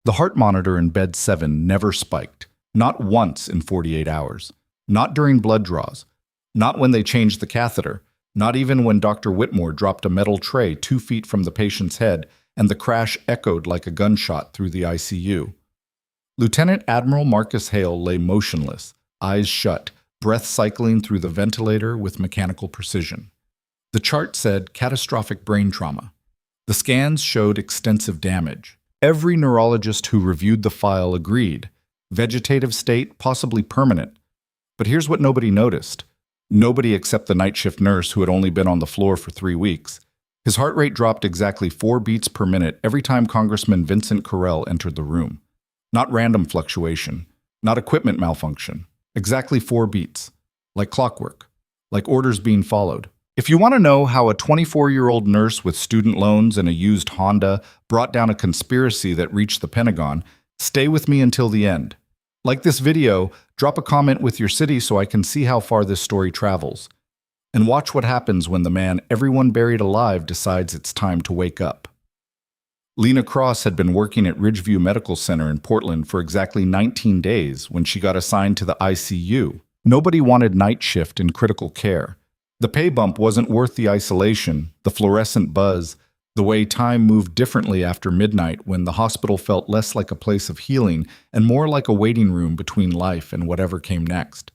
The heart monitor in bed 7 never spiked, not once in 48 hours, not during blood draws, not when they changed the catheter, not even when Dr. Whitmore dropped a metal tray 2 feet from the patient's head and the crash echoed like a gunshot through the ICU. Lieutenant Admiral Marcus Hale lay motionless, eyes shut, breath cycling through the ventilator with mechanical precision. The chart said catastrophic brain trauma. The scans showed extensive damage. Every neurologist who reviewed the file agreed. Vegetative state, possibly permanent. But here's what nobody noticed. Nobody except the night shift nurse who had only been on the floor for 3 weeks. His heart rate dropped exactly 4 beats per minute every time Congressman Vincent Carell entered the room. Not random fluctuation, not equipment malfunction. Exactly 4 beats. Like clockwork. Like orders being followed. If you want to know how a 24-year-old nurse with student loans and a used Honda brought down a conspiracy that reached the Pentagon, stay with me until the end. Like this video, drop a comment with your city so I can see how far this story travels. And watch what happens when the man everyone buried alive decides it's time to wake up. Lena Cross had been working at Ridgeview Medical Center in Portland for exactly 19 days when she got assigned to the ICU. Nobody wanted night shift in critical care. The pay bump wasn't worth the isolation, the fluorescent buzz, the way time moved differently after midnight when the hospital felt less like a place of healing and more like a waiting room between life and whatever came next.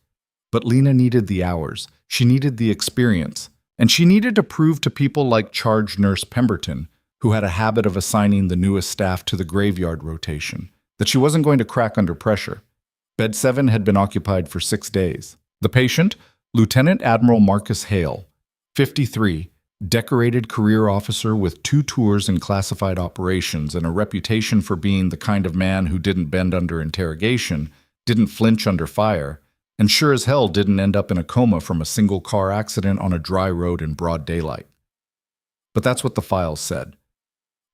But Lena needed the hours, she needed the experience, and she needed to prove to people like Charge Nurse Pemberton, who had a habit of assigning the newest staff to the graveyard rotation, that she wasn't going to crack under pressure. Bed 7 had been occupied for 6 days. The patient, Lieutenant Admiral Marcus Hale, 53, decorated career officer with 2 tours in classified operations and a reputation for being the kind of man who didn't bend under interrogation, didn't flinch under fire, and sure as hell didn't end up in a coma from a single car accident on a dry road in broad daylight. But that's what the files said.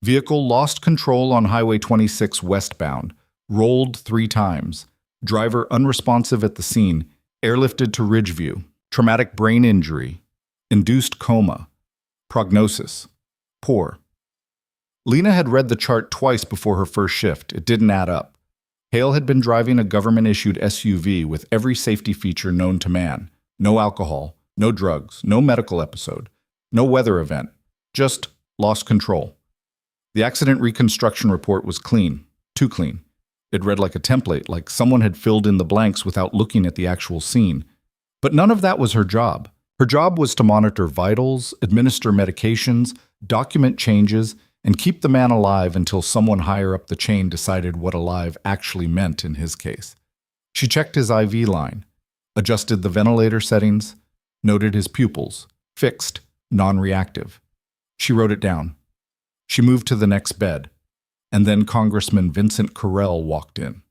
Vehicle lost control on Highway 26 westbound, rolled 3 times, driver unresponsive at the scene, airlifted to Ridgeview, traumatic brain injury, induced coma, prognosis, poor. Lena had read the chart twice before her first shift. It didn't add up. Hale had been driving a government-issued SUV with every safety feature known to man. No alcohol, no drugs, no medical episode, no weather event, just lost control. The accident reconstruction report was clean, too clean. It read like a template, like someone had filled in the blanks without looking at the actual scene. But none of that was her job. Her job was to monitor vitals, administer medications, document changes, and keep the man alive until someone higher up the chain decided what alive actually meant in his case. She checked his IV line, adjusted the ventilator settings, noted his pupils, fixed, non-reactive. She wrote it down. She moved to the next bed. And then Congressman Vincent Carell walked in.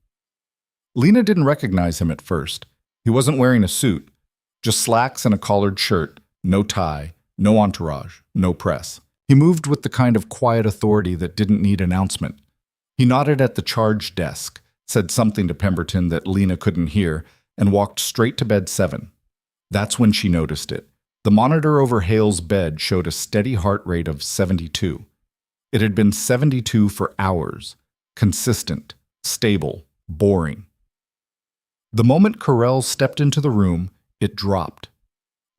Lena didn't recognize him at first. He wasn't wearing a suit, just slacks and a collared shirt, no tie, no entourage, no press. He moved with the kind of quiet authority that didn't need announcement. He nodded at the charge desk, said something to Pemberton that Lena couldn't hear, and walked straight to bed 7. That's when she noticed it. The monitor over Hale's bed showed a steady heart rate of 72. It had been 72 for hours, consistent, stable, boring. The moment Carell stepped into the room, it dropped.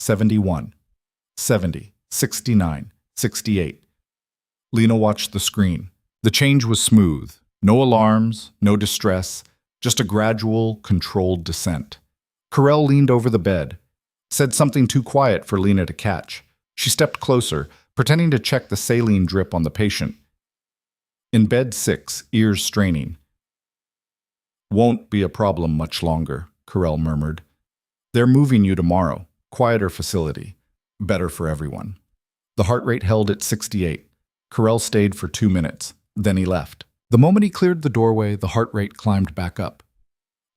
71, 70, 69, 68. Lena watched the screen. The change was smooth. No alarms, no distress, just a gradual, controlled descent. Carell leaned over the bed, said something too quiet for Lena to catch. She stepped closer, pretending to check the saline drip on the patient. In bed 6, ears straining. "Won't be a problem much longer," Carell murmured. "They're moving you tomorrow. Quieter facility. Better for everyone." The heart rate held at 68. Carell stayed for 2 minutes. Then he left. The moment he cleared the doorway, the heart rate climbed back up.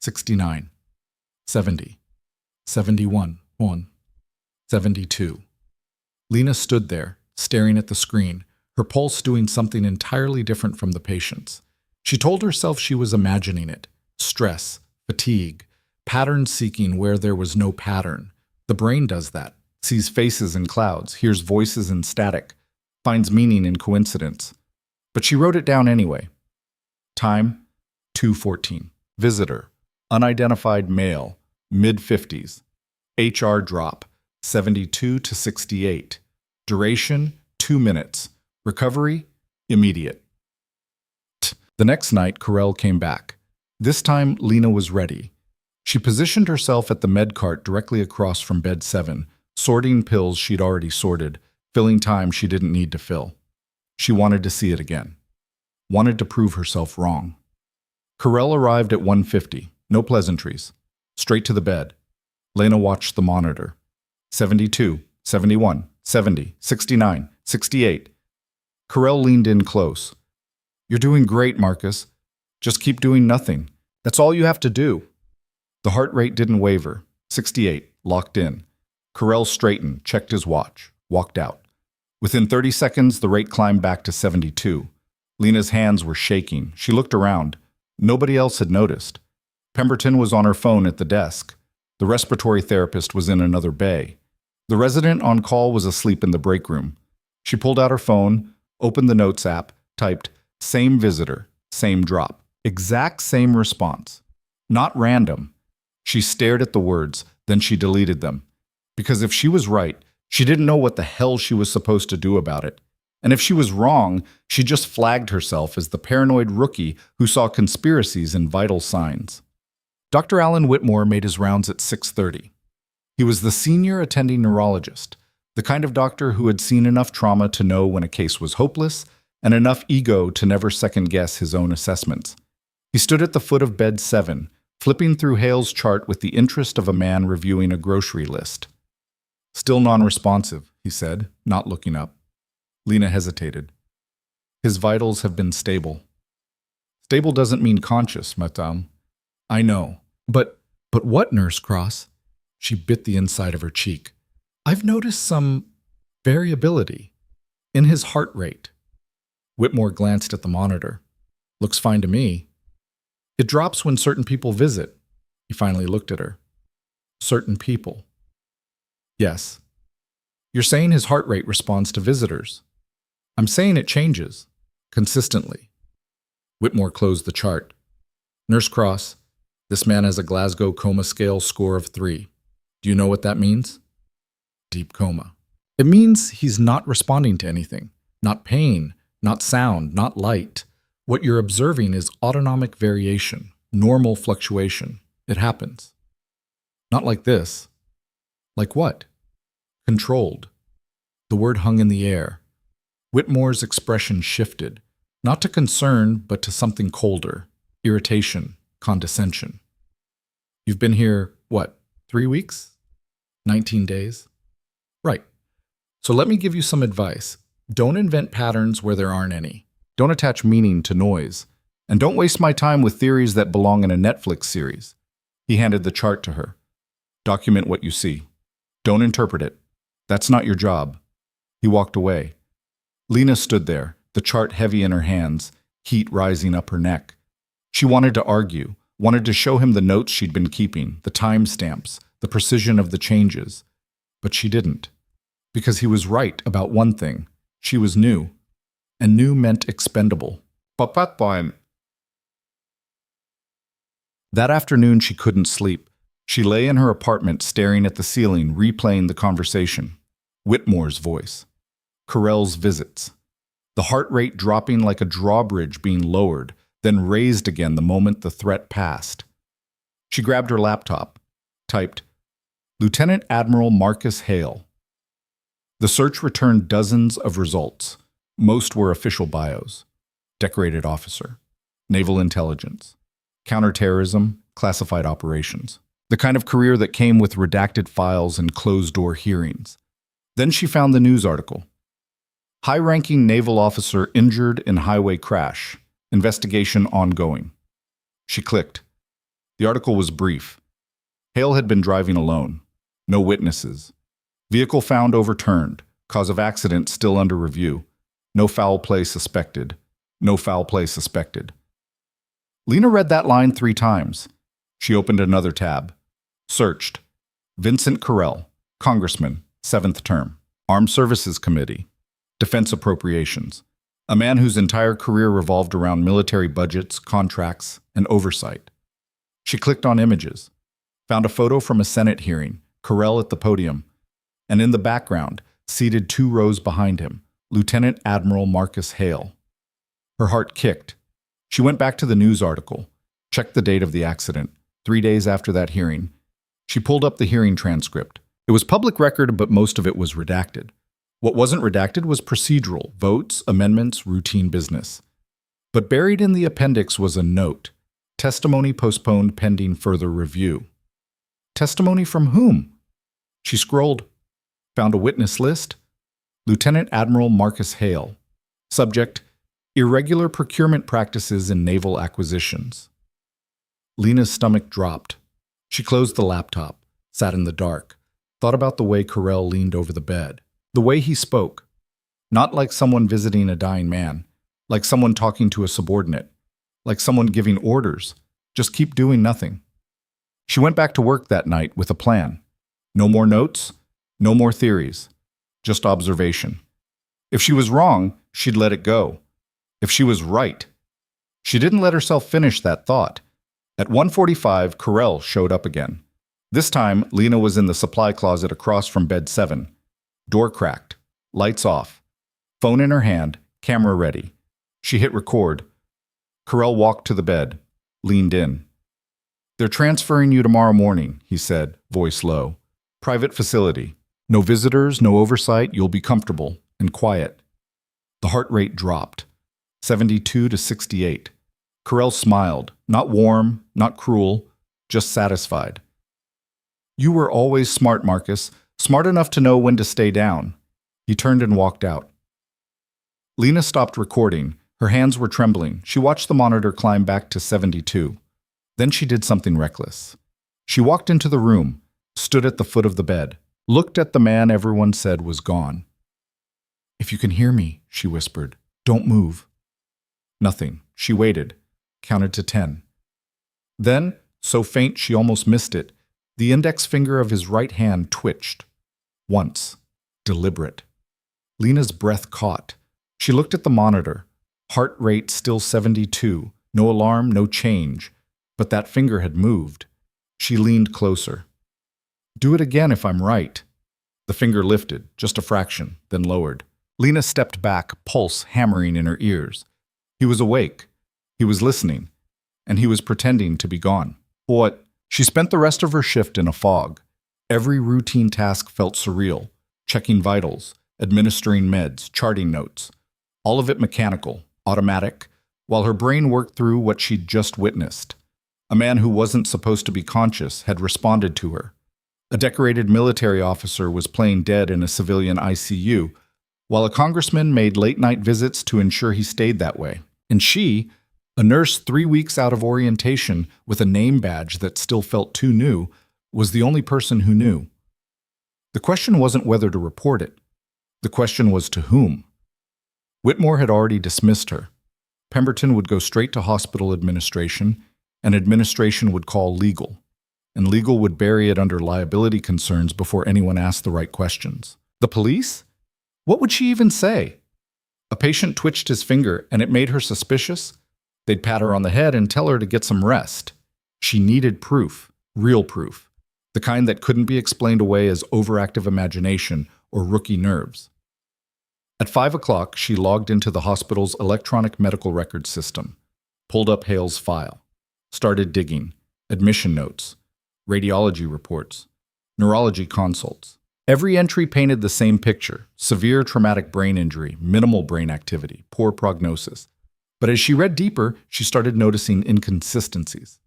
69. 70. 71. 72. Lena stood there, staring at the screen, her pulse doing something entirely different from the patient's. She told herself she was imagining it. Stress, fatigue, pattern seeking where there was no pattern. The brain does that, sees faces in clouds, hears voices in static, finds meaning in coincidence. But she wrote it down anyway. Time, 2:14. Visitor, unidentified male, mid-50s. HR drop, 72 to 68. Duration, 2 minutes. Recovery, immediate. The next night, Carell came back. This time, Lena was ready. She positioned herself at the med cart directly across from bed 7, sorting pills she'd already sorted, filling time she didn't need to fill. She wanted to see it again. Wanted to prove herself wrong. Carell arrived at 1:50. No pleasantries. Straight to the bed. Lena watched the monitor. 72, 71, 70, 69, 68. Carell leaned in close. "You're doing great, Marcus. Just keep doing nothing. That's all you have to do." The heart rate didn't waver. 68, locked in. Carell straightened, checked his watch, walked out. Within 30 seconds, the rate climbed back to 72. Lena's hands were shaking. She looked around. Nobody else had noticed. Pemberton was on her phone at the desk. The respiratory therapist was in another bay. The resident on call was asleep in the break room. She pulled out her phone, opened the notes app, typed, "Same visitor, same drop." Exact same response. Not random. She stared at the words, then she deleted them. Because if she was right, she didn't know what the hell she was supposed to do about it. And if she was wrong, she just flagged herself as the paranoid rookie who saw conspiracies in vital signs. Dr. Alan Whitmore made his rounds at 6:30. He was the senior attending neurologist, the kind of doctor who had seen enough trauma to know when a case was hopeless and enough ego to never second-guess his own assessments. He stood at the foot of bed 7, flipping through Hale's chart with the interest of a man reviewing a grocery list. "Still non-responsive," he said, not looking up. Lena hesitated. "His vitals have been stable." "Stable doesn't mean conscious, madame." "I know. But what, Nurse Cross?" She bit the inside of her cheek. "I've noticed some variability in his heart rate." Whitmore glanced at the monitor. "Looks fine to me." "It drops when certain people visit." He finally looked at her. "Certain people?" "Yes." "You're saying his heart rate responds to visitors." "I'm saying it changes. Consistently." Whitmore closed the chart. "Nurse Cross, this man has a Glasgow Coma scale score of 3. Do you know what that means?" "Deep coma." "It means he's not responding to anything. Not pain, not sound, not light. What you're observing is autonomic variation, normal fluctuation. It happens." "Not like this." "Like what?" "Controlled." The word hung in the air. Whitmore's expression shifted, not to concern, but to something colder, irritation, condescension. "You've been here, what, 3 weeks? 19 days? Right. So let me give you some advice. Don't invent patterns where there aren't any. Don't attach meaning to noise. And don't waste my time with theories that belong in a Netflix series." He handed the chart to her. "Document what you see. Don't interpret it. That's not your job." He walked away. Lena stood there, the chart heavy in her hands, heat rising up her neck. She wanted to argue, wanted to show him the notes she'd been keeping, the timestamps, the precision of the changes. But she didn't. Because he was right about one thing. She was new. And new meant expendable. That afternoon she couldn't sleep. She lay in her apartment staring at the ceiling, replaying the conversation. Whitmore's voice. Carell's visits. The heart rate dropping like a drawbridge being lowered, then raised again the moment the threat passed. She grabbed her laptop, typed, "Lieutenant Admiral Marcus Hale." The search returned dozens of results. Most were official bios. Decorated officer. Naval intelligence. Counterterrorism. Classified operations. The kind of career that came with redacted files and closed-door hearings. Then she found the news article. High-ranking naval officer injured in highway crash. Investigation ongoing. She clicked. The article was brief. Hale had been driving alone. No witnesses. Vehicle found overturned. Cause of accident still under review. No foul play suspected. No foul play suspected. Lena read that line 3 times. She opened another tab. Searched. Vincent Carell, Congressman, 7th term. Armed Services Committee. Defense Appropriations. A man whose entire career revolved around military budgets, contracts, and oversight. She clicked on images, found a photo from a Senate hearing, Carell at the podium, and in the background, seated 2 rows behind him, Lieutenant Admiral Marcus Hale. Her heart kicked. She went back to the news article, checked the date of the accident, 3 days after that hearing. She pulled up the hearing transcript. It was public record, but most of it was redacted. What wasn't redacted was procedural, votes, amendments, routine business. But buried in the appendix was a note, testimony postponed pending further review. Testimony from whom? She scrolled, found a witness list. Lieutenant Admiral Marcus Hale. Subject, irregular procurement practices in naval acquisitions. Lena's stomach dropped. She closed the laptop, sat in the dark, thought about the way Carell leaned over the bed, the way he spoke. Not like someone visiting a dying man, like someone talking to a subordinate, like someone giving orders, just keep doing nothing. She went back to work that night with a plan. No more notes, no more theories, just observation. If she was wrong, she'd let it go. If she was right, she didn't let herself finish that thought. At 1:45, Carell showed up again. This time, Lena was in the supply closet across from bed 7. Door cracked, lights off, phone in her hand, camera ready. She hit record. Carell walked to the bed, leaned in. "They're transferring you tomorrow morning," he said, voice low. "Private facility. No visitors, no oversight, you'll be comfortable and quiet." The heart rate dropped, 72 to 68. Carell smiled, not warm, not cruel, just satisfied. "You were always smart, Marcus, smart enough to know when to stay down." He turned and walked out. Lena stopped recording. Her hands were trembling. She watched the monitor climb back to 72. Then she did something reckless. She walked into the room, stood at the foot of the bed, looked at the man everyone said was gone. "If you can hear me," she whispered, "don't move." Nothing. She waited, counted to 10. Then, so faint she almost missed it, the index finger of his right hand twitched. Once. Deliberate. Lena's breath caught. She looked at the monitor. Heart rate still 72. No alarm, no change. But that finger had moved. She leaned closer. "Do it again if I'm right." The finger lifted, just a fraction, then lowered. Lena stepped back, pulse hammering in her ears. He was awake. He was listening. And he was pretending to be gone. What? She spent the rest of her shift in a fog. Every routine task felt surreal. Checking vitals, administering meds, charting notes. All of it mechanical, automatic, while her brain worked through what she'd just witnessed. A man who wasn't supposed to be conscious had responded to her. A decorated military officer was playing dead in a civilian ICU, while a congressman made late-night visits to ensure he stayed that way. And she, a nurse 3 weeks out of orientation with a name badge that still felt too new, was the only person who knew. The question wasn't whether to report it. The question was to whom. Whitmore had already dismissed her. Pemberton would go straight to hospital administration, and administration would call legal. And legal would bury it under liability concerns before anyone asked the right questions. The police? What would she even say? A patient twitched his finger, and it made her suspicious. They'd pat her on the head and tell her to get some rest. She needed proof, real proof, the kind that couldn't be explained away as overactive imagination or rookie nerves. At 5 o'clock, she logged into the hospital's electronic medical records system, pulled up Hale's file, started digging, admission notes, radiology reports, neurology consults. Every entry painted the same picture: severe traumatic brain injury, minimal brain activity, poor prognosis. But as she read deeper, she started noticing inconsistencies.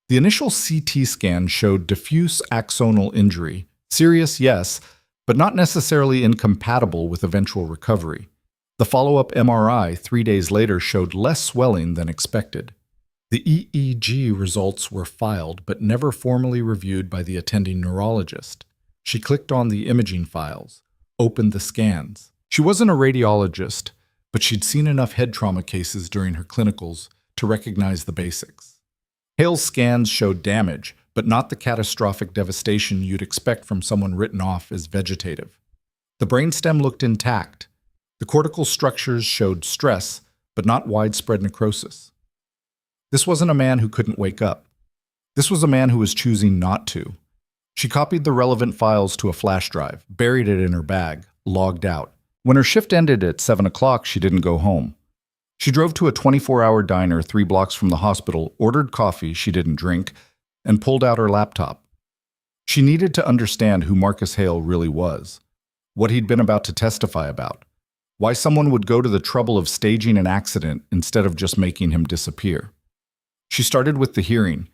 The initial CT scan showed diffuse axonal injury, serious, yes, but not necessarily incompatible with eventual recovery. The follow-up MRI 3 days later showed less swelling than expected. The EEG results were filed but never formally reviewed by the attending neurologist. She clicked on the imaging files, opened the scans. She wasn't a radiologist, but she'd seen enough head trauma cases during her clinicals to recognize the basics. Hale's scans showed damage, but not the catastrophic devastation you'd expect from someone written off as vegetative. The brainstem looked intact. The cortical structures showed stress, but not widespread necrosis. This wasn't a man who couldn't wake up. This was a man who was choosing not to. She copied the relevant files to a flash drive, buried it in her bag, logged out. When her shift ended at 7 o'clock, she didn't go home. She drove to a 24-hour diner 3 blocks from the hospital, ordered coffee she didn't drink, and pulled out her laptop. She needed to understand who Marcus Hale really was, what he'd been about to testify about, why someone would go to the trouble of staging an accident instead of just making him disappear. She started with the hearing.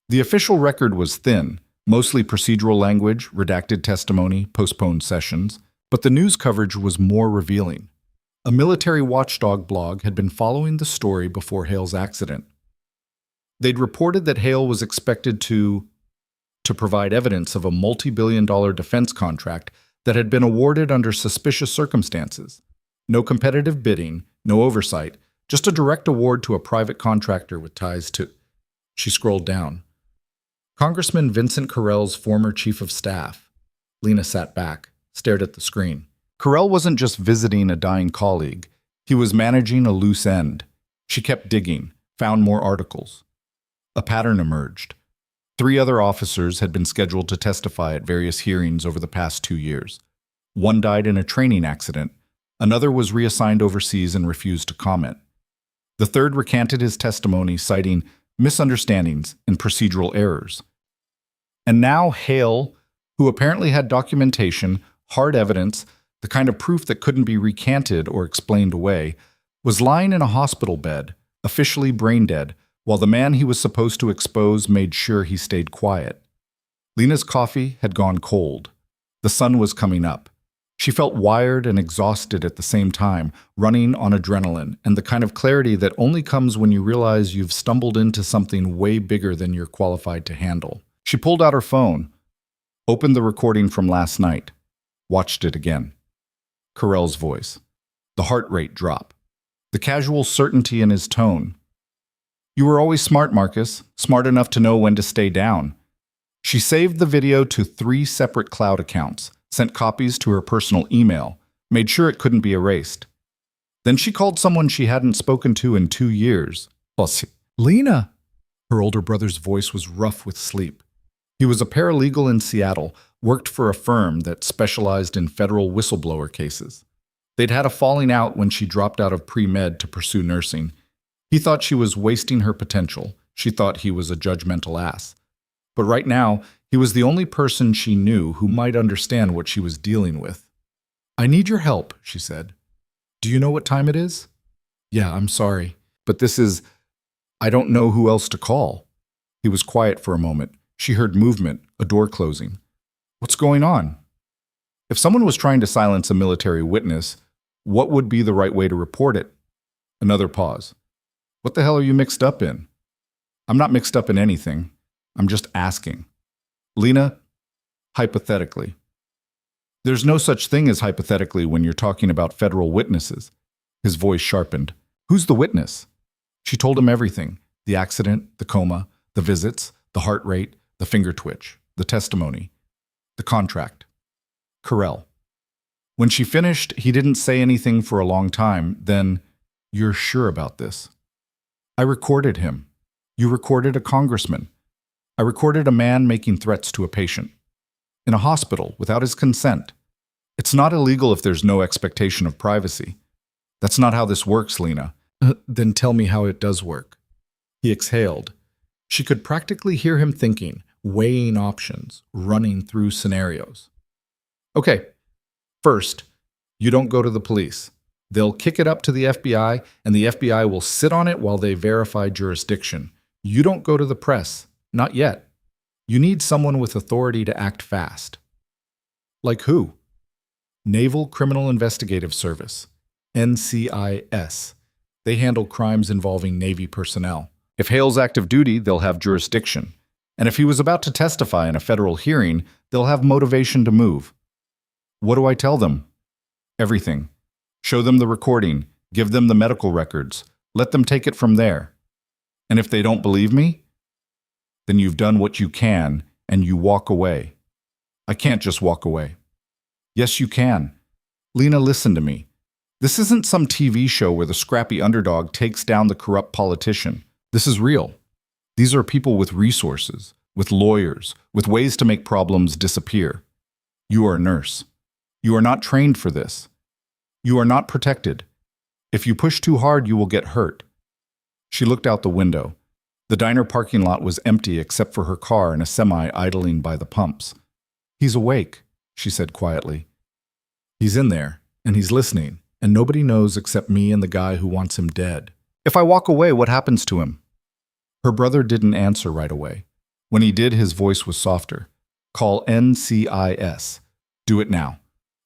The official record was thin, mostly procedural language, redacted testimony, postponed sessions, but the news coverage was more revealing. A military watchdog blog had been following the story before Hale's accident. They'd reported that Hale was expected to provide evidence of a multi-billion-dollar defense contract that had been awarded under suspicious circumstances. No competitive bidding, no oversight, just a direct award to a private contractor with ties to... She scrolled down. Congressman Vincent Carell's former chief of staff. Lena sat back, stared at the screen. Carell wasn't just visiting a dying colleague. He was managing a loose end. She kept digging, found more articles. A pattern emerged. 3 other officers had been scheduled to testify at various hearings over the past 2 years. One died in a training accident. Another was reassigned overseas and refused to comment. The third recanted his testimony, citing misunderstandings and procedural errors. And now Hale, who apparently had documentation, hard evidence, the kind of proof that couldn't be recanted or explained away, was lying in a hospital bed, officially brain dead, while the man he was supposed to expose made sure he stayed quiet. Lena's coffee had gone cold. The sun was coming up. She felt wired and exhausted at the same time, running on adrenaline and the kind of clarity that only comes when you realize you've stumbled into something way bigger than you're qualified to handle. She pulled out her phone, opened the recording from last night, watched it again. Carell's voice. The heart rate drop. The casual certainty in his tone. You were always smart, Marcus, smart enough to know when to stay down. She saved the video to 3 separate cloud accounts, sent copies to her personal email, made sure it couldn't be erased. Then she called someone she hadn't spoken to in 2 years. Lena! Her older brother's voice was rough with sleep. He was a paralegal in Seattle, worked for a firm that specialized in federal whistleblower cases. They'd had a falling out when she dropped out of pre-med to pursue nursing. He thought she was wasting her potential. She thought he was a judgmental ass. But right now, he was the only person she knew who might understand what she was dealing with. I need your help, she said. Do you know what time it is? Yeah, I'm sorry. But I don't know who else to call. He was quiet for a moment. She heard movement, a door closing. What's going on? If someone was trying to silence a military witness, what would be the right way to report it? Another pause. What the hell are you mixed up in? I'm not mixed up in anything. I'm just asking. Lena, hypothetically. There's no such thing as hypothetically when you're talking about federal witnesses. His voice sharpened. Who's the witness? She told him everything. The accident, the coma, the visits, the heart rate, the finger twitch, the testimony, the contract. Carell. When she finished, he didn't say anything for a long time. Then, you're sure about this? I recorded him. You recorded a congressman. I recorded a man making threats to a patient. In a hospital, without his consent. It's not illegal if there's no expectation of privacy. That's not how this works, Lena. Then tell me how it does work. He exhaled. She could practically hear him thinking, weighing options, running through scenarios. Okay, first, you don't go to the police. They'll kick it up to the FBI, and the FBI will sit on it while they verify jurisdiction. You don't go to the press. Not yet. You need someone with authority to act fast. Like who? Naval Criminal Investigative Service, NCIS. They handle crimes involving Navy personnel. If Hale's active duty, they'll have jurisdiction. And if he was about to testify in a federal hearing, they'll have motivation to move. What do I tell them? Everything. Show them the recording. Give them the medical records. Let them take it from there. And if they don't believe me, then you've done what you can and you walk away. I can't just walk away. Yes, you can. Lena, listen to me. This isn't some TV show where the scrappy underdog takes down the corrupt politician. This is real. These are people with resources, with lawyers, with ways to make problems disappear. You are a nurse. You are not trained for this. You are not protected. If you push too hard, you will get hurt. She looked out the window. The diner parking lot was empty except for her car and a semi idling by the pumps. He's awake, she said quietly. He's in there, and he's listening, and nobody knows except me and the guy who wants him dead. If I walk away, what happens to him? Her brother didn't answer right away. When he did, his voice was softer. Call NCIS. Do it now.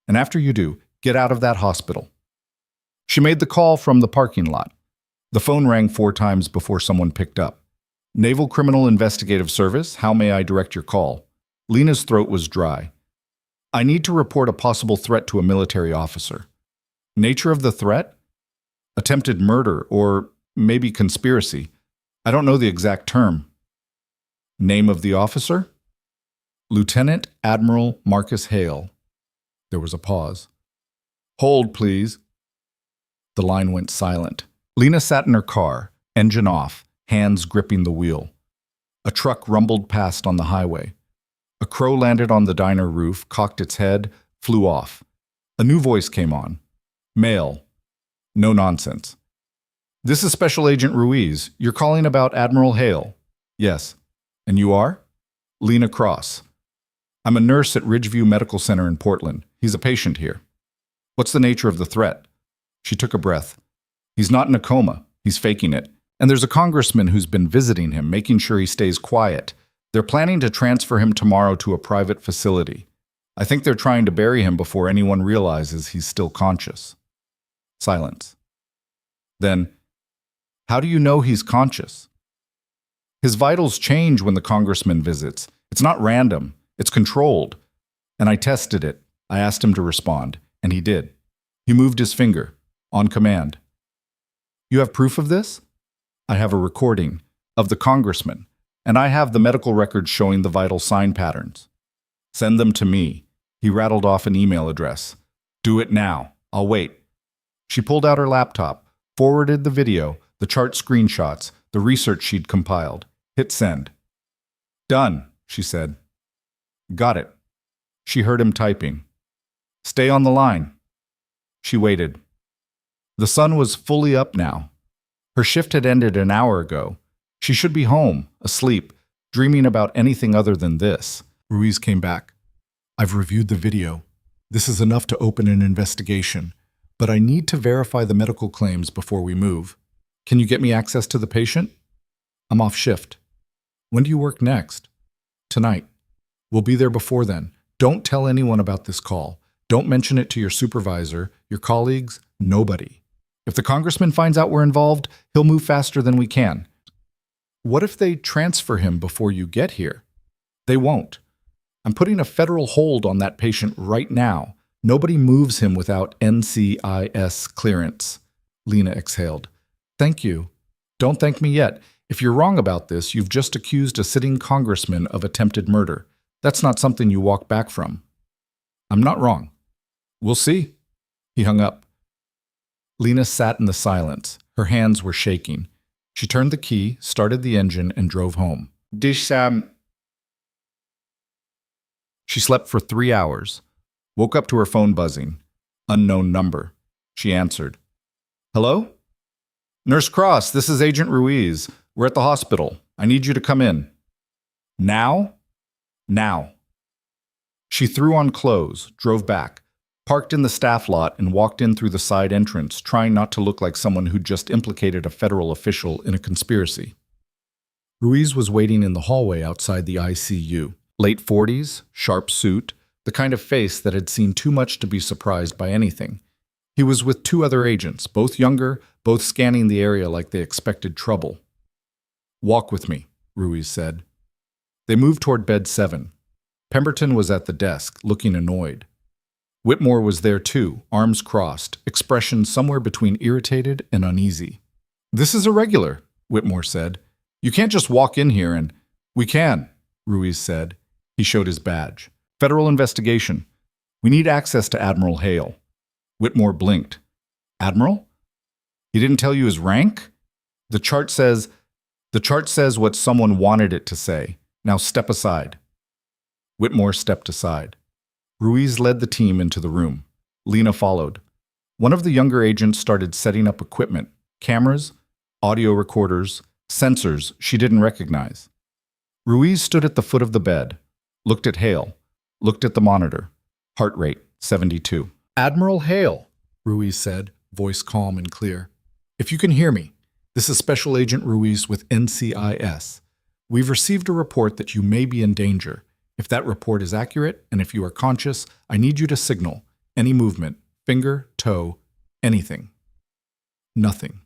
And after you do, get out of that hospital. She made the call from the parking lot. The phone rang 4 times before someone picked up. Naval Criminal Investigative Service, how may I direct your call? Lena's throat was dry. I need to report a possible threat to a military officer. Nature of the threat? Attempted murder, or maybe conspiracy. I don't know the exact term. Name of the officer? Lieutenant Admiral Marcus Hale. There was a pause. Hold, please. The line went silent. Lena sat in her car, engine off, hands gripping the wheel. A truck rumbled past on the highway. A crow landed on the diner roof, cocked its head, flew off. A new voice came on. Male. No nonsense. This is Special Agent Ruiz. You're calling about Admiral Hale. Yes. And you are? Lena Cross. I'm a nurse at Ridgeview Medical Center in Portland. He's a patient here. What's the nature of the threat? She took a breath. He's not in a coma. He's faking it. And there's a congressman who's been visiting him, making sure he stays quiet. They're planning to transfer him tomorrow to a private facility. I think they're trying to bury him before anyone realizes he's still conscious. Silence. Then, how do you know he's conscious? His vitals change when the congressman visits. It's not random. It's controlled. And I tested it. I asked him to respond, and he did. He moved his finger, on command. You have proof of this? I have a recording of the congressman, and I have the medical records showing the vital sign patterns. Send them to me. He rattled off an email address. Do it now. I'll wait. She pulled out her laptop, forwarded the video, the chart screenshots, the research she'd compiled. Hit send. Done, she said. Got it. She heard him typing. Stay on the line. She waited. The sun was fully up now. Her shift had ended an hour ago. She should be home, asleep, dreaming about anything other than this. Ruiz came back. I've reviewed the video. This is enough to open an investigation, but I need to verify the medical claims before we move. Can you get me access to the patient? I'm off shift. When do you work next? Tonight. We'll be there before then. Don't tell anyone about this call. Don't mention it to your supervisor, your colleagues, nobody. If the congressman finds out we're involved, he'll move faster than we can. What if they transfer him before you get here? They won't. I'm putting a federal hold on that patient right now. Nobody moves him without NCIS clearance. Lena exhaled. Thank you. Don't thank me yet. If you're wrong about this, you've just accused a sitting congressman of attempted murder. That's not something you walk back from. I'm not wrong. We'll see. He hung up. Lena sat in the silence. Her hands were shaking. She turned the key, started the engine, and drove home. She slept for 3 hours. Woke up to her phone buzzing. Unknown number. She answered. Hello? Nurse Cross, this is Agent Ruiz. We're at the hospital. I need you to come in. Now? Now. She threw on clothes, drove back, parked in the staff lot, and walked in through the side entrance, trying not to look like someone who'd just implicated a federal official in a conspiracy. Ruiz was waiting in the hallway outside the ICU. Late 40s, sharp suit, the kind of face that had seen too much to be surprised by anything. He was with 2 other agents, both younger, both scanning the area like they expected trouble. Walk with me, Ruiz said. They moved toward bed 7. Pemberton was at the desk, looking annoyed. Whitmore was there too, arms crossed, expression somewhere between irritated and uneasy. This is irregular, Whitmore said. You can't just walk in here and... We can, Ruiz said. He showed his badge. Federal investigation. We need access to Admiral Hale. Whitmore blinked. Admiral? He didn't tell you his rank? The chart says what someone wanted it to say. Now step aside. Whitmore stepped aside. Ruiz led the team into the room. Lena followed. One of the younger agents started setting up equipment, cameras, audio recorders, sensors she didn't recognize. Ruiz stood at the foot of the bed, looked at Hale, looked at the monitor. Heart rate, 72. Admiral Hale, Ruiz said, voice calm and clear. If you can hear me, this is Special Agent Ruiz with NCIS. We've received a report that you may be in danger. If that report is accurate, and if you are conscious, I need you to signal any movement, finger, toe, anything. Nothing.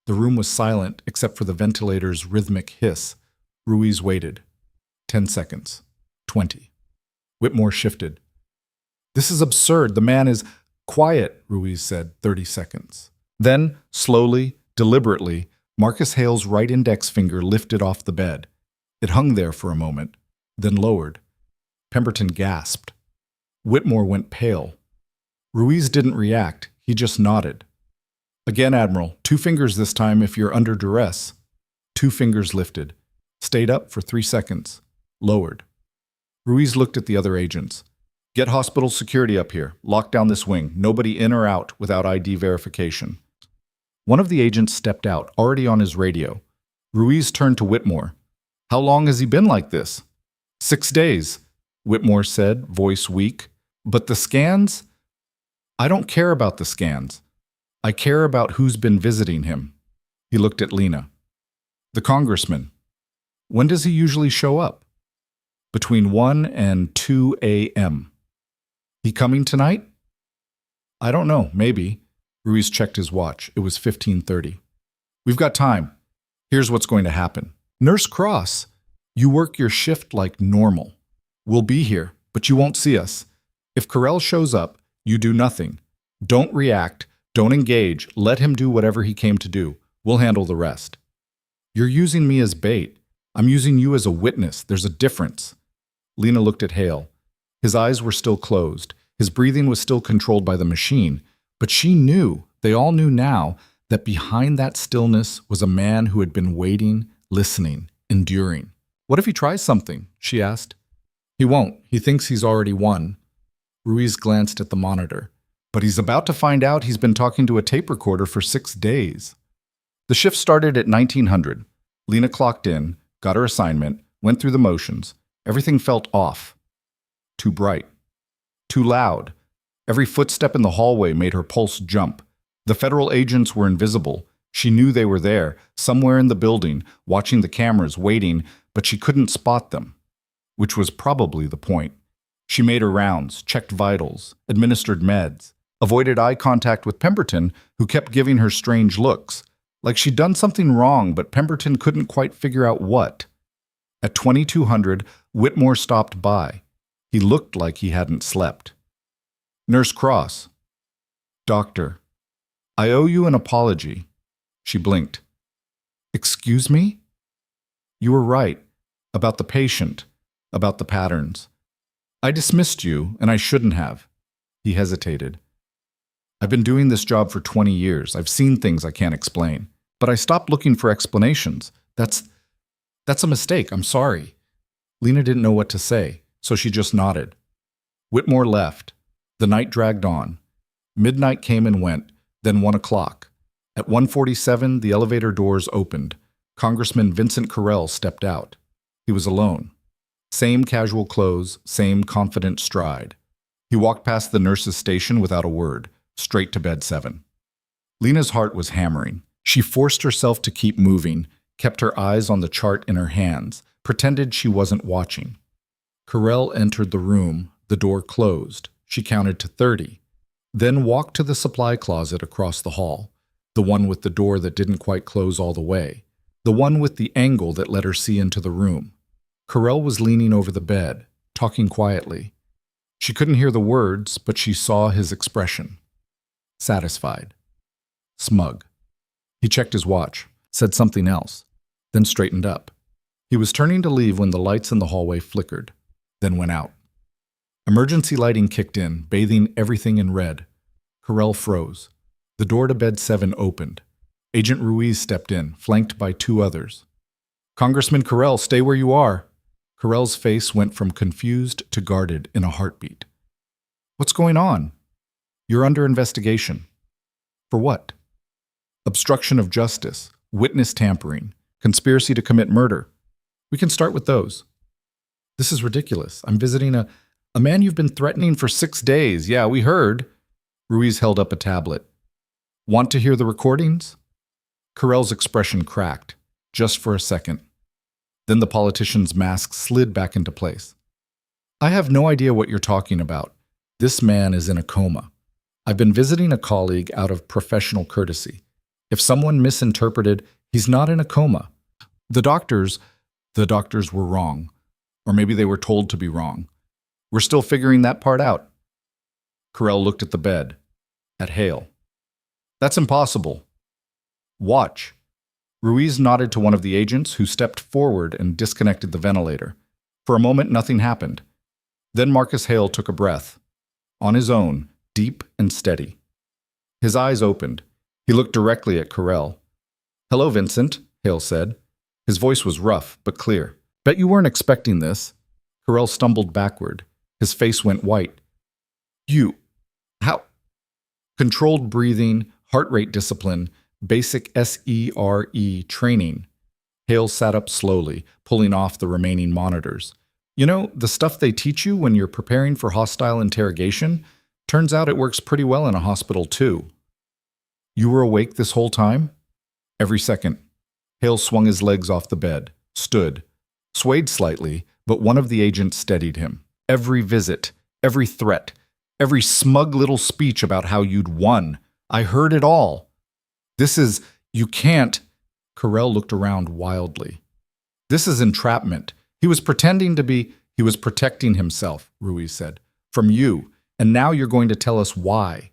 The room was silent except for the ventilator's rhythmic hiss. Ruiz waited. 10 seconds. 20. Whitmore shifted. This is absurd. The man is quiet, Ruiz said. 30 seconds. Then, slowly, deliberately, Marcus Hale's right index finger lifted off the bed. It hung there for a moment, then lowered. Pemberton gasped. Whitmore went pale. Ruiz didn't react. He just nodded. Again, Admiral. 2 fingers this time if you're under duress. 2 fingers lifted. Stayed up for 3 seconds. Lowered. Ruiz looked at the other agents. Get hospital security up here. Lock down this wing. Nobody in or out without ID verification. One of the agents stepped out, already on his radio. Ruiz turned to Whitmore. How long has he been like this? 6 days, Whitmore said, voice weak. But the scans? I don't care about the scans. I care about who's been visiting him. He looked at Lena. The congressman. When does he usually show up? Between 1 and 2 a.m. He coming tonight? I don't know, maybe. Ruiz checked his watch. It was 15:30. We've got time. Here's what's going to happen. Nurse Cross, you work your shift like normal. We'll be here, but you won't see us. If Carell shows up, you do nothing. Don't react. Don't engage. Let him do whatever he came to do. We'll handle the rest. You're using me as bait. I'm using you as a witness. There's a difference. Lena looked at Hale. His eyes were still closed. His breathing was still controlled by the machine. But she knew, they all knew now, that behind that stillness was a man who had been waiting, listening, enduring. What if he tries something? She asked. He won't. He thinks he's already won. Ruiz glanced at the monitor. But he's about to find out he's been talking to a tape recorder for 6 days. The shift started at 1900. Lena clocked in, got her assignment, went through the motions. Everything felt off. Too bright. Too loud. Every footstep in the hallway made her pulse jump. The federal agents were invisible. She knew they were there, somewhere in the building, watching the cameras, waiting, but she couldn't spot them. Which was probably the point. She made her rounds, checked vitals, administered meds, avoided eye contact with Pemberton, who kept giving her strange looks, like she'd done something wrong, but Pemberton couldn't quite figure out what. At 2200, Whitmore stopped by. He looked like he hadn't slept. Nurse Cross. Doctor. I owe you an apology. She blinked. Excuse me? You were right. About the patient. About the patterns. I dismissed you, and I shouldn't have. He hesitated. I've been doing this job for 20 years. I've seen things I can't explain. But I stopped looking for explanations. That's a mistake. I'm sorry. Lena didn't know what to say, so she just nodded. Whitmore left. The night dragged on. Midnight came and went, then 1 o'clock. At 1:47, the elevator doors opened. Congressman Vincent Carell stepped out. He was alone. Same casual clothes, same confident stride. He walked past the nurse's station without a word, straight to bed 7. Lena's heart was hammering. She forced herself to keep moving, kept her eyes on the chart in her hands, pretended she wasn't watching. Carell entered the room, the door closed. She counted to 30, then walked to the supply closet across the hall, the one with the door that didn't quite close all the way, the one with the angle that let her see into the room. Carell was leaning over the bed, talking quietly. She couldn't hear the words, but she saw his expression. Satisfied. Smug. He checked his watch, said something else, then straightened up. He was turning to leave when the lights in the hallway flickered, then went out. Emergency lighting kicked in, bathing everything in red. Carell froze. The door to bed 7 opened. Agent Ruiz stepped in, flanked by 2 others. "Congressman Carell, stay where you are." Carell's face went from confused to guarded in a heartbeat. "What's going on?" "You're under investigation." "For what?" "Obstruction of justice, witness tampering, conspiracy to commit murder." "We can start with those." "This is ridiculous. I'm visiting a man you've been threatening for 6 days. Yeah, we heard." Ruiz held up a tablet. "Want to hear the recordings?" Carell's expression cracked, just for a second. Then the politician's mask slid back into place. "I have no idea what you're talking about. This man is in a coma. I've been visiting a colleague out of professional courtesy. If someone misinterpreted, he's not in a coma. The doctors were wrong. Or maybe they were told to be wrong. We're still figuring that part out." Carell looked at the bed, at Hale. "That's impossible." "Watch." Ruiz nodded to one of the agents, who stepped forward and disconnected the ventilator. For a moment, nothing happened. Then Marcus Hale took a breath. On his own, deep and steady. His eyes opened. He looked directly at Carell. "Hello, Vincent," Hale said. His voice was rough, but clear. "Bet you weren't expecting this." Carell stumbled backward. His face went white. How?" "Controlled breathing, heart rate discipline, basic SERE training." Hale sat up slowly, pulling off the remaining monitors. "You know, the stuff they teach you when you're preparing for hostile interrogation, turns out it works pretty well in a hospital too." "You were awake this whole time?" "Every second." Hale swung his legs off the bed, stood, swayed slightly, but one of the agents steadied him. "Every visit, every threat, every smug little speech about how you'd won. I heard it all. You can't." Carell looked around wildly. "This is entrapment. He was protecting himself," Ruiz said. "From you, and now you're going to tell us why."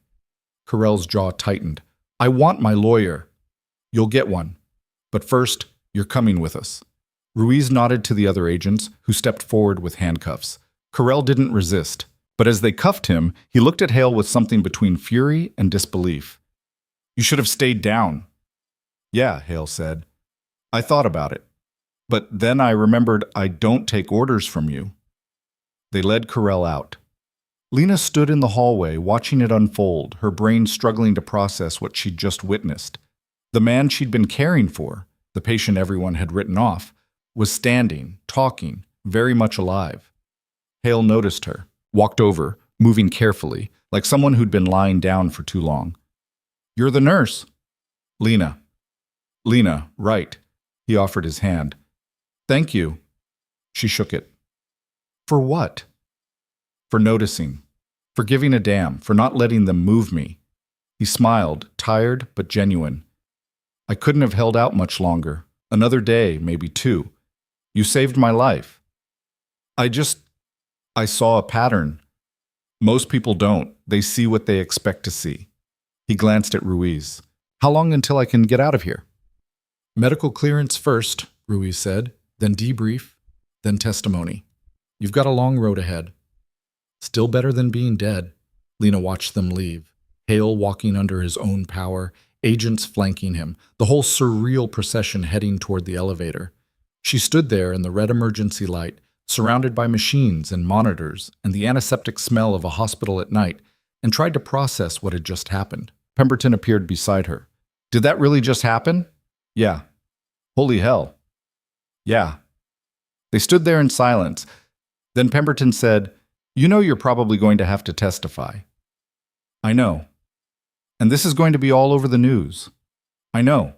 Carell's jaw tightened. "I want my lawyer." "You'll get one. But first, you're coming with us." Ruiz nodded to the other agents, who stepped forward with handcuffs. Carell didn't resist, but as they cuffed him, he looked at Hale with something between fury and disbelief. "You should have stayed down." "Yeah," Hale said. "I thought about it. But then I remembered I don't take orders from you." They led Carell out. Lena stood in the hallway, watching it unfold, her brain struggling to process what she'd just witnessed. The man she'd been caring for, the patient everyone had written off, was standing, talking, very much alive. Hale noticed her, walked over, moving carefully, like someone who'd been lying down for too long. "You're the nurse." "Lena." "Lena, right." He offered his hand. "Thank you." She shook it. "For what?" "For noticing. For giving a damn. For not letting them move me." He smiled, tired but genuine. "I couldn't have held out much longer. Another day, maybe 2. You saved my life." I saw a pattern. Most people don't. They see what they expect to see." He glanced at Ruiz. "How long until I can get out of here?" "Medical clearance first," Ruiz said, "then debrief, then testimony. You've got a long road ahead." "Still better than being dead." Lena watched them leave. Hale walking under his own power, agents flanking him, the whole surreal procession heading toward the elevator. She stood there in the red emergency light, surrounded by machines and monitors and the antiseptic smell of a hospital at night, and tried to process what had just happened. Pemberton appeared beside her. "Did that really just happen?" "Yeah." "Holy hell." "Yeah." They stood there in silence. Then Pemberton said, "You know you're probably going to have to testify." "I know. And this is going to be all over the news." "I know.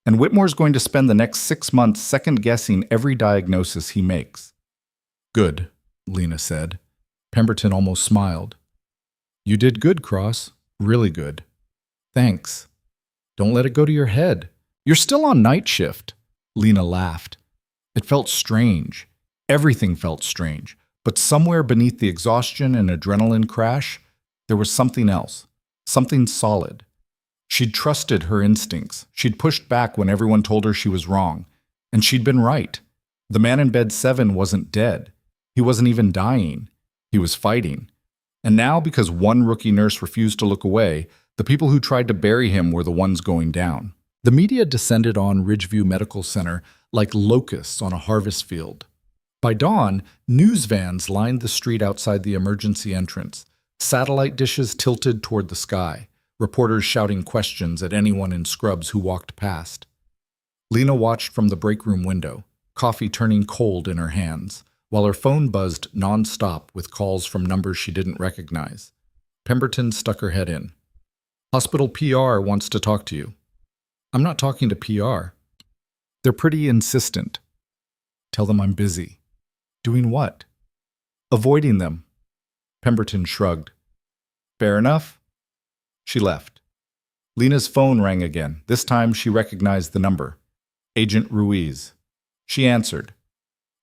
And Whitmore's going to spend the next 6 months second-guessing every diagnosis he makes." "Good," Lena said. Pemberton almost smiled. "You did good, Cross. Really good. Thanks. Don't let it go to your head. You're still on night shift." Lena laughed. It felt strange. Everything felt strange. But somewhere beneath the exhaustion and adrenaline crash, there was something else. Something solid. She'd trusted her instincts. She'd pushed back when everyone told her she was wrong. And she'd been right. The man in bed 7 wasn't dead. He wasn't even dying. He was fighting. And now, because one rookie nurse refused to look away, The people who tried to bury him were the ones going down. The media descended on Ridgeview Medical Center like locusts on a harvest field. By dawn, news vans lined the street outside the emergency entrance, satellite dishes tilted toward the sky, reporters shouting questions at anyone in scrubs who walked past. Lena watched from the break room window, coffee turning cold in her hands, while her phone buzzed non-stop with calls from numbers she didn't recognize. Pemberton stuck her head in. "Hospital PR wants to talk to you." "I'm not talking to PR." "They're pretty insistent." "Tell them I'm busy." "Doing what?" "Avoiding them." Pemberton shrugged. "Fair enough." She left. Lena's phone rang again. This time she recognized the number. Agent Ruiz. She answered.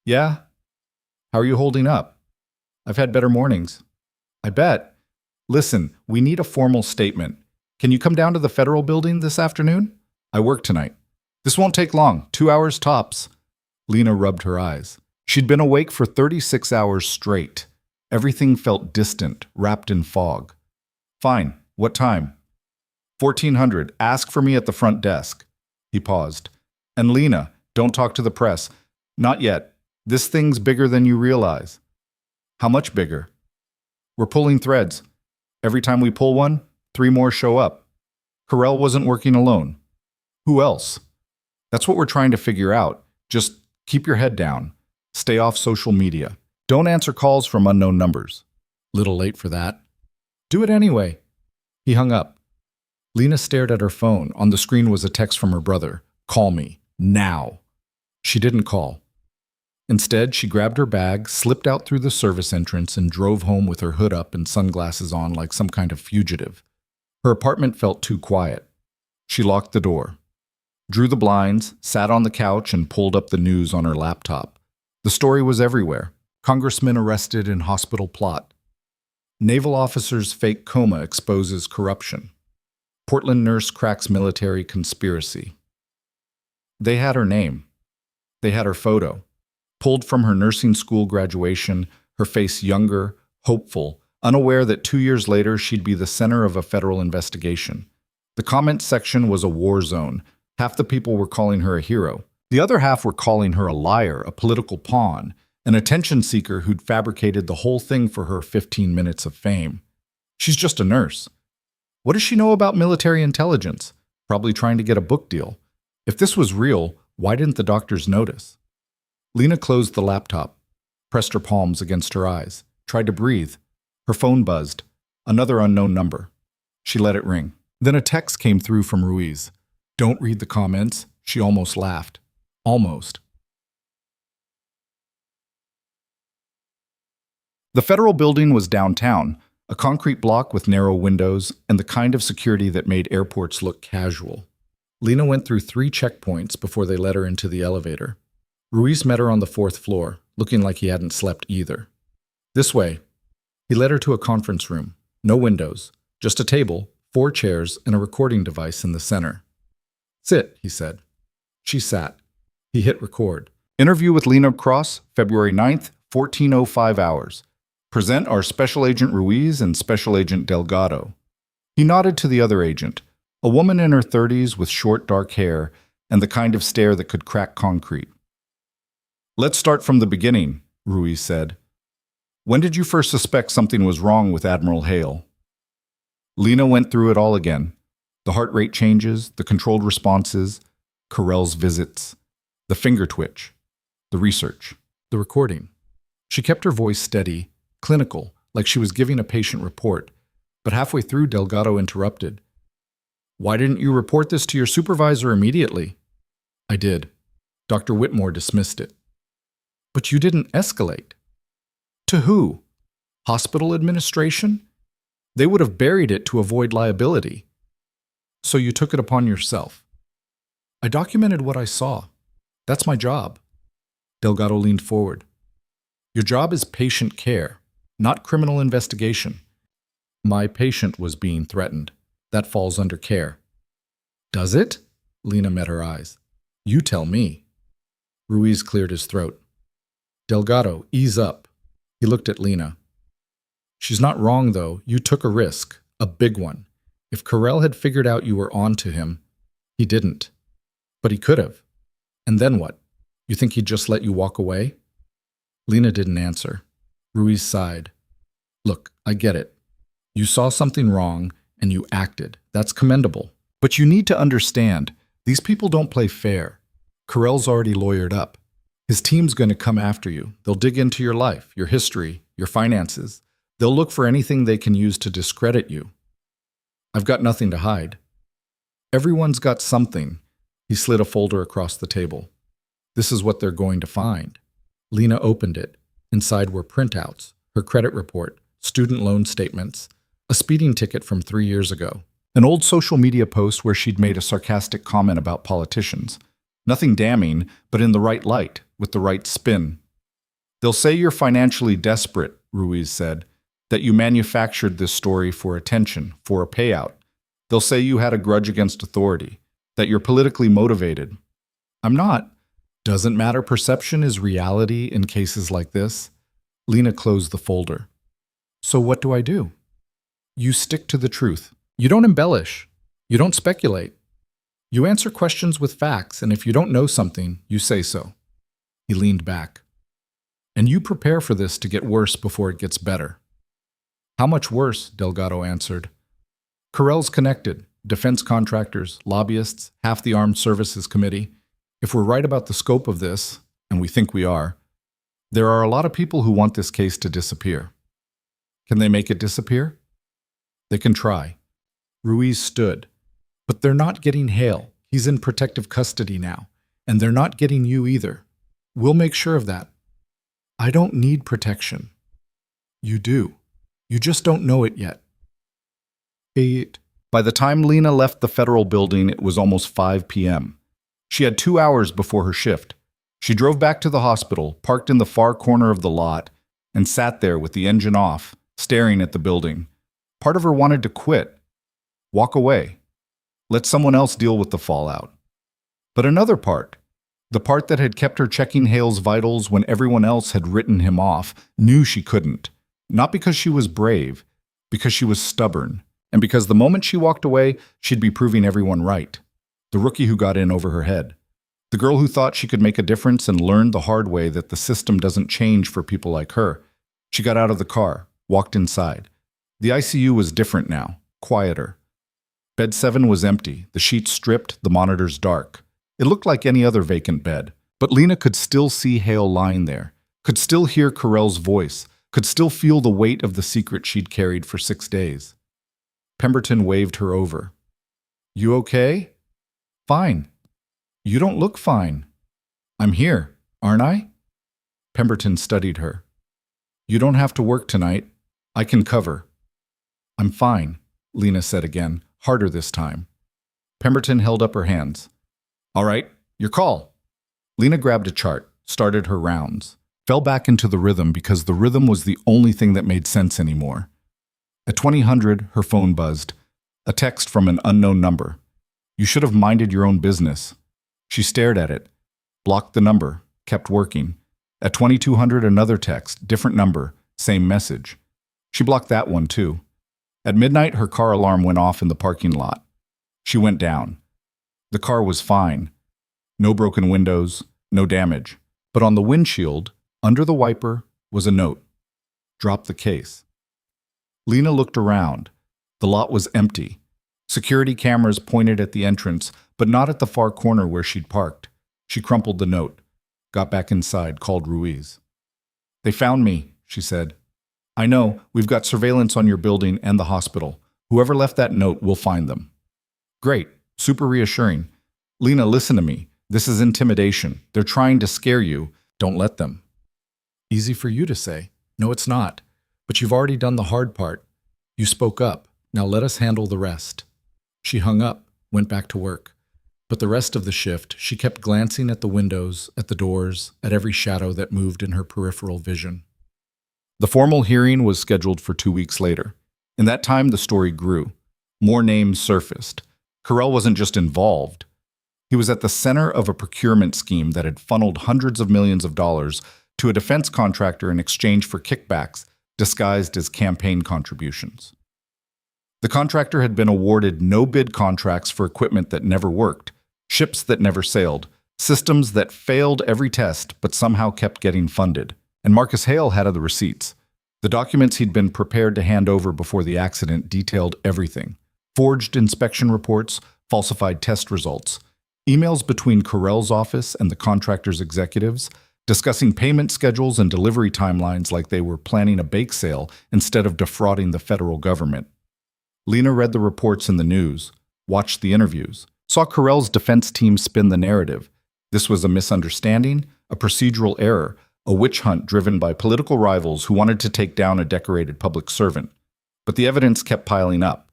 "Yeah? How are you holding up?" "I've had better mornings." "I bet. Listen, we need a formal statement. Can you come down to the Federal Building this afternoon?" "I work tonight." "This won't take long. 2 hours tops." Lena rubbed her eyes. She'd been awake for 36 hours straight. Everything felt distant, wrapped in fog. "Fine. What time?" 1400. Ask for me at the front desk." He paused. "And Lena, don't talk to the press." "Not yet. This thing's bigger than you realize." "How much bigger?" "We're pulling threads. Every time we pull one, 3 more show up. Carell wasn't working alone." "Who else?" "That's what we're trying to figure out. Just keep your head down. Stay off social media. Don't answer calls from unknown numbers." "Little late for that." "Do it anyway." He hung up. Lena stared at her phone. On the screen was a text from her brother. "Call me. Now." She didn't call. Instead, she grabbed her bag, slipped out through the service entrance, and drove home with her hood up and sunglasses on like some kind of fugitive. Her apartment felt too quiet. She locked the door, drew the blinds, sat on the couch, and pulled up the news on her laptop. The story was everywhere. Congressman arrested in hospital plot. Naval officer's fake coma exposes corruption. Portland nurse cracks military conspiracy. They had her name. They had her photo. Pulled from her nursing school graduation, her face younger, hopeful, unaware that 2 years later she'd be the center of a federal investigation. The comments section was a war zone. Half the people were calling her a hero. The other half were calling her a liar, a political pawn, an attention seeker who'd fabricated the whole thing for her 15 minutes of fame. She's just a nurse. What does she know about military intelligence? Probably trying to get a book deal. If this was real, why didn't the doctors notice? Lena closed the laptop, pressed her palms against her eyes, tried to breathe. Her phone buzzed. Another unknown number. She let it ring. Then a text came through from Ruiz. "Don't read the comments." She almost laughed. Almost. The Federal Building was downtown, a concrete block with narrow windows and the kind of security that made airports look casual. Lena went through 3 checkpoints before they let her into the elevator. Ruiz met her on the 4th floor, looking like he hadn't slept either. "This way." He led her to a conference room. No windows, just a table, 4 chairs, and a recording device in the center. "Sit," he said. She sat. He hit record. "Interview with Lena Cross, February 9th, 14:05 hours. Present our Special Agent Ruiz and Special Agent Delgado." He nodded to the other agent, a woman in her 30s with short dark hair and the kind of stare that could crack concrete. "Let's start from the beginning," Ruiz said. "When did you first suspect something was wrong with Admiral Hale?" Lena went through it all again. The heart rate changes, the controlled responses, Carell's visits, the finger twitch, the research, the recording. She kept her voice steady, clinical, like she was giving a patient report, but halfway through Delgado interrupted. "Why didn't you report this to your supervisor immediately?" "I did. Dr. Whitmore dismissed it." "But you didn't escalate." "To who? Hospital administration? They would have buried it to avoid liability." "So you took it upon yourself." "I documented what I saw. That's my job." Delgado leaned forward. "Your job is patient care, not criminal investigation." "My patient was being threatened. That falls under care." "Does it?" Lena met her eyes. "You tell me." Ruiz cleared his throat. "Delgado, ease up." He looked at Lena. "She's not wrong, though. You took a risk, a big one. If Carell had figured out you were on to him, he didn't. But he could have. And then what? You think he'd just let you walk away? Lena didn't answer. Ruiz sighed. Look, I get it. You saw something wrong and you acted. That's commendable. But you need to understand, these people don't play fair. Carell's already lawyered up. His team's going to come after you. They'll dig into your life, your history, your finances. They'll look for anything they can use to discredit you. I've got nothing to hide. Everyone's got something. He slid a folder across the table. This is what they're going to find. Lena opened it. Inside were printouts, her credit report, student loan statements, a speeding ticket from 3 years ago, an old social media post where she'd made a sarcastic comment about politicians. Nothing damning, but in the right light, with the right spin. They'll say you're financially desperate, Ruiz said, that you manufactured this story for attention, for a payout. They'll say you had a grudge against authority, that you're politically motivated. I'm not. Doesn't matter. Perception is reality in cases like this. Lena closed the folder. So what do I do? You stick to the truth. You don't embellish. You don't speculate. You answer questions with facts, and if you don't know something, you say so. He leaned back. And you prepare for this to get worse before it gets better. How much worse? Delgado answered. Carell's connected. Defense contractors, lobbyists, half the Armed Services Committee. If we're right about the scope of this, and we think we are, there are a lot of people who want this case to disappear. Can they make it disappear? They can try. Ruiz stood. But they're not getting Hale. He's in protective custody now. And they're not getting you either. We'll make sure of that. I don't need protection. You do. You just don't know it yet. By the time Lena left the federal building, it was almost 5 p.m. She had 2 hours before her shift. She drove back to the hospital, parked in the far corner of the lot, and sat there with the engine off, staring at the building. Part of her wanted to quit, walk away, let someone else deal with the fallout. But another part, the part that had kept her checking Hale's vitals when everyone else had written him off, knew she couldn't. Not because she was brave, because she was stubborn, and because the moment she walked away, she'd be proving everyone right. The rookie who got in over her head. The girl who thought she could make a difference and learned the hard way that the system doesn't change for people like her. She got out of the car, walked inside. The ICU was different now, quieter. Bed 7 was empty, the sheets stripped, the monitors dark. It looked like any other vacant bed, but Lena could still see Hale lying there, could still hear Carell's voice, could still feel the weight of the secret she'd carried for 6 days. Pemberton waved her over. You okay? Fine. You don't look fine. I'm here, aren't I? Pemberton studied her. You don't have to work tonight. I can cover. I'm fine, Lena said again, harder this time. Pemberton held up her hands. All right, your call. Lena grabbed a chart, started her rounds, fell back into the rhythm because the rhythm was the only thing that made sense anymore. At 2000, her phone buzzed. A text from an unknown number. You should have minded your own business. She stared at it, blocked the number, kept working. At 2200, another text, different number, same message. She blocked that one too. At midnight, her car alarm went off in the parking lot. She went down. The car was fine. No broken windows, no damage. But on the windshield, under the wiper, was a note. Drop the case. Lena looked around. The lot was empty. Security cameras pointed at the entrance, but not at the far corner where she'd parked. She crumpled the note, got back inside, called Ruiz. They found me, she said. I know, we've got surveillance on your building and the hospital. Whoever left that note, we'll find them. Great, super reassuring. Lena, listen to me. This is intimidation. They're trying to scare you. Don't let them. Easy for you to say. No, it's not. But you've already done the hard part. You spoke up. Now let us handle the rest. She hung up, went back to work. But the rest of the shift, she kept glancing at the windows, at the doors, at every shadow that moved in her peripheral vision. The formal hearing was scheduled for 2 weeks later. In that time, the story grew. More names surfaced. Carell wasn't just involved. He was at the center of a procurement scheme that had funneled hundreds of millions of dollars to a defense contractor in exchange for kickbacks disguised as campaign contributions. The contractor had been awarded no-bid contracts for equipment that never worked, ships that never sailed, systems that failed every test but somehow kept getting funded. And Marcus Hale had the receipts. The documents he'd been prepared to hand over before the accident detailed everything. Forged inspection reports, falsified test results, emails between Carell's office and the contractor's executives, discussing payment schedules and delivery timelines like they were planning a bake sale instead of defrauding the federal government. Lena read the reports in the news, watched the interviews, saw Carell's defense team spin the narrative. This was a misunderstanding, a procedural error, a witch hunt driven by political rivals who wanted to take down a decorated public servant. But the evidence kept piling up.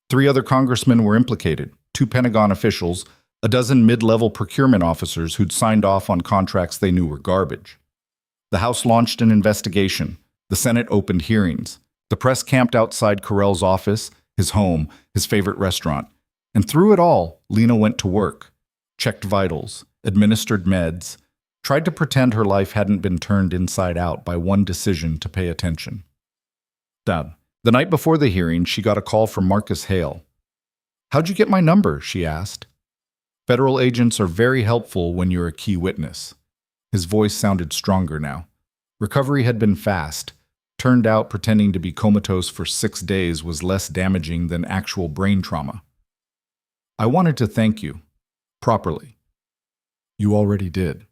3 other congressmen were implicated, 2 Pentagon officials, a dozen mid-level procurement officers who'd signed off on contracts they knew were garbage. The House launched an investigation. The Senate opened hearings. The press camped outside Carell's office, his home, his favorite restaurant. And through it all, Lena went to work, checked vitals, administered meds, tried to pretend her life hadn't been turned inside out by one decision to pay attention. Done. The night before the hearing, she got a call from Marcus Hale. "How'd you get my number?" she asked. "Federal agents are very helpful when you're a key witness." His voice sounded stronger now. Recovery had been fast. Turned out pretending to be comatose for 6 days was less damaging than actual brain trauma. "I wanted to thank you. Properly." "You already did."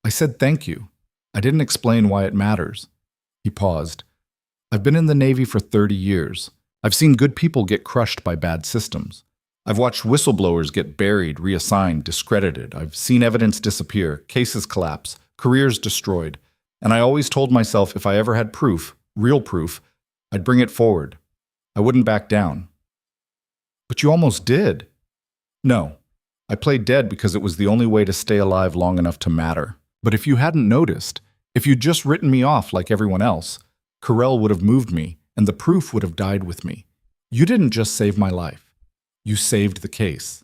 "I said thank you. I didn't explain why it matters." He paused. "I've been in the Navy for 30 years. I've seen good people get crushed by bad systems. I've watched whistleblowers get buried, reassigned, discredited. I've seen evidence disappear, cases collapse, careers destroyed. And I always told myself if I ever had proof, real proof, I'd bring it forward. I wouldn't back down." "But you almost did." "No. I played dead because it was the only way to stay alive long enough to matter. But if you hadn't noticed, if you'd just written me off like everyone else, Carell would have moved me, and the proof would have died with me. You didn't just save my life. You saved the case."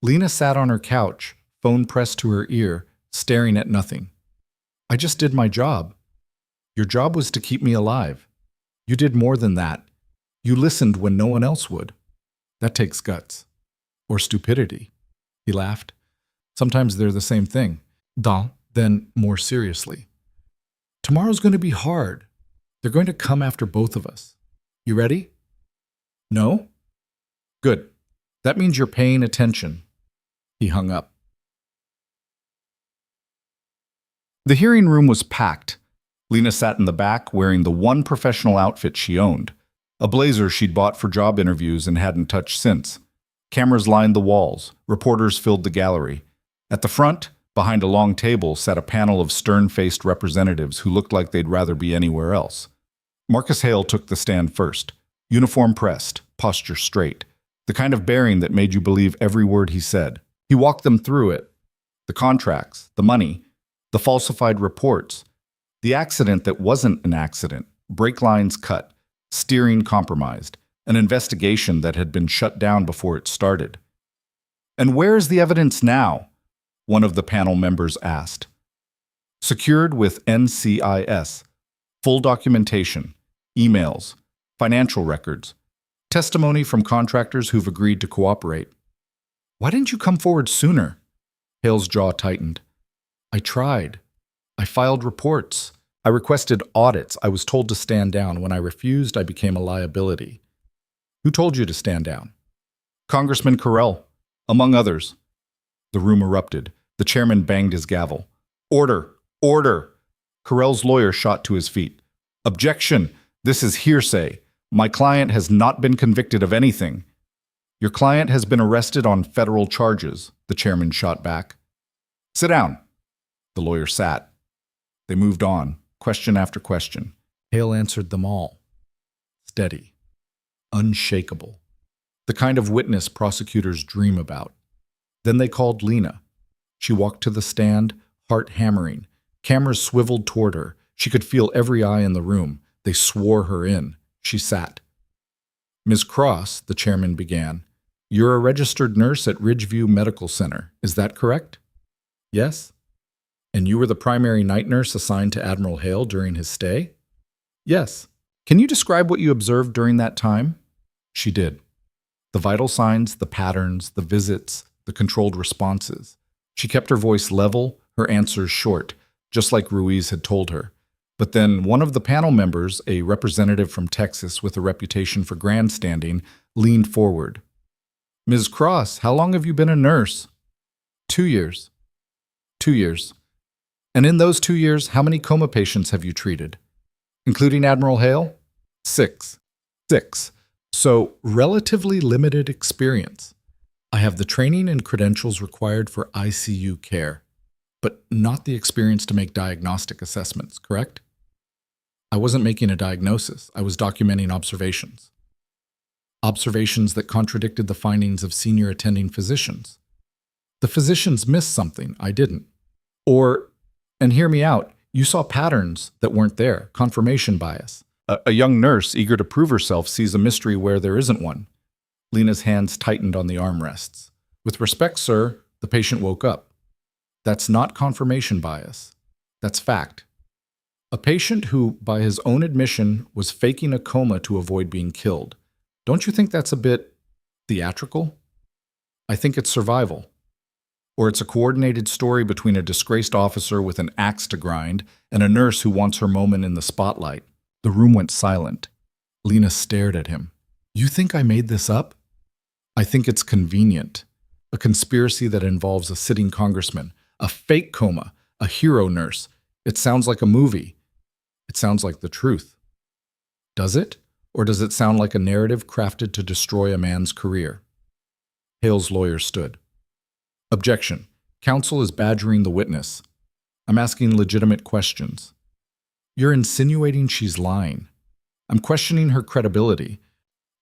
Lena sat on her couch, phone pressed to her ear, staring at nothing. "I just did my job." "Your job was to keep me alive. You did more than that. You listened when no one else would. That takes guts. Or stupidity." He laughed. "Sometimes they're the same thing." Then, more seriously. "Tomorrow's going to be hard. They're going to come after both of us. You ready?" "No?" "Good. That means you're paying attention." He hung up. The hearing room was packed. Lena sat in the back wearing the one professional outfit she owned, a blazer she'd bought for job interviews and hadn't touched since. Cameras lined the walls. Reporters filled the gallery. At the front, behind a long table, sat a panel of stern-faced representatives who looked like they'd rather be anywhere else. Marcus Hale took the stand first. Uniform pressed, posture straight. The kind of bearing that made you believe every word he said. He walked them through it. The contracts, the money, the falsified reports, the accident that wasn't an accident, brake lines cut, steering compromised, an investigation that had been shut down before it started. "And where is the evidence now?" one of the panel members asked. "Secured with NCIS, full documentation, emails, financial records, testimony from contractors who've agreed to cooperate." "Why didn't you come forward sooner?" Hale's jaw tightened. "I tried. I filed reports. I requested audits. I was told to stand down. When I refused, I became a liability." "Who told you to stand down?" "Congressman Carell, among others." The room erupted. The chairman banged his gavel. "Order! Order!" Carell's lawyer shot to his feet. "Objection! This is hearsay. My client has not been convicted of anything." "Your client has been arrested on federal charges," the chairman shot back. "Sit down." The lawyer sat. They moved on, question after question. Hale answered them all. Steady. Unshakable. The kind of witness prosecutors dream about. Then they called Lena. She walked to the stand, heart hammering. Cameras swiveled toward her. She could feel every eye in the room. They swore her in. She sat. "Ms. Cross," the chairman began, "you're a registered nurse at Ridgeview Medical Center. Is that correct?" "Yes." "And you were the primary night nurse assigned to Admiral Hale during his stay?" "Yes." "Can you describe what you observed during that time?" She did. The vital signs, the patterns, the visits, the controlled responses. She kept her voice level, her answers short, just like Ruiz had told her. But then one of the panel members, a representative from Texas with a reputation for grandstanding, leaned forward. "Ms. Cross, how long have you been a nurse?" 2 years. 2 years. And in those 2 years, how many coma patients have you treated? Including Admiral Hale? 6. 6. So, relatively limited experience. I have the training and credentials required for ICU care, but not the experience to make diagnostic assessments, correct? I wasn't making a diagnosis. I was documenting observations. Observations that contradicted the findings of senior attending physicians. The physicians missed something I didn't. Or, and hear me out, you saw patterns that weren't there, confirmation bias. A young nurse eager to prove herself sees a mystery where there isn't one. Lena's hands tightened on the armrests. With respect, sir, the patient woke up. That's not confirmation bias. That's fact. A patient who, by his own admission, was faking a coma to avoid being killed. Don't you think that's a bit theatrical? I think it's survival. Or it's a coordinated story between a disgraced officer with an axe to grind and a nurse who wants her moment in the spotlight. The room went silent. Lena stared at him. You think I made this up? I think it's convenient. A conspiracy that involves a sitting congressman, a fake coma, a hero nurse. It sounds like a movie. It sounds like the truth. Does it? Or does it sound like a narrative crafted to destroy a man's career? Hale's lawyer stood. Objection. Counsel is badgering the witness. I'm asking legitimate questions. You're insinuating she's lying. I'm questioning her credibility.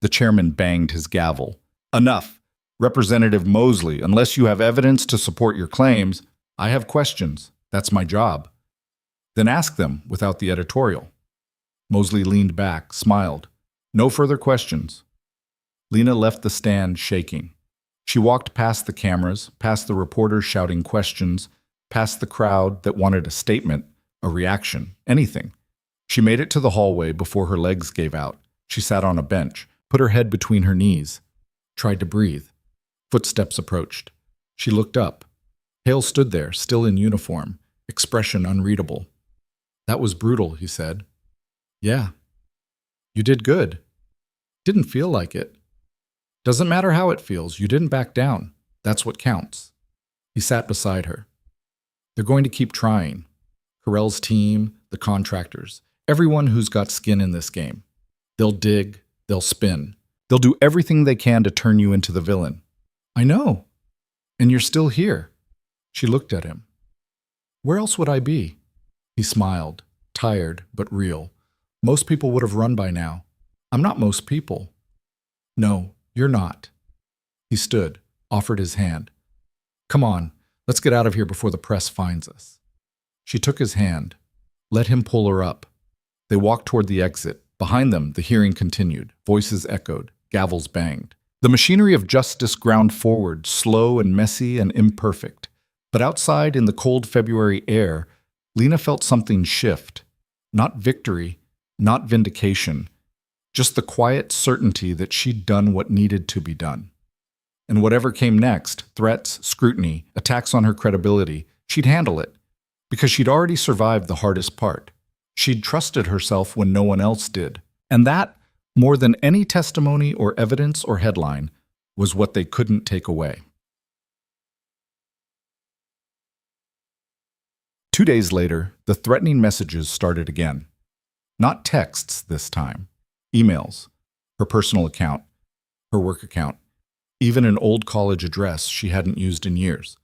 The chairman banged his gavel. Enough. Representative Mosley, unless you have evidence to support your claims, I have questions. That's my job. Then ask them without the editorial. Mosley leaned back, smiled. No further questions. Lena left the stand shaking. She walked past the cameras, past the reporters shouting questions, past the crowd that wanted a statement, a reaction, anything. She made it to the hallway before her legs gave out. She sat on a bench, put her head between her knees, tried to breathe. Footsteps approached. She looked up. Hale stood there, still in uniform, expression unreadable. That was brutal, he said. Yeah. You did good. Didn't feel like it. Doesn't matter how it feels, you didn't back down. That's what counts. He sat beside her. They're going to keep trying. Carell's team, the contractors, everyone who's got skin in this game. They'll dig, they'll spin. They'll do everything they can to turn you into the villain. I know. And you're still here. She looked at him. Where else would I be? He smiled, tired but real. Most people would have run by now. I'm not most people. No, you're not. He stood, offered his hand. Come on, let's get out of here before the press finds us. She took his hand, let him pull her up. They walked toward the exit. Behind them, the hearing continued. Voices echoed, gavels banged. The machinery of justice ground forward, slow and messy and imperfect. But outside in the cold February air, Lena felt something shift. Not victory, not vindication, just the quiet certainty that she'd done what needed to be done. And whatever came next, threats, scrutiny, attacks on her credibility, she'd handle it, because she'd already survived the hardest part. She'd trusted herself when no one else did. And that, more than any testimony or evidence or headline, was what they couldn't take away. 2 days later, the threatening messages started again. Not texts this time. Emails. Her personal account. Her work account. Even an old college address she hadn't used in years.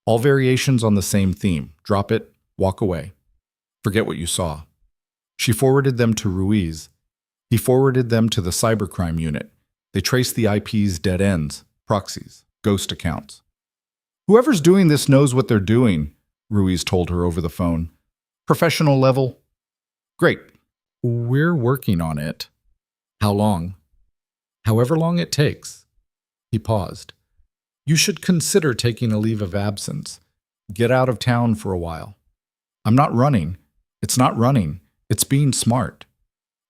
All variations on the same theme. Drop it, walk away. Forget what you saw. She forwarded them to Ruiz. He forwarded them to the cybercrime unit. They traced the IP's dead ends, proxies, ghost accounts. Whoever's doing this knows what they're doing, Ruiz told her over the phone. Professional level? Great. We're working on it. How long? However long it takes. He paused. You should consider taking a leave of absence. Get out of town for a while. I'm not running. It's not running. It's being smart.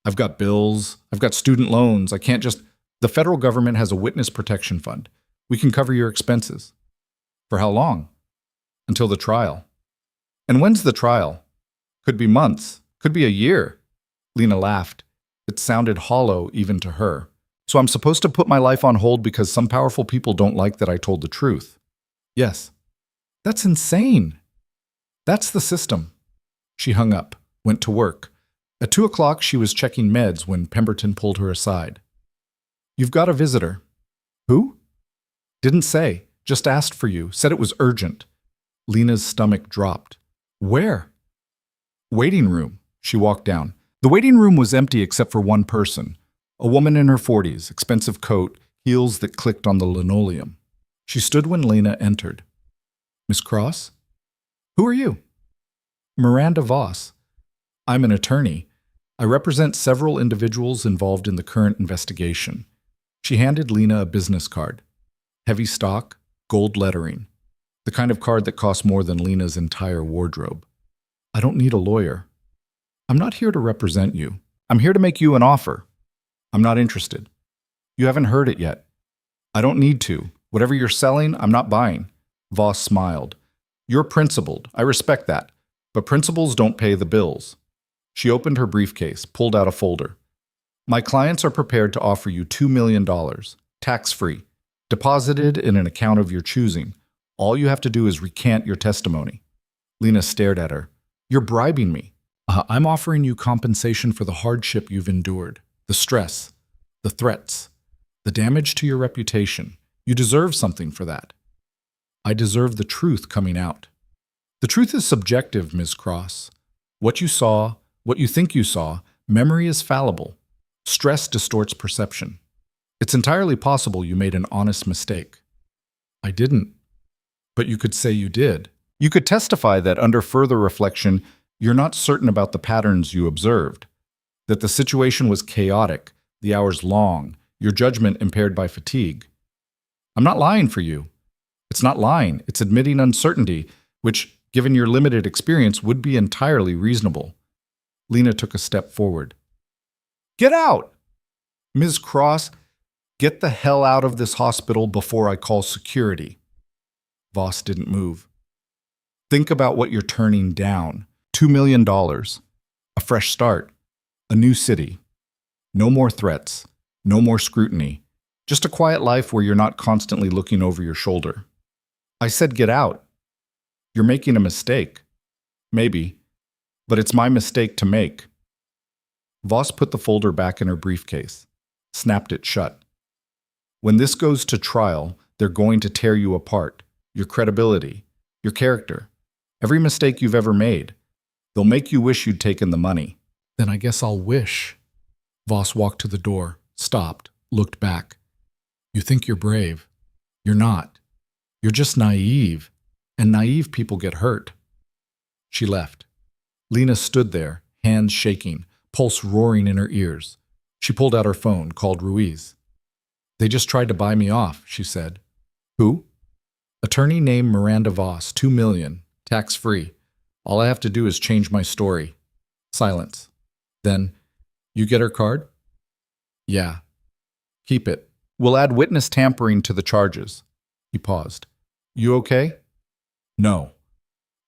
I've got bills. I've got student loans. I can't just... The federal government has a witness protection fund. We can cover your expenses. For how long? Until the trial. And when's the trial? Could be months. Could be a year. Lena laughed. It sounded hollow even to her. So I'm supposed to put my life on hold because some powerful people don't like that I told the truth? Yes. That's insane. That's the system. She hung up, went to work. At 2 o'clock, she was checking meds when Pemberton pulled her aside. You've got a visitor. Who? Didn't say. Just asked for you. Said it was urgent. Lena's stomach dropped. Where? Waiting room. She walked down. The waiting room was empty except for one person. A woman in her 40s, expensive coat, heels that clicked on the linoleum. She stood when Lena entered. Miss Cross? Who are you? Miranda Voss. I'm an attorney. I represent several individuals involved in the current investigation. She handed Lena a business card. Heavy stock, gold lettering. The kind of card that costs more than Lena's entire wardrobe. I don't need a lawyer. I'm not here to represent you. I'm here to make you an offer. I'm not interested. You haven't heard it yet. I don't need to. Whatever you're selling, I'm not buying. Voss smiled. You're principled. I respect that. But principles don't pay the bills. She opened her briefcase, pulled out a folder. My clients are prepared to offer you $2 million, tax-free, deposited in an account of your choosing. All you have to do is recant your testimony. Lena stared at her. You're bribing me. I'm offering you compensation for the hardship you've endured, the stress, the threats, the damage to your reputation. You deserve something for that. I deserve the truth coming out. The truth is subjective, Ms. Cross. What you saw, what you think you saw, memory is fallible. Stress distorts perception. It's entirely possible you made an honest mistake. I didn't. But you could say you did. You could testify that under further reflection, you're not certain about the patterns you observed, that the situation was chaotic, the hours long, your judgment impaired by fatigue. I'm not lying for you. It's not lying. It's admitting uncertainty, which, given your limited experience, would be entirely reasonable. Lena took a step forward. Get out! Ms. Cross, get the hell out of this hospital before I call security. Voss didn't move. Think about what you're turning down. $2 million. A fresh start. A new city. No more threats. No more scrutiny. Just a quiet life where you're not constantly looking over your shoulder. I said get out. You're making a mistake. Maybe. But it's my mistake to make. Voss put the folder back in her briefcase, snapped it shut. When this goes to trial, they're going to tear you apart, your credibility, your character, every mistake you've ever made. They'll make you wish you'd taken the money. Then I guess I'll wish. Voss walked to the door, stopped, looked back. You think you're brave. You're not. You're just naive, and naive people get hurt. She left. Lena stood there, hands shaking, pulse roaring in her ears. She pulled out her phone, called Ruiz. They just tried to buy me off, she said. Who? Attorney named Miranda Voss, $2 million, tax-free. All I have to do is change my story. Silence. Then, you get her card? Yeah. Keep it. We'll add witness tampering to the charges. He paused. You okay? No.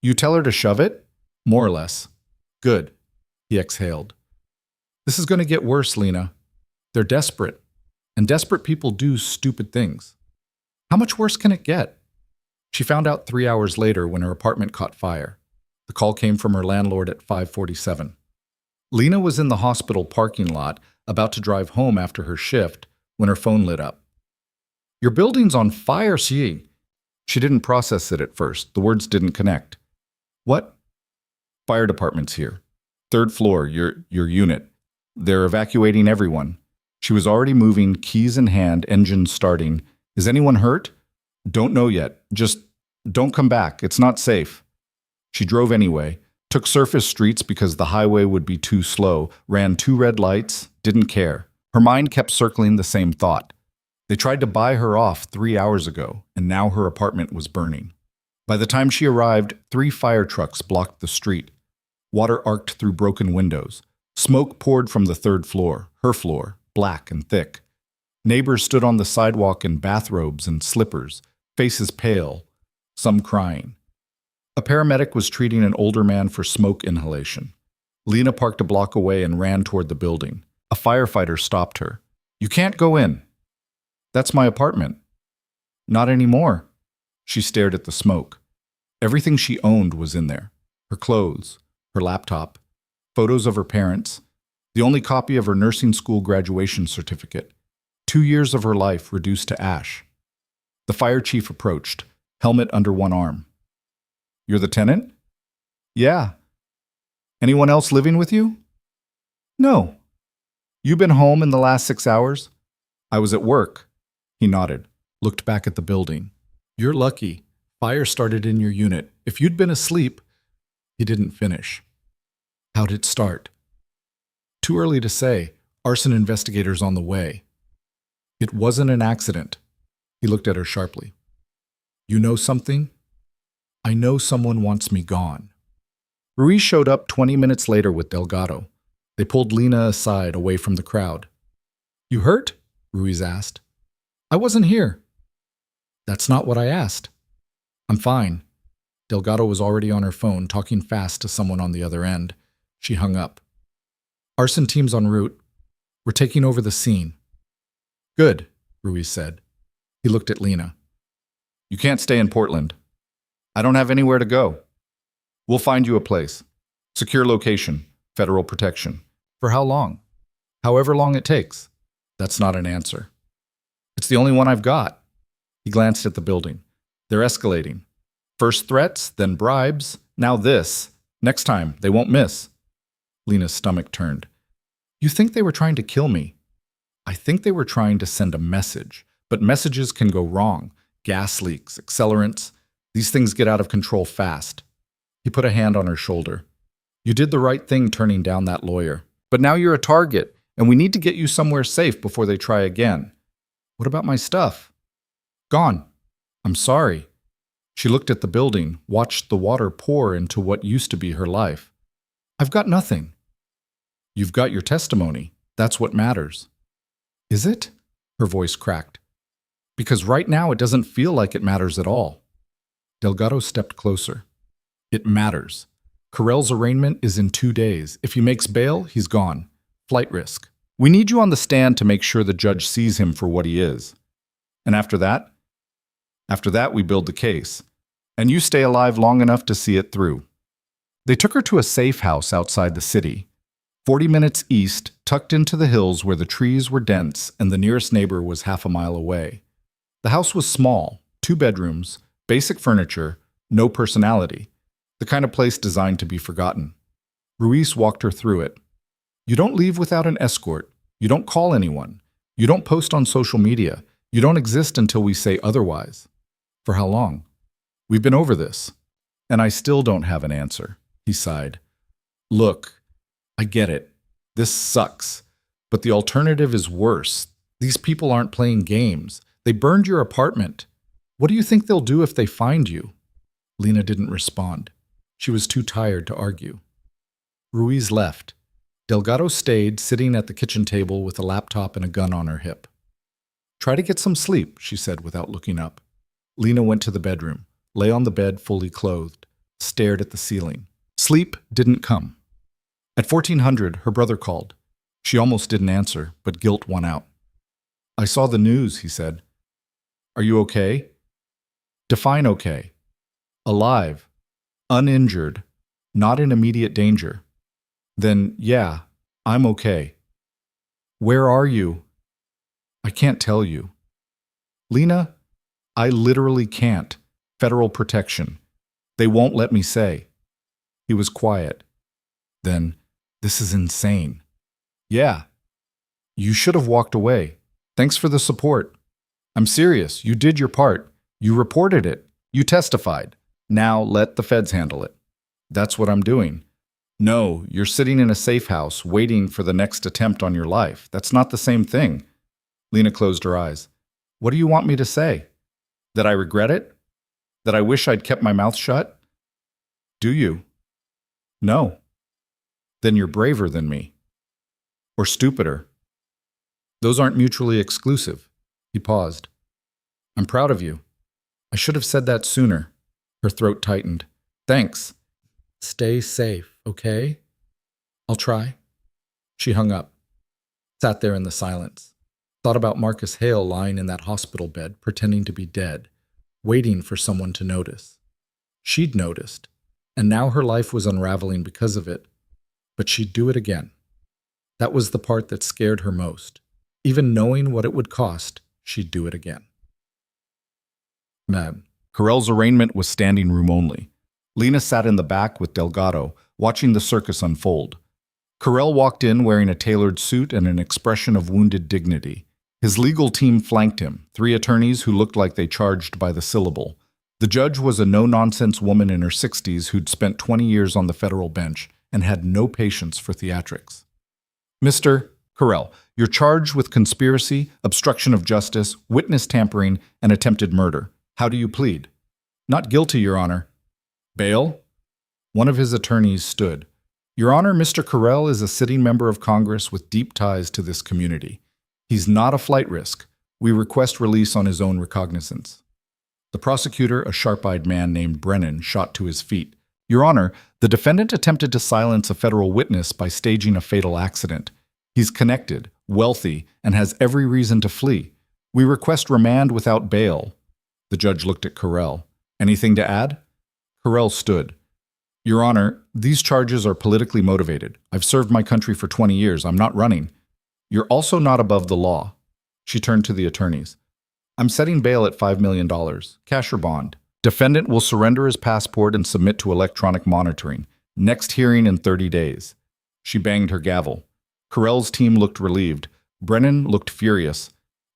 You tell her to shove it? More or less. Good. He exhaled. This is going to get worse, Lena. They're desperate. And desperate people do stupid things. How much worse can it get? She found out 3 hours later when her apartment caught fire. The call came from her landlord at 5:47. Lena was in the hospital parking lot, about to drive home after her shift, when her phone lit up. Your building's on fire, She didn't process it at first. The words didn't connect. What? Fire department's here. 3rd floor, your unit. They're evacuating everyone. She was already moving, keys in hand, engine starting. Is anyone hurt? Don't know yet. Just don't come back. It's not safe. She drove anyway, took surface streets because the highway would be too slow, ran 2 red lights, didn't care. Her mind kept circling the same thought. They tried to buy her off 3 hours ago, and now her apartment was burning. By the time she arrived, 3 fire trucks blocked the street. Water arced through broken windows. Smoke poured from the 3rd floor, her floor, black and thick. Neighbors stood on the sidewalk in bathrobes and slippers, faces pale, some crying. A paramedic was treating an older man for smoke inhalation. Lena parked a block away and ran toward the building. A firefighter stopped her. "You can't go in." "That's my apartment." "Not anymore." She stared at the smoke. Everything she owned was in there. Her clothes, her laptop, photos of her parents, the only copy of her nursing school graduation certificate, 2 years of her life reduced to ash. The fire chief approached, helmet under one arm. "You're the tenant?" "Yeah." "Anyone else living with you?" "No." "You been home in the last 6 hours?" "I was at work." He nodded, looked back at the building. "You're lucky. Fire started in your unit. If you'd been asleep—" He didn't finish. "How'd it start?" "Too early to say. Arson investigators on the way." "It wasn't an accident." He looked at her sharply. "You know something?" "I know someone wants me gone." Ruiz showed up 20 minutes later with Delgado. They pulled Lena aside, away from the crowd. "You hurt?" Ruiz asked. "I wasn't here." "That's not what I asked." "I'm fine." Delgado was already on her phone, talking fast to someone on the other end. She hung up. "Arson team's en route. We're taking over the scene." "Good," Ruiz said. He looked at Lena. "You can't stay in Portland." "I don't have anywhere to go." "We'll find you a place. Secure location, federal protection." "For how long?" "However long it takes." "That's not an answer." "It's the only one I've got." He glanced at the building. "They're escalating. First threats, then bribes, now this. Next time, they won't miss." Lena's stomach turned. "You think they were trying to kill me?" "I think they were trying to send a message. But messages can go wrong. Gas leaks, accelerants. These things get out of control fast." He put a hand on her shoulder. "You did the right thing turning down that lawyer. But now you're a target, and we need to get you somewhere safe before they try again." "What about my stuff?" "Gone." "I'm sorry." She looked at the building, watched the water pour into what used to be her life. "I've got nothing." "You've got your testimony. That's what matters." "Is it?" Her voice cracked. "Because right now it doesn't feel like it matters at all." Delgado stepped closer. "It matters. Carell's arraignment is in 2 days. If he makes bail, he's gone. Flight risk. We need you on the stand to make sure the judge sees him for what he is. And after that? After that, we build the case. And you stay alive long enough to see it through." They took her to a safe house outside the city, 40 minutes east, tucked into the hills where the trees were dense and the nearest neighbor was half a mile away. The house was small, 2 bedrooms, basic furniture, no personality, the kind of place designed to be forgotten. Ruiz walked her through it. "You don't leave without an escort. You don't call anyone. You don't post on social media. You don't exist until we say otherwise." "For how long?" "We've been over this. And I still don't have an answer." He sighed. "Look, I get it. This sucks. But the alternative is worse. These people aren't playing games. They burned your apartment. What do you think they'll do if they find you?" Lena didn't respond. She was too tired to argue. Ruiz left. Delgado stayed, sitting at the kitchen table with a laptop and a gun on her hip. "Try to get some sleep," she said without looking up. Lena went to the bedroom, lay on the bed fully clothed, stared at the ceiling. Sleep didn't come. At 1400, her brother called. She almost didn't answer, but guilt won out. "I saw the news," he said. "Are you okay?" "Define okay." "Alive. Uninjured. Not in immediate danger." "Then, yeah, I'm okay." "Where are you?" "I can't tell you." "Lena, I literally can't. Federal protection. They won't let me say." He was quiet. Then, "This is insane." "Yeah." "You should have walked away. Thanks for the support." "I'm serious. You did your part. You reported it. You testified. Now let the feds handle it." "That's what I'm doing." "No, you're sitting in a safe house waiting for the next attempt on your life. That's not the same thing." Lena closed her eyes. "What do you want me to say? That I regret it? That I wish I'd kept my mouth shut?" "Do you?" "No." "Then you're braver than me." "Or stupider." Those aren't mutually exclusive. He paused. I'm proud of you. I should have said that sooner. Her throat tightened. Thanks. Stay safe, okay? I'll try. She hung up, sat there in the silence, thought about Marcus Hale lying in that hospital bed, pretending to be dead, waiting for someone to notice. She'd noticed, and now her life was unraveling because of it. But she'd do it again. That was the part that scared her most. Even knowing what it would cost, she'd do it again. Man. Carell's arraignment was standing room only. Lena sat in the back with Delgado, watching the circus unfold. Carell walked in wearing a tailored suit and an expression of wounded dignity. His legal team flanked him, 3 attorneys who looked like they charged by the syllable. The judge was a no-nonsense woman in her 60s who'd spent 20 years on the federal bench and had no patience for theatrics. Mr. Carell, you're charged with conspiracy, obstruction of justice, witness tampering, and attempted murder. How do you plead? Not guilty, Your Honor. Bail? One of his attorneys stood. Your Honor, Mr. Carell is a sitting member of Congress with deep ties to this community. He's not a flight risk. We request release on his own recognizance. The prosecutor, a sharp-eyed man named Brennan, shot to his feet. Your Honor, the defendant attempted to silence a federal witness by staging a fatal accident. He's connected, wealthy, and has every reason to flee. We request remand without bail. The judge looked at Carell. Anything to add? Carell stood. Your Honor, these charges are politically motivated. I've served my country for 20 years. I'm not running. You're also not above the law. She turned to the attorneys. I'm setting bail at $5 million, cash or bond. Defendant will surrender his passport and submit to electronic monitoring. Next hearing in 30 days. She banged her gavel. Carell's team looked relieved. Brennan looked furious.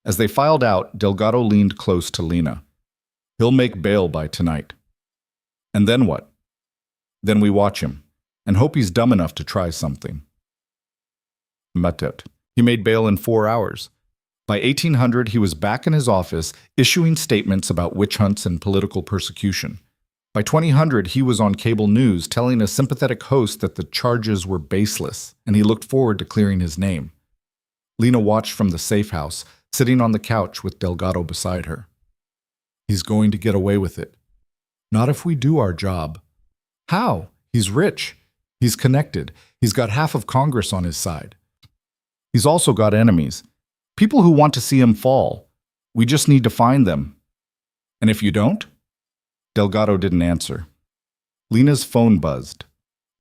As they filed out, Delgado leaned close to Lena. He'll make bail by tonight. And then what? Then we watch him, and hope he's dumb enough to try something. Matet. He made bail in 4 hours. By 1800, he was back in his office, issuing statements about witch hunts and political persecution. By 2000, he was on cable news telling a sympathetic host that the charges were baseless, and he looked forward to clearing his name. Lena watched from the safe house, sitting on the couch with Delgado beside her. He's going to get away with it. Not if we do our job. How? He's rich. He's connected. He's got half of Congress on his side. He's also got enemies. People who want to see him fall. We just need to find them. And if you don't? Delgado didn't answer. Lena's phone buzzed.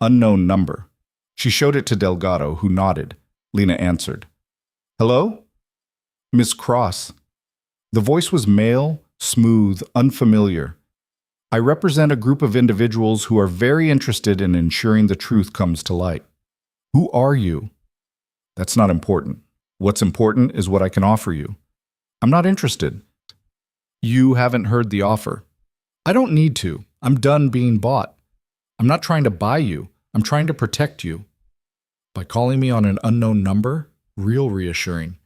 Unknown number. She showed it to Delgado, who nodded. Lena answered. Hello? Miss Cross. The voice was male, smooth, unfamiliar. I represent a group of individuals who are very interested in ensuring the truth comes to light. Who are you? That's not important. What's important is what I can offer you. I'm not interested. You haven't heard the offer. I don't need to. I'm done being bought. I'm not trying to buy you. I'm trying to protect you. By calling me on an unknown number, real reassuring.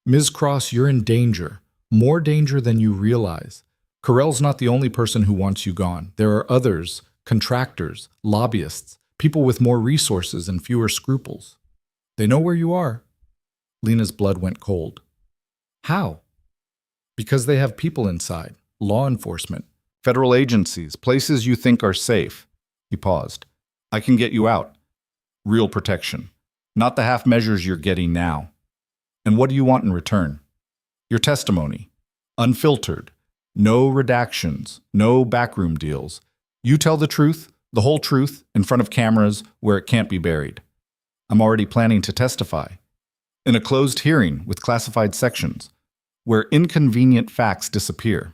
Ms. Cross, you're in danger. More danger than you realize. Carell's not the only person who wants you gone. There are others, contractors, lobbyists, people with more resources and fewer scruples. They know where you are. Lena's blood went cold. How? Because they have people inside, law enforcement, federal agencies, places you think are safe. He paused. I can get you out. Real protection. Not the half measures you're getting now. And what do you want in return? Your testimony. Unfiltered. No redactions. No backroom deals. You tell the truth, the whole truth, in front of cameras where it can't be buried. I'm already planning to testify. In a closed hearing with classified sections, where inconvenient facts disappear.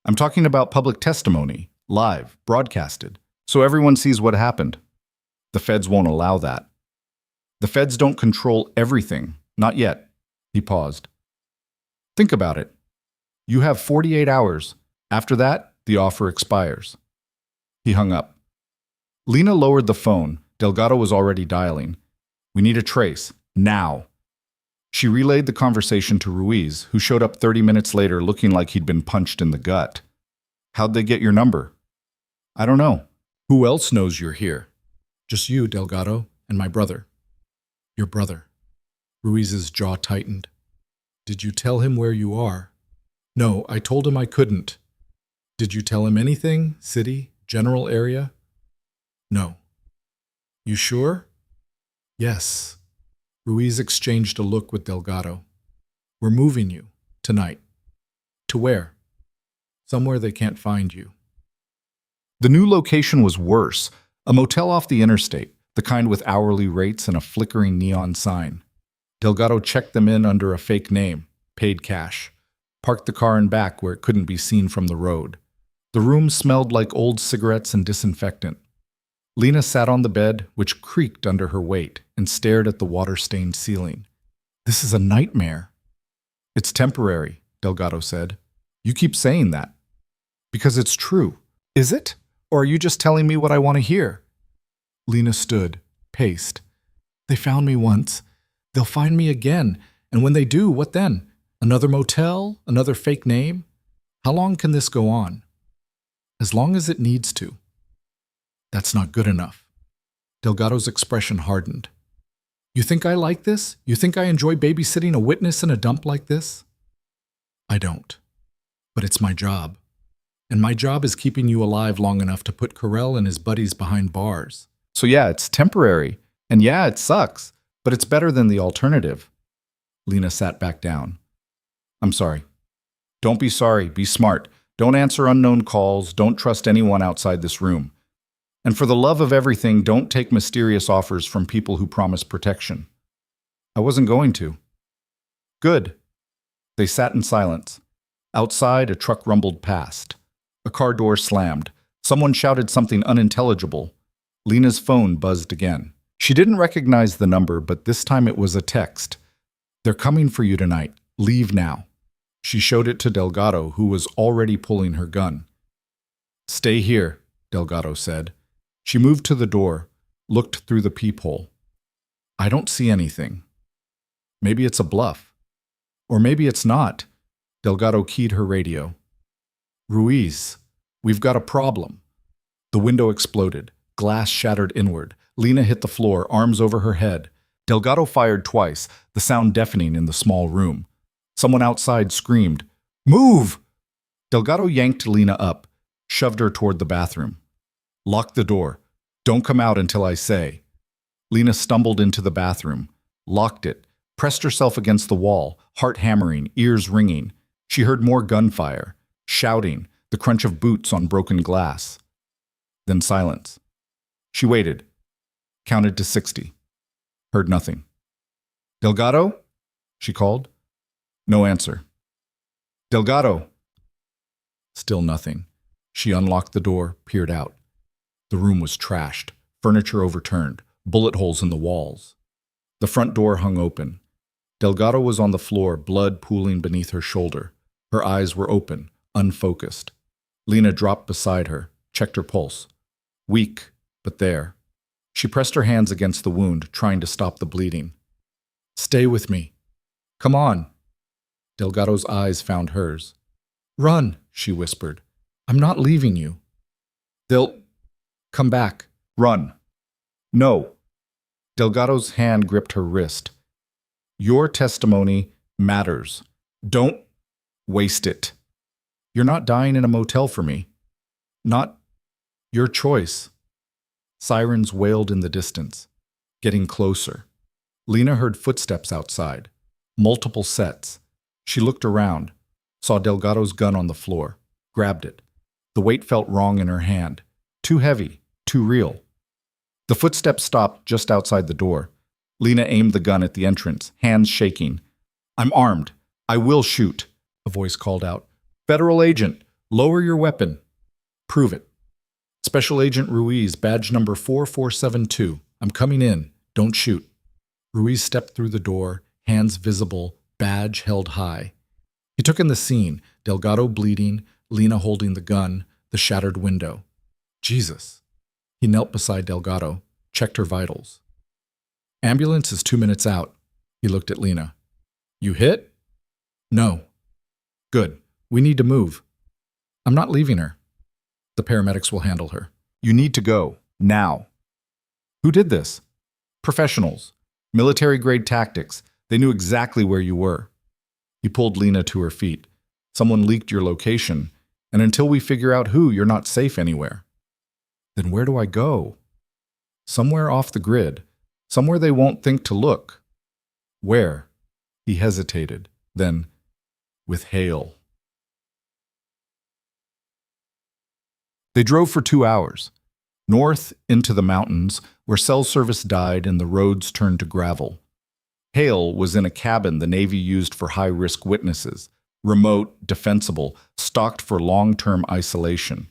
I'm talking about public testimony, live, broadcasted, so everyone sees what happened. The feds won't allow that. The feds don't control everything, not yet. He paused. Think about it. You have 48 hours. After that, the offer expires. He hung up. Lena lowered the phone. Delgado was already dialing. We need a trace, now. She relayed the conversation to Ruiz, who showed up 30 minutes later looking like he'd been punched in the gut. How'd they get your number? I don't know. Who else knows you're here? Just you, Delgado, and my brother. Your brother. Ruiz's jaw tightened. Did you tell him where you are? No, I told him I couldn't. Did you tell him anything? City? General area? No. You sure? Yes. Ruiz exchanged a look with Delgado. We're moving you. Tonight. To where? Somewhere they can't find you. The new location was worse. A motel off the interstate, the kind with hourly rates and a flickering neon sign. Delgado checked them in under a fake name, paid cash, parked the car in back where it couldn't be seen from the road. The room smelled like old cigarettes and disinfectant. Lena sat on the bed, which creaked under her weight, and stared at the water-stained ceiling. This is a nightmare. It's temporary, Delgado said. You keep saying that. Because it's true. Is it? Or are you just telling me what I want to hear? Lena stood, paced. They found me once. They'll find me again. And when they do, what then? Another motel? Another fake name? How long can this go on? As long as it needs to. That's not good enough. Delgado's expression hardened. You think I like this? You think I enjoy babysitting a witness in a dump like this? I don't. But it's my job. And my job is keeping you alive long enough to put Carell and his buddies behind bars. So yeah, it's temporary. And yeah, it sucks. But it's better than the alternative. Lena sat back down. I'm sorry. Don't be sorry. Be smart. Don't answer unknown calls. Don't trust anyone outside this room. And for the love of everything, don't take mysterious offers from people who promise protection. I wasn't going to. Good. They sat in silence. Outside, a truck rumbled past. A car door slammed. Someone shouted something unintelligible. Lena's phone buzzed again. She didn't recognize the number, but this time it was a text. They're coming for you tonight. Leave now. She showed it to Delgado, who was already pulling her gun. Stay here, Delgado said. She moved to the door, looked through the peephole. I don't see anything. Maybe it's a bluff. Or maybe it's not. Delgado keyed her radio. Ruiz, we've got a problem. The window exploded. Glass shattered inward. Lena hit the floor, arms over her head. Delgado fired twice, the sound deafening in the small room. Someone outside screamed, Move! Delgado yanked Lena up, shoved her toward the bathroom. Lock the door. Don't come out until I say. Lena stumbled into the bathroom, locked it, pressed herself against the wall, heart hammering, ears ringing. She heard more gunfire, shouting, the crunch of boots on broken glass. Then silence. She waited, counted to 60. Heard nothing. Delgado? She called. No answer. Delgado! Still nothing. She unlocked the door, peered out. The room was trashed, furniture overturned, bullet holes in the walls. The front door hung open. Delgado was on the floor, blood pooling beneath her shoulder. Her eyes were open, unfocused. Lena dropped beside her, checked her pulse. Weak, but there. She pressed her hands against the wound, trying to stop the bleeding. Stay with me. Come on. Delgado's eyes found hers. Run, she whispered. I'm not leaving you. They'll come back. Run. No. Delgado's hand gripped her wrist. Your testimony matters. Don't waste it. You're not dying in a motel for me. Not your choice. Sirens wailed in the distance, getting closer. Lena heard footsteps outside, multiple sets. She looked around, saw Delgado's gun on the floor, grabbed it. The weight felt wrong in her hand. Too heavy, too real. The footsteps stopped just outside the door. Lena aimed the gun at the entrance, hands shaking. I'm armed. I will shoot, a voice called out. Federal agent, lower your weapon. Prove it. Special Agent Ruiz, badge number 4472. I'm coming in. Don't shoot. Ruiz stepped through the door, hands visible, badge held high. He took in the scene, Delgado bleeding, Lena holding the gun, the shattered window. Jesus. He knelt beside Delgado, checked her vitals. Ambulance is 2 minutes out. He looked at Lena. You hit? No. Good. We need to move. I'm not leaving her. The paramedics will handle her. You need to go. Now. Who did this? Professionals. Military-grade tactics. They knew exactly where you were. He pulled Lena to her feet. Someone leaked your location, and until we figure out who, you're not safe anywhere. Then where do I go? Somewhere off the grid. Somewhere they won't think to look. Where? He hesitated. Then, with Hale. They drove for 2 hours. North into the mountains, where cell service died and the roads turned to gravel. Hale was in a cabin the Navy used for high-risk witnesses, remote, defensible, stocked for long-term isolation.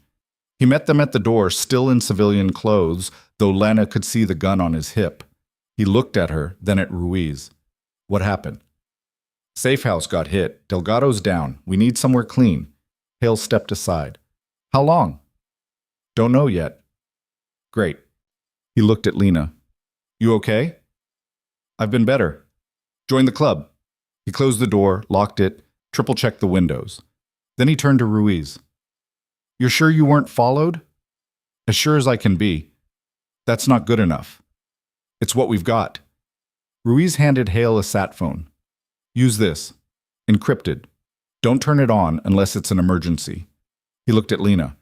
He met them at the door, still in civilian clothes, though Lena could see the gun on his hip. He looked at her, then at Ruiz. What happened? Safe house got hit. Delgado's down. We need somewhere clean. Hale stepped aside. How long? Don't know yet. Great. He looked at Lena. You okay? I've been better. Join the club. He closed the door, locked it, triple-checked the windows. Then he turned to Ruiz. You're sure you weren't followed? As sure as I can be. That's not good enough. It's what we've got. Ruiz handed Hale a sat phone. Use this. Encrypted. Don't turn it on unless it's an emergency. He looked at Lena.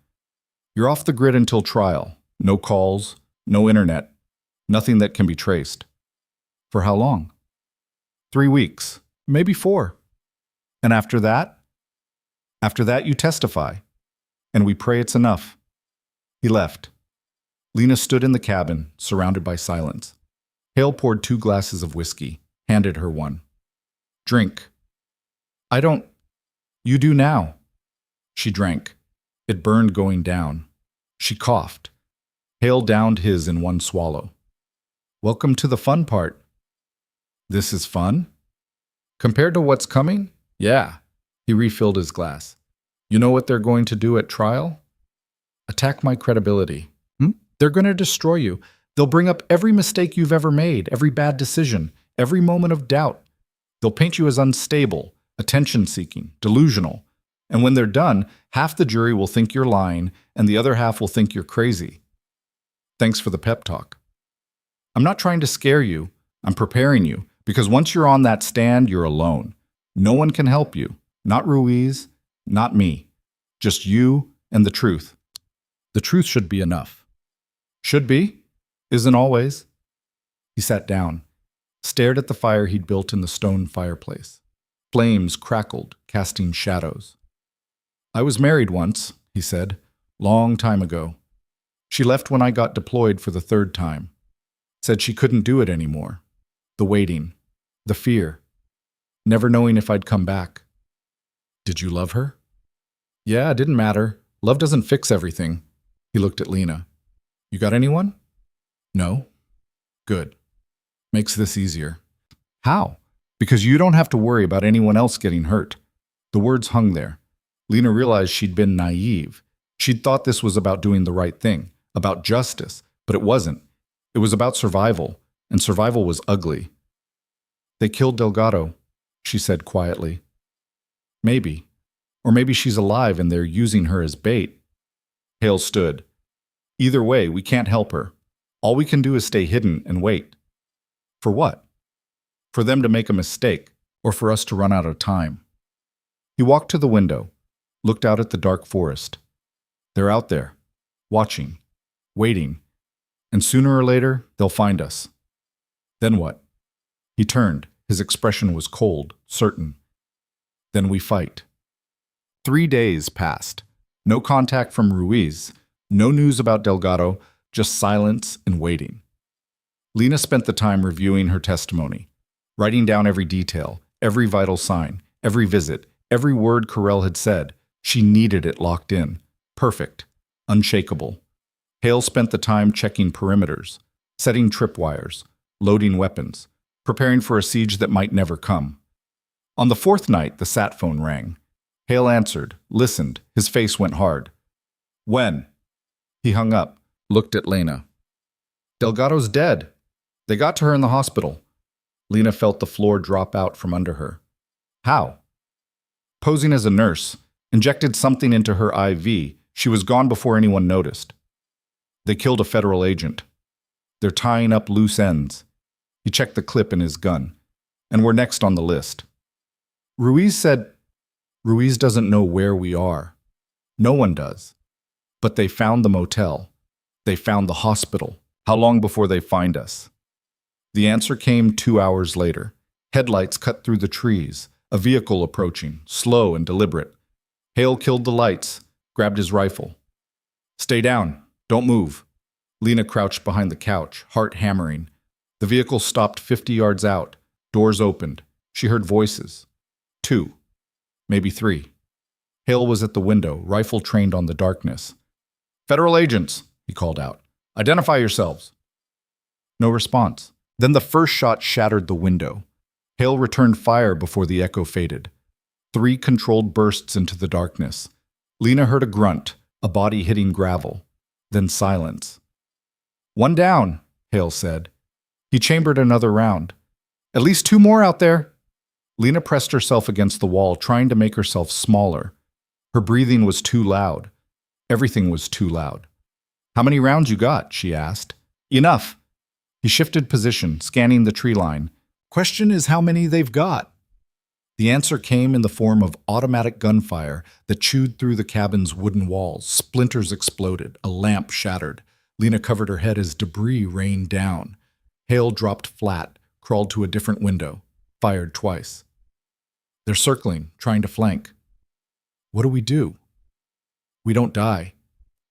You're off the grid until trial. No calls, no internet, nothing that can be traced. For how long? 3 weeks, maybe 4. And after that? After that, you testify. And we pray it's enough. He left. Lena stood in the cabin, surrounded by silence. Hale poured 2 glasses of whiskey, handed her one. Drink. I don't. You do now. She drank. It burned going down. She coughed. Hale downed his in one swallow. Welcome to the fun part. This is fun? Compared to what's coming? Yeah. He refilled his glass. You know what they're going to do at trial? Attack my credibility. They're going to destroy you. They'll bring up every mistake you've ever made, every bad decision, every moment of doubt. They'll paint you as unstable, attention-seeking, delusional. And when they're done, half the jury will think you're lying, and the other half will think you're crazy. Thanks for the pep talk. I'm not trying to scare you. I'm preparing you, because once you're on that stand, you're alone. No one can help you. Not Ruiz, not me. Just you and the truth. The truth should be enough. Should be? Isn't always. He sat down, stared at the fire he'd built in the stone fireplace. Flames crackled, casting shadows. I was married once, he said, long time ago. She left when I got deployed for the 3rd time. Said she couldn't do it anymore. The waiting, the fear, never knowing if I'd come back. Did you love her? Yeah, it didn't matter. Love doesn't fix everything. He looked at Lena. You got anyone? No? Good. Makes this easier. How? Because you don't have to worry about anyone else getting hurt. The words hung there. Lena realized she'd been naive. She'd thought this was about doing the right thing, about justice, but it wasn't. It was about survival, and survival was ugly. They killed Delgado, she said quietly. Maybe. Or maybe she's alive and they're using her as bait. Hale stood. Either way, we can't help her. All we can do is stay hidden and wait. For what? For them to make a mistake, or for us to run out of time. He walked to the window, looked out at the dark forest. They're out there, watching, waiting, and sooner or later, they'll find us. Then what? He turned. His expression was cold, certain. Then we fight. 3 days passed. No contact from Ruiz, no news about Delgado, just silence and waiting. Lena spent the time reviewing her testimony, writing down every detail, every vital sign, every visit, every word Carell had said. She needed it locked in. Perfect. Unshakable. Hale spent the time checking perimeters, setting tripwires, loading weapons, preparing for a siege that might never come. On the 4th night, the sat phone rang. Hale answered, listened. His face went hard. When? He hung up, looked at Lena. Delgado's dead. They got to her in the hospital. Lena felt the floor drop out from under her. How? Posing as a nurse, injected something into her IV. She was gone before anyone noticed. They killed a federal agent. They're tying up loose ends. He checked the clip in his gun. and we're next on the list. Ruiz said, Ruiz doesn't know where we are. No one does. But they found the motel. They found the hospital. How long before they find us? The answer came 2 hours later. Headlights cut through the trees, a vehicle approaching, slow and deliberate. Hale killed the lights, grabbed his rifle. Stay down. Don't move. Lena crouched behind the couch, heart hammering. The vehicle stopped 50 yards out. Doors opened. She heard voices. 2, maybe 3. Hale was at the window, rifle trained on the darkness. Federal agents, he called out. Identify yourselves. No response. Then the first shot shattered the window. Hale returned fire before the echo faded. 3 controlled bursts into the darkness. Lena heard a grunt, a body hitting gravel. Then silence. One down, Hale said. He chambered another round. At least 2 more out there. Lena pressed herself against the wall, trying to make herself smaller. Her breathing was too loud. Everything was too loud. How many rounds you got? She asked. Enough. He shifted position, scanning the tree line. Question is how many they've got. The answer came in the form of automatic gunfire that chewed through the cabin's wooden walls. Splinters exploded. A lamp shattered. Lena covered her head as debris rained down. Hale dropped flat, crawled to a different window, fired twice. They're circling, trying to flank. What do we do? We don't die.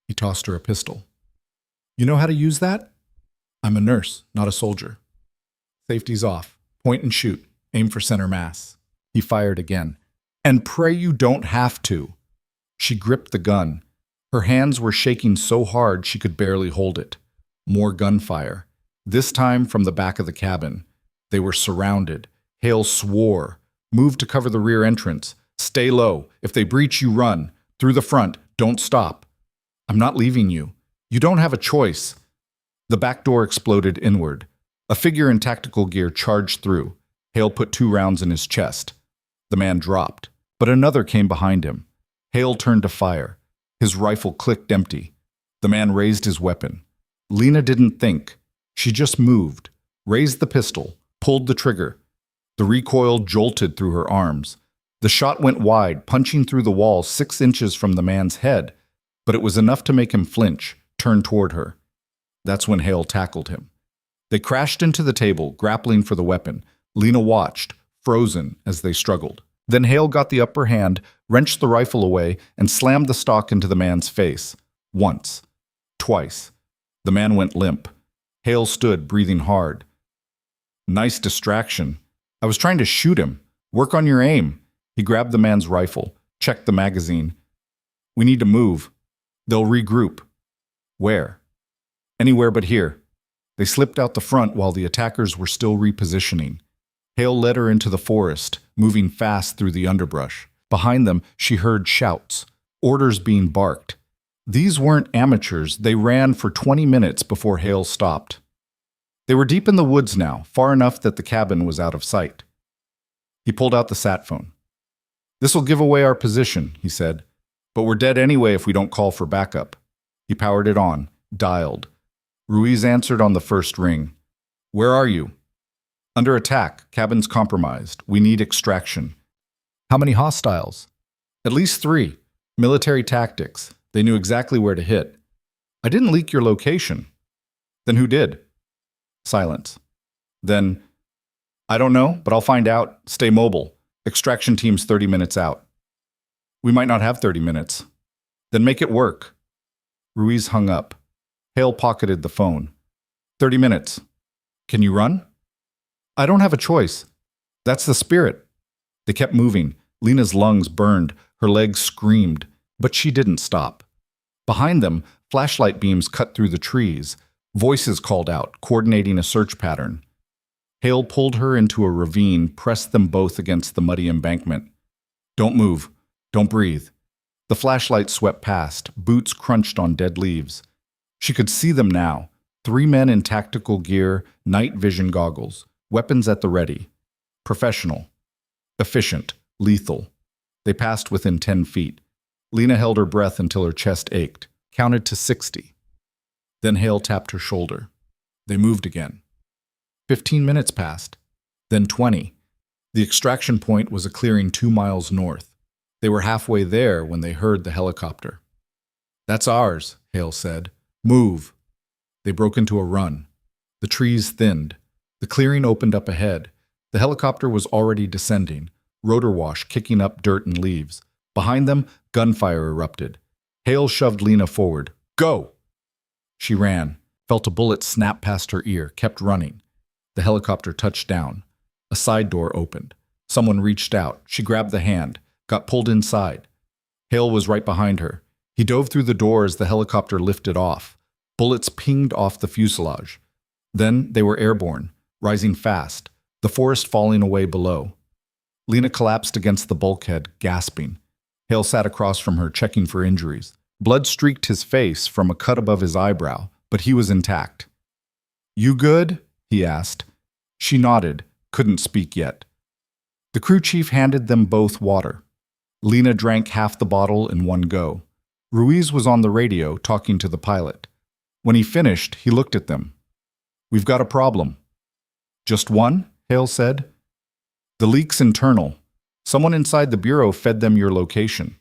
He tossed her a pistol. You know how to use that? I'm a nurse, not a soldier. Safety's off. Point and shoot. Aim for center mass. He fired again. And pray you don't have to. She gripped the gun. Her hands were shaking so hard she could barely hold it. More gunfire. This time from the back of the cabin. They were surrounded. Hale swore. Move to cover the rear entrance. Stay low. If they breach, you run. Through the front. Don't stop. I'm not leaving you. You don't have a choice. The back door exploded inward. A figure in tactical gear charged through. Hale put 2 rounds in his chest. The man dropped, but another came behind him. Hale turned to fire. His rifle clicked empty. The man raised his weapon. Lena didn't think. She just moved, raised the pistol, pulled the trigger. The recoil jolted through her arms. The shot went wide, punching through the wall 6 inches from the man's head, but it was enough to make him flinch, turn toward her. That's when Hale tackled him. They crashed into the table, grappling for the weapon. Lena watched, frozen, as they struggled. Then Hale got the upper hand, wrenched the rifle away, and slammed the stock into the man's face. Once. Twice. The man went limp. Hale stood, breathing hard. Nice distraction. I was trying to shoot him. Work on your aim. He grabbed the man's rifle, checked the magazine. We need to move. They'll regroup. Where? Anywhere but here. They slipped out the front while the attackers were still repositioning. Hale led her into the forest, moving fast through the underbrush. Behind them, she heard shouts, orders being barked. These weren't amateurs. They ran for 20 minutes before Hale stopped. They were deep in the woods now, far enough that the cabin was out of sight. He pulled out the sat phone. This'll give away our position, he said, but we're dead anyway if we don't call for backup. He powered it on, dialed. Ruiz answered on the first ring. Where are you? Under attack. Cabin's compromised. We need extraction. How many hostiles? At least 3. Military tactics. They knew exactly where to hit. I didn't leak your location. Then who did? Silence. Then, I don't know, but I'll find out. Stay mobile. Extraction team's 30 minutes out. We might not have 30 minutes. Then make it work. Ruiz hung up. Hale pocketed the phone. 30 minutes. Can you run? I don't have a choice. That's the spirit. They kept moving. Lena's lungs burned. Her legs screamed. But she didn't stop. Behind them, flashlight beams cut through the trees. Voices called out, coordinating a search pattern. Hale pulled her into a ravine, pressed them both against the muddy embankment. Don't move. Don't breathe. The flashlight swept past. Boots crunched on dead leaves. She could see them now. 3 men in tactical gear, night vision goggles, weapons at the ready. Professional. Efficient. Lethal. They passed within 10 feet. Lena held her breath until her chest ached, counted to 60. Then Hale tapped her shoulder. They moved again. 15 minutes passed. Then 20. The extraction point was a clearing 2 miles north. They were halfway there when they heard the helicopter. "That's ours," Hale said. "Move." They broke into a run. The trees thinned. The clearing opened up ahead. The helicopter was already descending, rotor wash kicking up dirt and leaves. Behind them, gunfire erupted. Hale shoved Lena forward. "Go!" She ran, felt a bullet snap past her ear, kept running. The helicopter touched down. A side door opened. Someone reached out. She grabbed the hand, got pulled inside. Hale was right behind her. He dove through the door as the helicopter lifted off. Bullets pinged off the fuselage. Then they were airborne, rising fast, the forest falling away below. Lena collapsed against the bulkhead, gasping. Hale sat across from her, checking for injuries. Blood streaked his face from a cut above his eyebrow, but he was intact. "You good?" he asked. She nodded, couldn't speak yet. The crew chief handed them both water. Lena drank half the bottle in one go. Ruiz was on the radio, talking to the pilot. When he finished, he looked at them. "We've got a problem." "Just one?" Hale said. "The leak's internal. Someone inside the bureau fed them your location."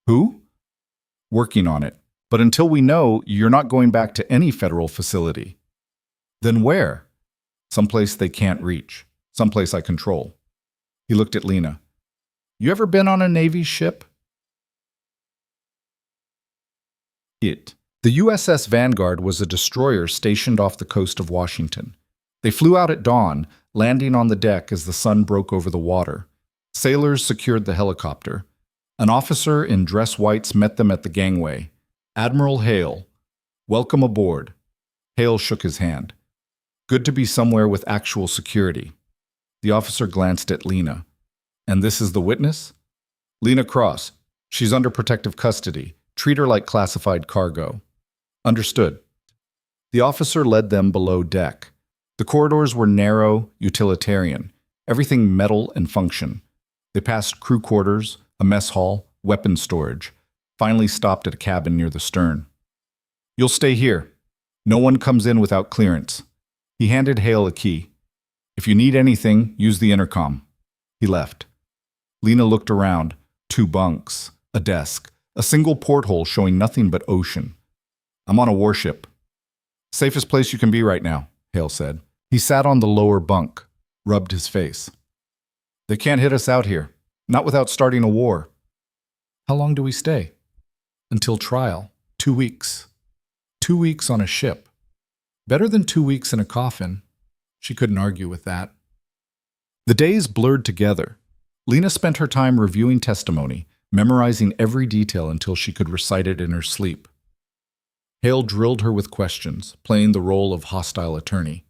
"Who?" "Working on it. But until we know, you're not going back to any federal facility." "Then where?" "Someplace they can't reach. Someplace I control." He looked at Lena. "You ever been on a Navy ship?" The USS Vanguard was a destroyer stationed off the coast of Washington. They flew out at dawn, landing on the deck as the sun broke over the water. Sailors secured the helicopter. An officer in dress whites met them at the gangway. "Admiral Hale. Welcome aboard." Hale shook his hand. "Good to be somewhere with actual security." The officer glanced at Lena. "And this is the witness?" "Lena Cross. She's under protective custody. Treat her like classified cargo." "Understood." The officer led them below deck. The corridors were narrow, utilitarian, everything metal and function. They passed crew quarters, a mess hall, weapons storage, finally stopped at a cabin near the stern. "You'll stay here. No one comes in without clearance." He handed Hale a key. "If you need anything, use the intercom." He left. Lena looked around. 2 bunks, a desk, a single porthole showing nothing but ocean. "I'm on a warship." "Safest place you can be right now," Hale said. He sat on the lower bunk, rubbed his face. "They can't hit us out here, not without starting a war." "How long do we stay?" "Until trial. 2 weeks. 2 weeks on a ship. Better than 2 weeks in a coffin." She couldn't argue with that. The days blurred together. Lena spent her time reviewing testimony, memorizing every detail until she could recite it in her sleep. Hale drilled her with questions, playing the role of hostile attorney.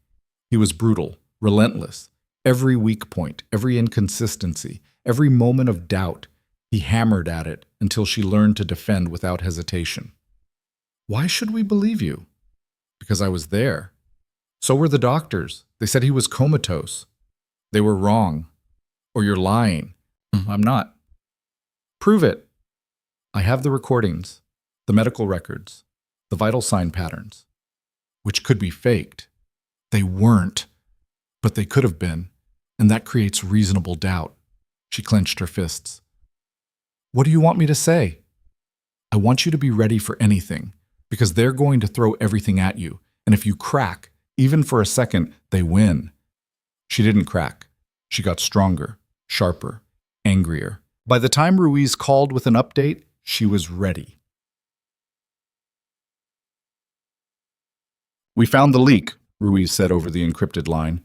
He was brutal, relentless. Every weak point, every inconsistency, every moment of doubt, he hammered at it until she learned to defend without hesitation. "Why should we believe you?" "Because I was there. So were the doctors. They said he was comatose." "They were wrong. Or you're lying." "I'm not." "Prove it." "I have the recordings, the medical records, the vital sign patterns." "Which could be faked." "They weren't. But they could have been, and that creates reasonable doubt." She clenched her fists. "What do you want me to say?" "I want you to be ready for anything, because they're going to throw everything at you, and if you crack, even for a second, they win." She didn't crack. She got stronger, sharper, angrier. By the time Ruiz called with an update, she was ready. "We found the leak," Ruiz said over the encrypted line.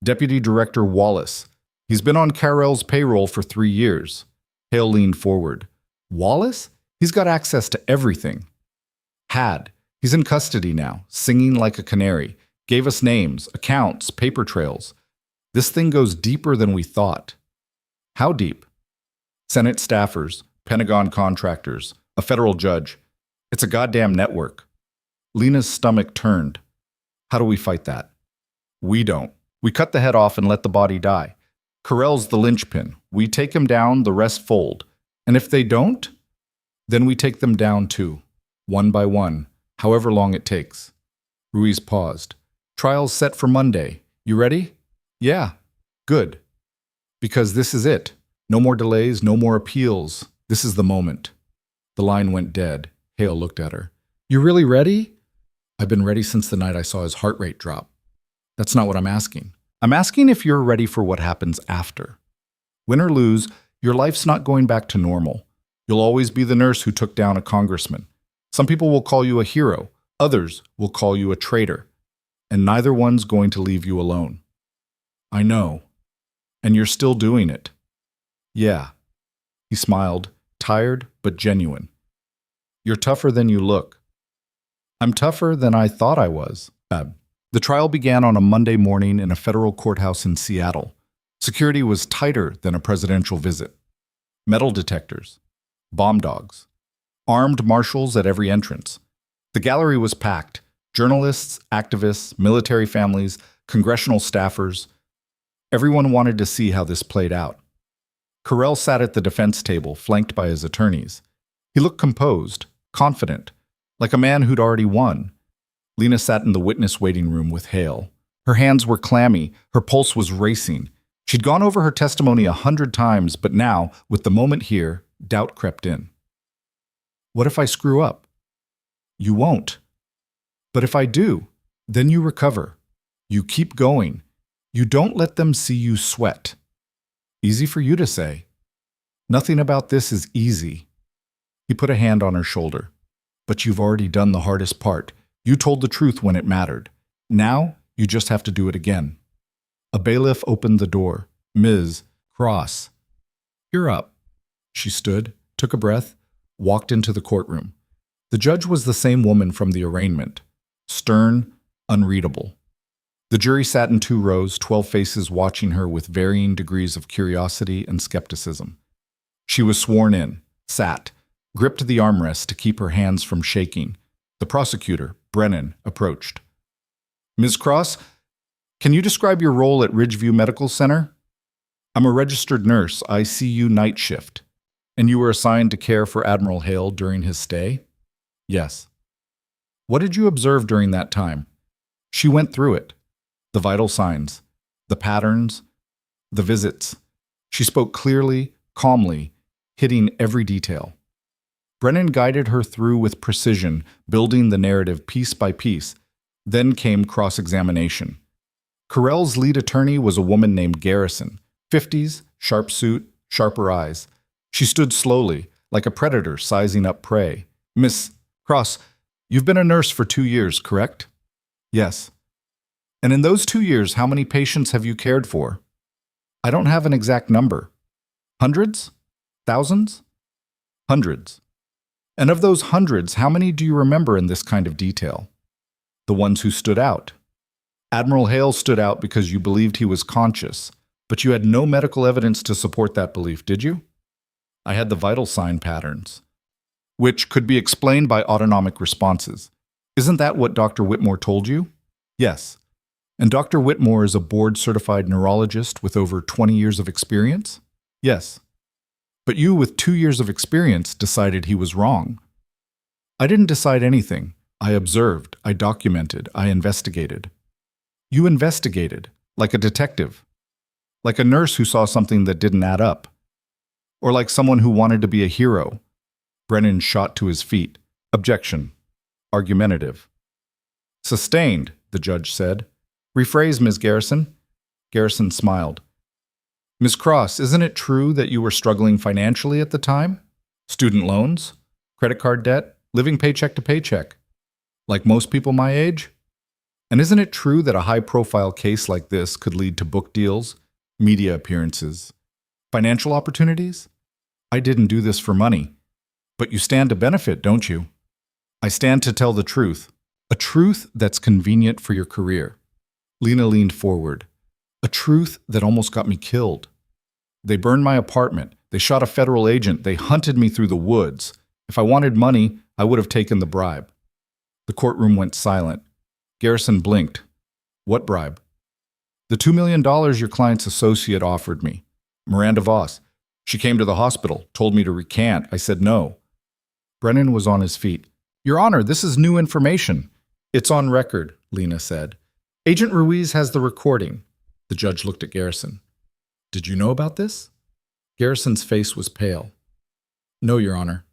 "Deputy Director Wallace. He's been on Carrel's payroll for 3 years." Hale leaned forward. "Wallace? He's got access to everything." "Had. He's in custody now, singing like a canary. Gave us names, accounts, paper trails. This thing goes deeper than we thought." "How deep?" "Senate staffers, Pentagon contractors, a federal judge. It's a goddamn network." Lena's stomach turned. "How do we fight that?" "We don't. We cut the head off and let the body die. Carrel's the linchpin. We take him down, the rest fold. And if they don't, then we take them down too, one by one, however long it takes." Ruiz paused. "Trial's set for Monday. You ready?" "Yeah." "Good." Because this is it. No more delays, no more appeals. This is the moment. The line went dead. Hale looked at her. You really ready? I've been ready since the night I saw his heart rate drop. That's not what I'm asking. I'm asking if you're ready for what happens after. Win or lose, your life's not going back to normal. You'll always be the nurse who took down a congressman. Some people will call you a hero. Others will call you a traitor. And neither one's going to leave you alone. I know. And you're still doing it. Yeah. He smiled, tired but genuine. You're tougher than you look. I'm tougher than I thought I was. The trial began on a Monday morning in a federal courthouse in Seattle. Security was tighter than a presidential visit. Metal detectors, bomb dogs, armed marshals at every entrance. The gallery was packed. Journalists, activists, military families, congressional staffers. Everyone wanted to see how this played out. Carell sat at the defense table, flanked by his attorneys. He looked composed, confident, like a man who'd already won. Lena sat in the witness waiting room with Hale. Her hands were clammy, her pulse was racing. She'd gone over her testimony 100 times, but now, with the moment here, doubt crept in. What if I screw up? You won't. But if I do, then you recover. You keep going. You don't let them see you sweat. Easy for you to say. Nothing about this is easy. He put a hand on her shoulder. But you've already done the hardest part. You told the truth when it mattered. Now, you just have to do it again. A bailiff opened the door. Ms. Cross. You're up. She stood, took a breath, walked into the courtroom. The judge was the same woman from the arraignment. Stern, unreadable. The jury sat in 2 rows, 12 faces watching her with varying degrees of curiosity and skepticism. She was sworn in, sat, gripped the armrest to keep her hands from shaking. The prosecutor, Brennan, approached. Ms. Cross, can you describe your role at Ridgeview Medical Center? I'm a registered nurse, ICU night shift. And you were assigned to care for Admiral Hale during his stay? Yes. What did you observe during that time? She went through it. The vital signs, the patterns, the visits. She spoke clearly, calmly, hitting every detail. Brennan guided her through with precision, building the narrative piece by piece. Then came cross-examination. Carell's lead attorney was a woman named Garrison, 50s, sharp suit, sharper eyes. She stood slowly, like a predator sizing up prey. Miss Cross, you've been a nurse for 2 years, correct? Yes. And in those 2 years, how many patients have you cared for? I don't have an exact number. Hundreds? Thousands? Hundreds. And of those hundreds, how many do you remember in this kind of detail? The ones who stood out. Admiral Hale stood out because you believed he was conscious, but you had no medical evidence to support that belief, did you? I had the vital sign patterns, which could be explained by autonomic responses. Isn't that what Dr. Whitmore told you? Yes. And Dr. Whitmore is a board-certified neurologist with over 20 years of experience? Yes. But you, with 2 years of experience, decided he was wrong. I didn't decide anything. I observed, I documented, I investigated. You investigated, like a detective. Like a nurse who saw something that didn't add up. Or like someone who wanted to be a hero. Brennan shot to his feet. Objection. Argumentative. Sustained, the judge said. Rephrase, Ms. Garrison. Garrison smiled. Ms. Cross, isn't it true that you were struggling financially at the time? Student loans? Credit card debt? Living paycheck to paycheck? Like most people my age? And isn't it true that a high-profile case like this could lead to book deals, media appearances, financial opportunities? I didn't do this for money. But you stand to benefit, don't you? I stand to tell the truth. A truth that's convenient for your career. Lena leaned forward. A truth that almost got me killed. They burned my apartment. They shot a federal agent. They hunted me through the woods. If I wanted money, I would have taken the bribe. The courtroom went silent. Garrison blinked. What bribe? The $2 million your client's associate offered me. Miranda Voss. She came to the hospital, told me to recant. I said no. Brennan was on his feet. Your Honor, this is new information. It's on record, Lena said. Agent Ruiz has the recording. The judge looked at Garrison. Did you know about this? Garrison's face was pale. No, Your Honor.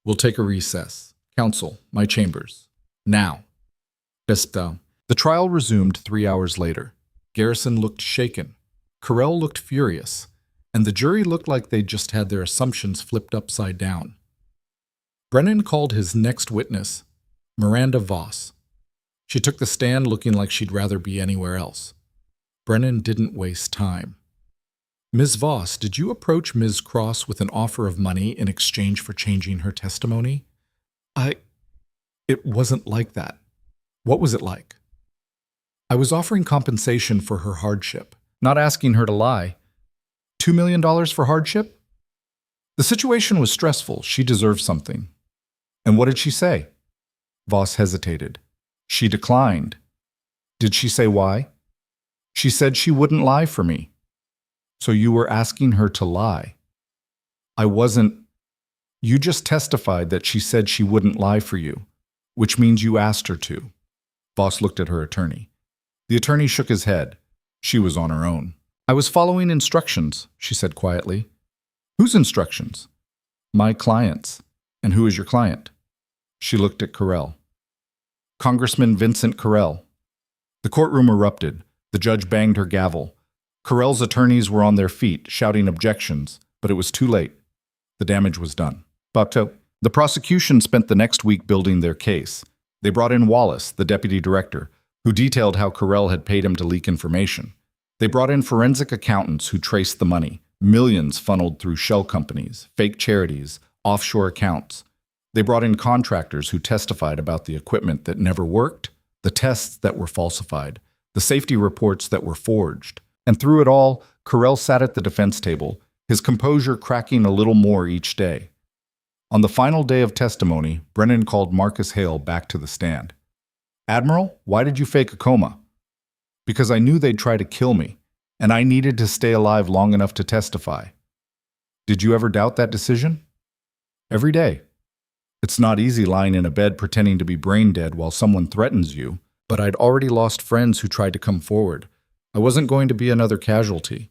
We'll take a recess. Counsel, my chambers. Now. Besta. The trial resumed 3 hours later. Garrison looked shaken. Carell looked furious. And the jury looked like they'd just had their assumptions flipped upside down. Brennan called his next witness, Miranda Voss. She took the stand looking like she'd rather be anywhere else. Brennan didn't waste time. Ms. Voss, did you approach Ms. Cross with an offer of money in exchange for changing her testimony? It wasn't like that. What was it like? I was offering compensation for her hardship, not asking her to lie. $2 million for hardship? The situation was stressful. She deserved something. And what did she say? Voss hesitated. She declined. Did she say why? She said she wouldn't lie for me. So you were asking her to lie. I wasn't. You just testified that she said she wouldn't lie for you, which means you asked her to. Voss looked at her attorney. The attorney shook his head. She was on her own. I was following instructions, she said quietly. Whose instructions? My client's. And who is your client? She looked at Carell. Congressman Vincent Carell. The courtroom erupted. The judge banged her gavel. Carell's attorneys were on their feet, shouting objections, but it was too late. The damage was done. Bapto. The prosecution spent the next week building their case. They brought in Wallace, the deputy director, who detailed how Carell had paid him to leak information. They brought in forensic accountants who traced the money, millions funneled through shell companies, fake charities, offshore accounts. They brought in contractors who testified about the equipment that never worked, the tests that were falsified, the safety reports that were forged. And through it all, Carell sat at the defense table, his composure cracking a little more each day. On the final day of testimony, Brennan called Marcus Hale back to the stand. Admiral, why did you fake a coma? Because I knew they'd try to kill me, and I needed to stay alive long enough to testify. Did you ever doubt that decision? Every day. It's not easy lying in a bed pretending to be brain dead while someone threatens you, but I'd already lost friends who tried to come forward. I wasn't going to be another casualty.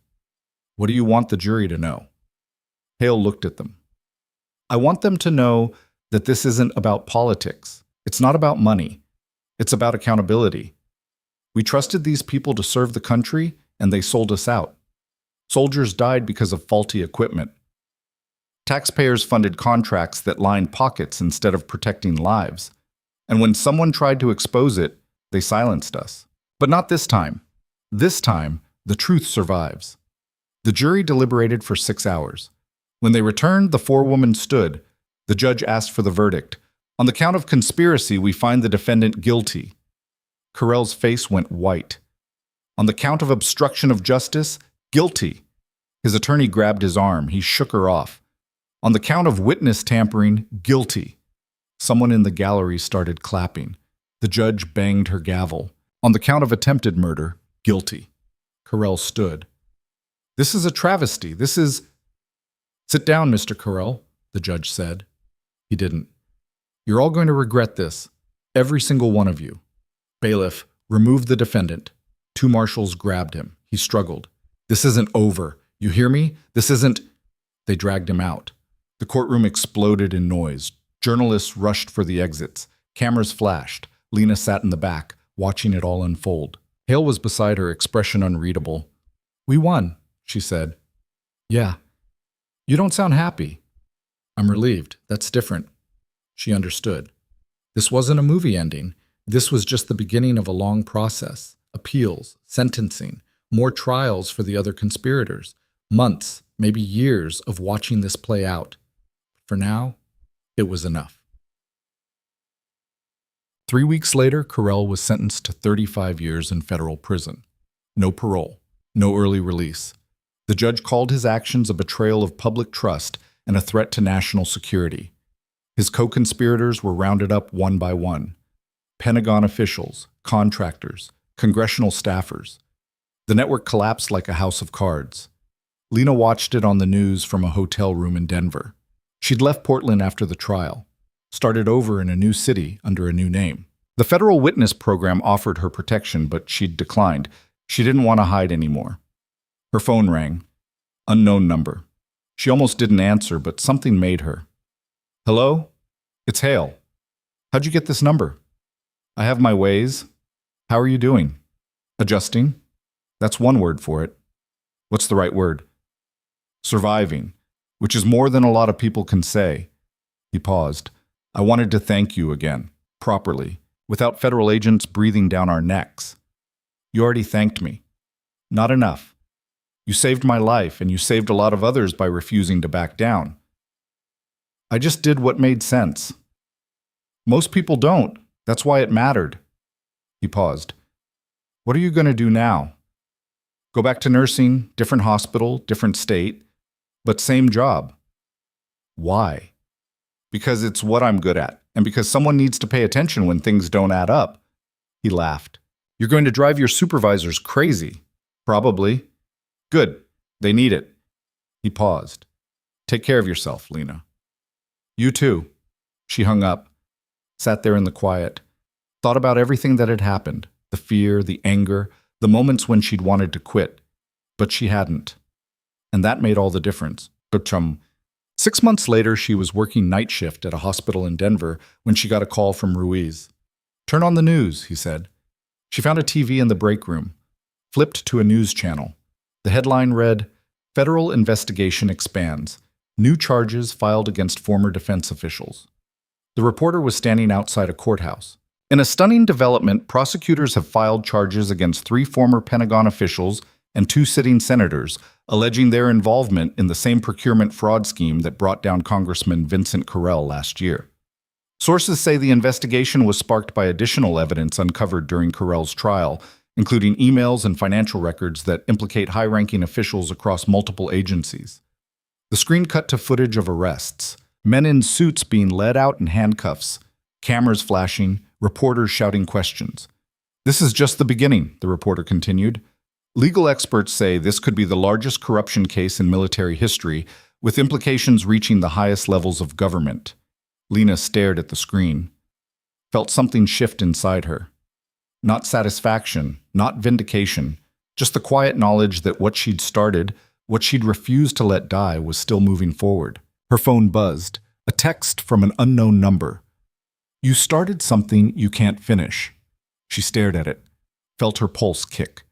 What do you want the jury to know? Hale looked at them. I want them to know that this isn't about politics. It's not about money. It's about accountability. We trusted these people to serve the country, and they sold us out. Soldiers died because of faulty equipment. Taxpayers funded contracts that lined pockets instead of protecting lives. And when someone tried to expose it, they silenced us. But not this time. This time, the truth survives. The jury deliberated for 6 hours. When they returned, the forewoman stood. The judge asked for the verdict. On the count of conspiracy, we find the defendant guilty. Carell's face went white. On the count of obstruction of justice, guilty. His attorney grabbed his arm. He shook her off. On the count of witness tampering, guilty. Someone in the gallery started clapping. The judge banged her gavel. On the count of attempted murder, guilty. Carell stood. This is a travesty. This is... Sit down, Mr. Carell, the judge said. He didn't. You're all going to regret this. Every single one of you. Bailiff, remove the defendant. 2 marshals grabbed him. He struggled. This isn't over. You hear me? This isn't... They dragged him out. The courtroom exploded in noise. Journalists rushed for the exits. Cameras flashed. Lena sat in the back, watching it all unfold. Hale was beside her, expression unreadable. We won, she said. Yeah. You don't sound happy. I'm relieved. That's different. She understood. This wasn't a movie ending. This was just the beginning of a long process. Appeals, sentencing, more trials for the other conspirators. Months, maybe years of watching this play out. For now, it was enough. 3 weeks later, Carell was sentenced to 35 years in federal prison. No parole, no early release. The judge called his actions a betrayal of public trust and a threat to national security. His co-conspirators were rounded up one by one. Pentagon officials, contractors, congressional staffers. The network collapsed like a house of cards. Lena watched it on the news from a hotel room in Denver. She'd left Portland after the trial, started over in a new city under a new name. The federal witness program offered her protection, but she'd declined. She didn't want to hide anymore. Her phone rang. Unknown number. She almost didn't answer, but something made her. Hello? It's Hale. How'd you get this number? I have my ways. How are you doing? Adjusting? That's one word for it. What's the right word? Surviving, which is more than a lot of people can say. He paused. I wanted to thank you again, properly, without federal agents breathing down our necks. You already thanked me. Not enough. You saved my life, and you saved a lot of others by refusing to back down. I just did what made sense. Most people don't. That's why it mattered. He paused. What are you going to do now? Go back to nursing, different hospital, different state, but same job. Why? Because it's what I'm good at, and because someone needs to pay attention when things don't add up. He laughed. You're going to drive your supervisors crazy. Probably. Good. They need it. He paused. Take care of yourself, Lena. You too. She hung up, sat there in the quiet, thought about everything that had happened, the fear, the anger, the moments when she'd wanted to quit, but she hadn't. And that made all the difference. 6 months later, she was working night shift at a hospital in Denver when she got a call from Ruiz. Turn on the news, he said. She found a TV in the break room, flipped to a news channel. The headline read, Federal Investigation Expands. New charges filed against former defense officials. The reporter was standing outside a courthouse. In a stunning development, prosecutors have filed charges against 3 former Pentagon officials and 2 sitting senators, alleging their involvement in the same procurement fraud scheme that brought down Congressman Vincent Carell last year. Sources say the investigation was sparked by additional evidence uncovered during Carell's trial, including emails and financial records that implicate high-ranking officials across multiple agencies. The screen cut to footage of arrests, men in suits being led out in handcuffs, cameras flashing, reporters shouting questions. This is just the beginning, the reporter continued. Legal experts say this could be the largest corruption case in military history, with implications reaching the highest levels of government. Lena stared at the screen, felt something shift inside her. Not satisfaction, not vindication, just the quiet knowledge that what she'd started, what she'd refused to let die, was still moving forward. Her phone buzzed, a text from an unknown number. You started something you can't finish. She stared at it, felt her pulse kick.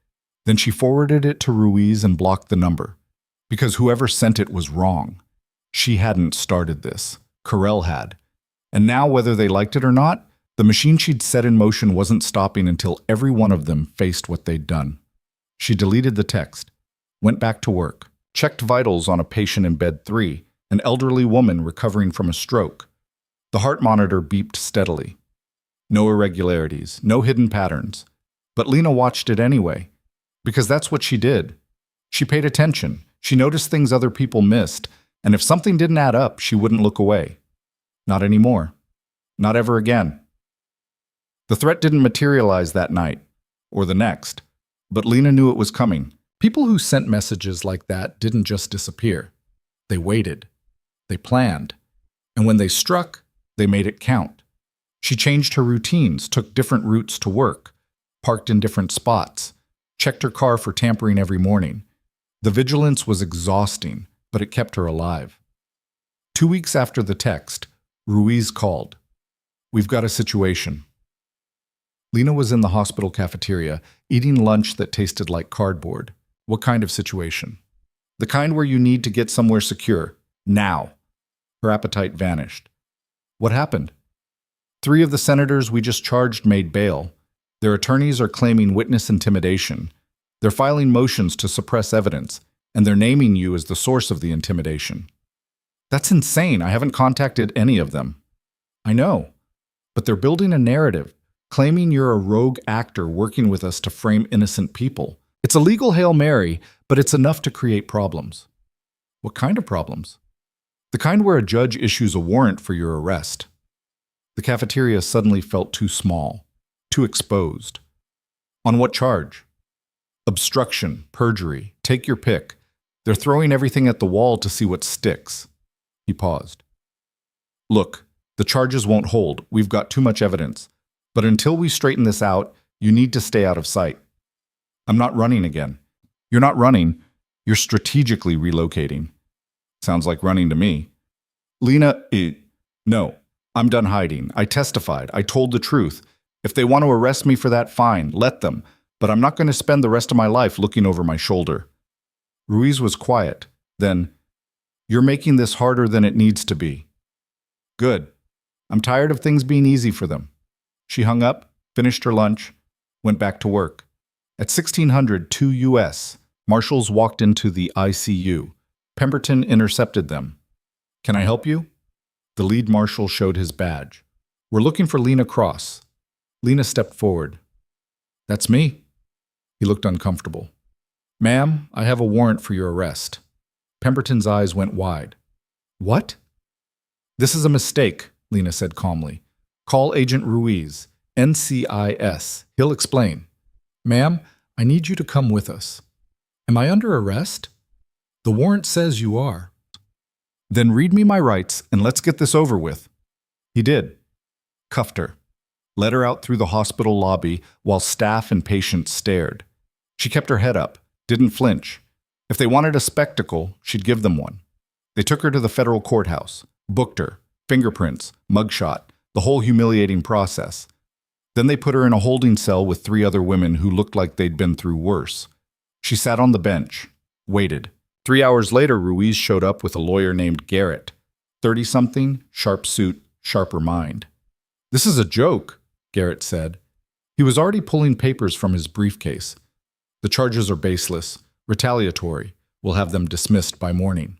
Then she forwarded it to Ruiz and blocked the number, because whoever sent it was wrong. She hadn't started this. Carell had. And now, whether they liked it or not, the machine she'd set in motion wasn't stopping until every one of them faced what they'd done. She deleted the text, went back to work, checked vitals on a patient in bed 3, an elderly woman recovering from a stroke. The heart monitor beeped steadily. No irregularities, no hidden patterns. But Lena watched it anyway, because that's what she did. She paid attention. She noticed things other people missed, and if something didn't add up, she wouldn't look away. Not anymore. Not ever again. The threat didn't materialize that night, or the next, but Lena knew it was coming. People who sent messages like that didn't just disappear. They waited. They planned. And when they struck, they made it count. She changed her routines, took different routes to work, parked in different spots, checked her car for tampering every morning. The vigilance was exhausting, but it kept her alive. 2 weeks after the text, Ruiz called. We've got a situation. Lena was in the hospital cafeteria, eating lunch that tasted like cardboard. What kind of situation? The kind where you need to get somewhere secure. Now. Her appetite vanished. What happened? 3 of the senators we just charged made bail. Their attorneys are claiming witness intimidation. They're filing motions to suppress evidence, and they're naming you as the source of the intimidation. That's insane. I haven't contacted any of them. I know. But they're building a narrative, claiming you're a rogue actor working with us to frame innocent people. It's a legal Hail Mary, but it's enough to create problems. What kind of problems? The kind where a judge issues a warrant for your arrest. The cafeteria suddenly felt too small, too exposed. On what charge? Obstruction, perjury, take your pick. They're throwing everything at the wall to see what sticks. He paused. Look, the charges won't hold. We've got too much evidence. But until we straighten this out, you need to stay out of sight. I'm not running again. You're not running. You're strategically relocating. Sounds like running to me. Lena, no. I'm done hiding. I testified. I told the truth. If they want to arrest me for that, fine. Let them. But I'm not going to spend the rest of my life looking over my shoulder. Ruiz was quiet. Then, you're making this harder than it needs to be. Good. I'm tired of things being easy for them. She hung up, finished her lunch, went back to work. At 1602 U.S., marshals walked into the ICU. Pemberton intercepted them. Can I help you? The lead marshal showed his badge. We're looking for Lena Cross. Lena stepped forward. That's me. He looked uncomfortable. Ma'am, I have a warrant for your arrest. Pemberton's eyes went wide. What? This is a mistake, Lena said calmly. Call Agent Ruiz, NCIS. He'll explain. Ma'am, I need you to come with us. Am I under arrest? The warrant says you are. Then read me my rights and let's get this over with. He did. Cuffed her. Led her out through the hospital lobby while staff and patients stared. She kept her head up, didn't flinch. If they wanted a spectacle, she'd give them one. They took her to the federal courthouse, booked her, fingerprints, mugshot, the whole humiliating process. Then they put her in a holding cell with 3 other women who looked like they'd been through worse. She sat on the bench, waited. 3 hours later, Ruiz showed up with a lawyer named Garrett. 30-something, sharp suit, sharper mind. This is a joke, Garrett said. He was already pulling papers from his briefcase. The charges are baseless, retaliatory. We'll have them dismissed by morning.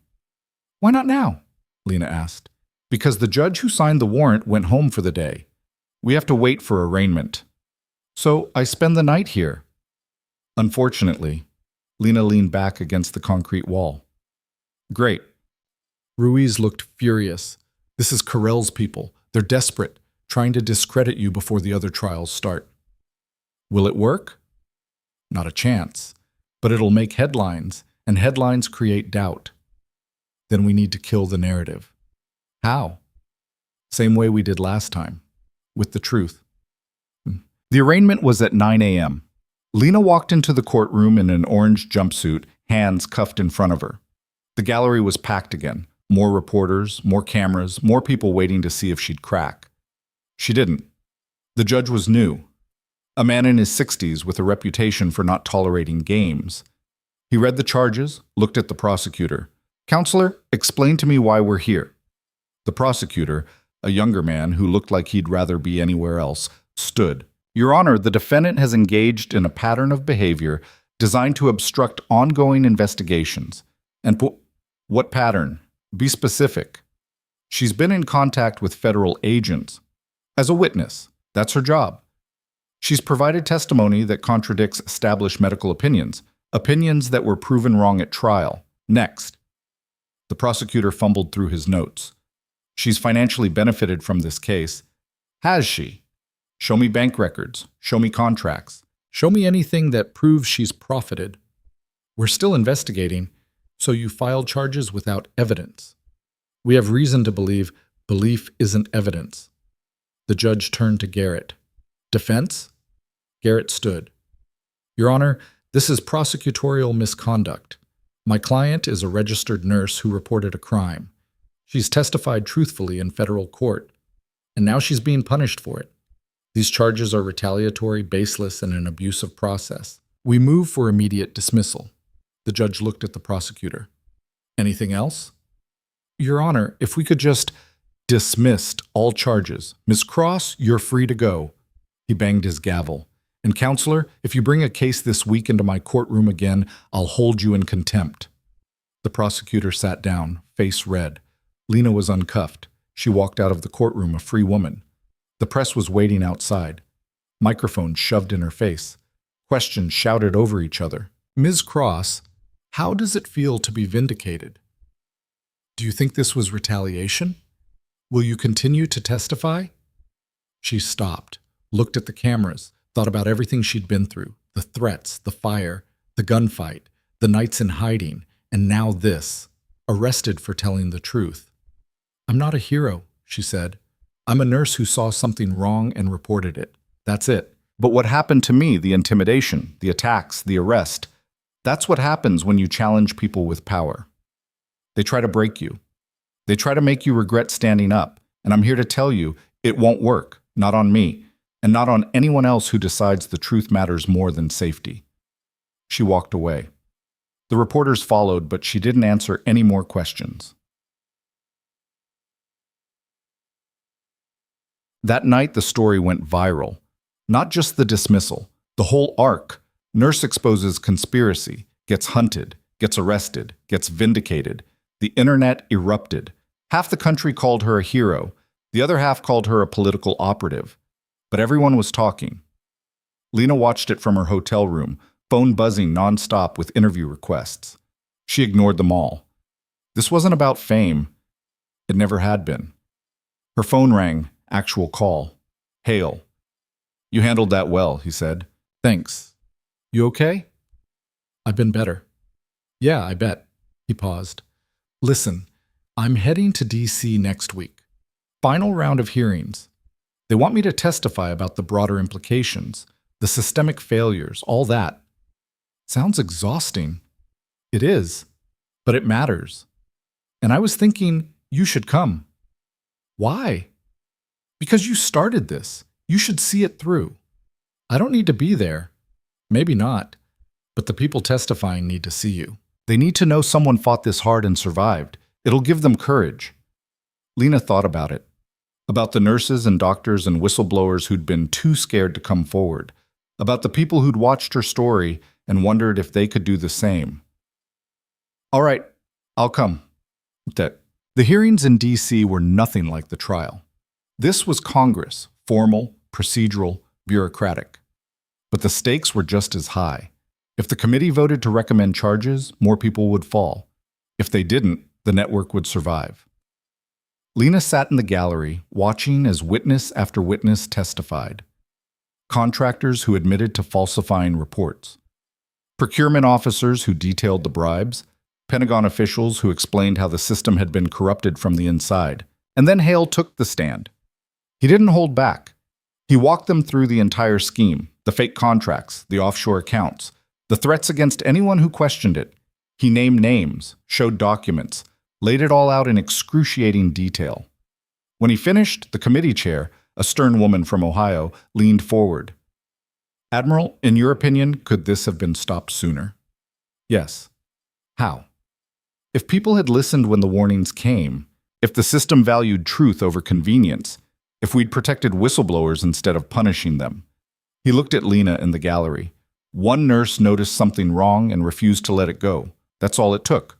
Why not now? Lena asked. Because the judge who signed the warrant went home for the day. We have to wait for arraignment. So I spend the night here. Unfortunately, Lena leaned back against the concrete wall. Great. Ruiz looked furious. This is Carell's people. They're desperate, trying to discredit you before the other trials start. Will it work? Not a chance. But it'll make headlines, and headlines create doubt. Then we need to kill the narrative. How? Same way we did last time, with the truth. The arraignment was at 9 a.m. Lena walked into the courtroom in an orange jumpsuit, hands cuffed in front of her. The gallery was packed again. More reporters, more cameras, more people waiting to see if she'd crack. She didn't. The judge was new. A man in his 60s with a reputation for not tolerating games. He read the charges, looked at the prosecutor. Counselor, explain to me why we're here. The prosecutor, a younger man who looked like he'd rather be anywhere else, stood. Your Honor, the defendant has engaged in a pattern of behavior designed to obstruct ongoing investigations. And what pattern? Be specific. She's been in contact with federal agents. As a witness, that's her job. She's provided testimony that contradicts established medical opinions, opinions that were proven wrong at trial. Next. The prosecutor fumbled through his notes. She's financially benefited from this case. Has she? Show me bank records. Show me contracts. Show me anything that proves she's profited. We're still investigating, so you filed charges without evidence. We have reason to believe belief isn't evidence. The judge turned to Garrett. Defense? Garrett stood. Your Honor, this is prosecutorial misconduct. My client is a registered nurse who reported a crime. She's testified truthfully in federal court, and now she's being punished for it. These charges are retaliatory, baseless, and an abusive process. We move for immediate dismissal. The judge looked at the prosecutor. Anything else? Your Honor, if we could just dismissed all charges. Miss Cross, you're free to go. He banged his gavel. And counselor, if you bring a case this week into my courtroom again, I'll hold you in contempt. The prosecutor sat down, face red. Lena was uncuffed. She walked out of the courtroom a free woman. The press was waiting outside. Microphones shoved in her face. Questions shouted over each other. Ms. Cross, how does it feel to be vindicated? Do you think this was retaliation? Will you continue to testify? She stopped, looked at the cameras, thought about everything she'd been through, the threats, the fire, the gunfight, the nights in hiding, and now this, arrested for telling the truth. I'm not a hero, she said. I'm a nurse who saw something wrong and reported it. That's it. But what happened to me, the intimidation, the attacks, the arrest, That's what happens when you challenge people with power. They try to break you. They try to make you regret standing up. And I'm here to tell you, it won't work. Not on me. And not on anyone else who decides the truth matters more than safety. She walked away. The reporters followed, but she didn't answer any more questions. That night, the story went viral. Not just the dismissal, the whole arc. Nurse exposes conspiracy, gets hunted, gets arrested, gets vindicated. The internet erupted. Half the country called her a hero. The other half called her a political operative. But everyone was talking. Lena watched it from her hotel room, phone buzzing nonstop with interview requests. She ignored them all. This wasn't about fame. It never had been. Her phone rang, actual call. Hale. You handled that well, he said. Thanks. You okay? I've been better. Yeah, I bet. He paused. Listen, I'm heading to D.C. next week. Final round of hearings. They want me to testify about the broader implications, the systemic failures, all that. Sounds exhausting. It is, but it matters. And I was thinking you should come. Why? Because you started this. You should see it through. I don't need to be there. Maybe not. But the people testifying need to see you. They need to know someone fought this hard and survived. It'll give them courage. Lena thought about it. About the nurses and doctors and whistleblowers who'd been too scared to come forward. About the people who'd watched her story and wondered if they could do the same. All right, I'll come. The hearings in D.C. were nothing like the trial. This was Congress, formal, procedural, bureaucratic. But the stakes were just as high. If the committee voted to recommend charges, more people would fall. If they didn't, the network would survive. Lena sat in the gallery, watching as witness after witness testified. Contractors who admitted to falsifying reports. Procurement officers who detailed the bribes. Pentagon officials who explained how the system had been corrupted from the inside. And then Hale took the stand. He didn't hold back. He walked them through the entire scheme, the fake contracts, the offshore accounts, the threats against anyone who questioned it. He named names, showed documents, laid it all out in excruciating detail. When he finished, the committee chair, a stern woman from Ohio, leaned forward. Admiral, in your opinion, could this have been stopped sooner? Yes. How? If people had listened when the warnings came, if the system valued truth over convenience, if we'd protected whistleblowers instead of punishing them. He looked at Lena in the gallery. One nurse noticed something wrong and refused to let it go. That's all it took.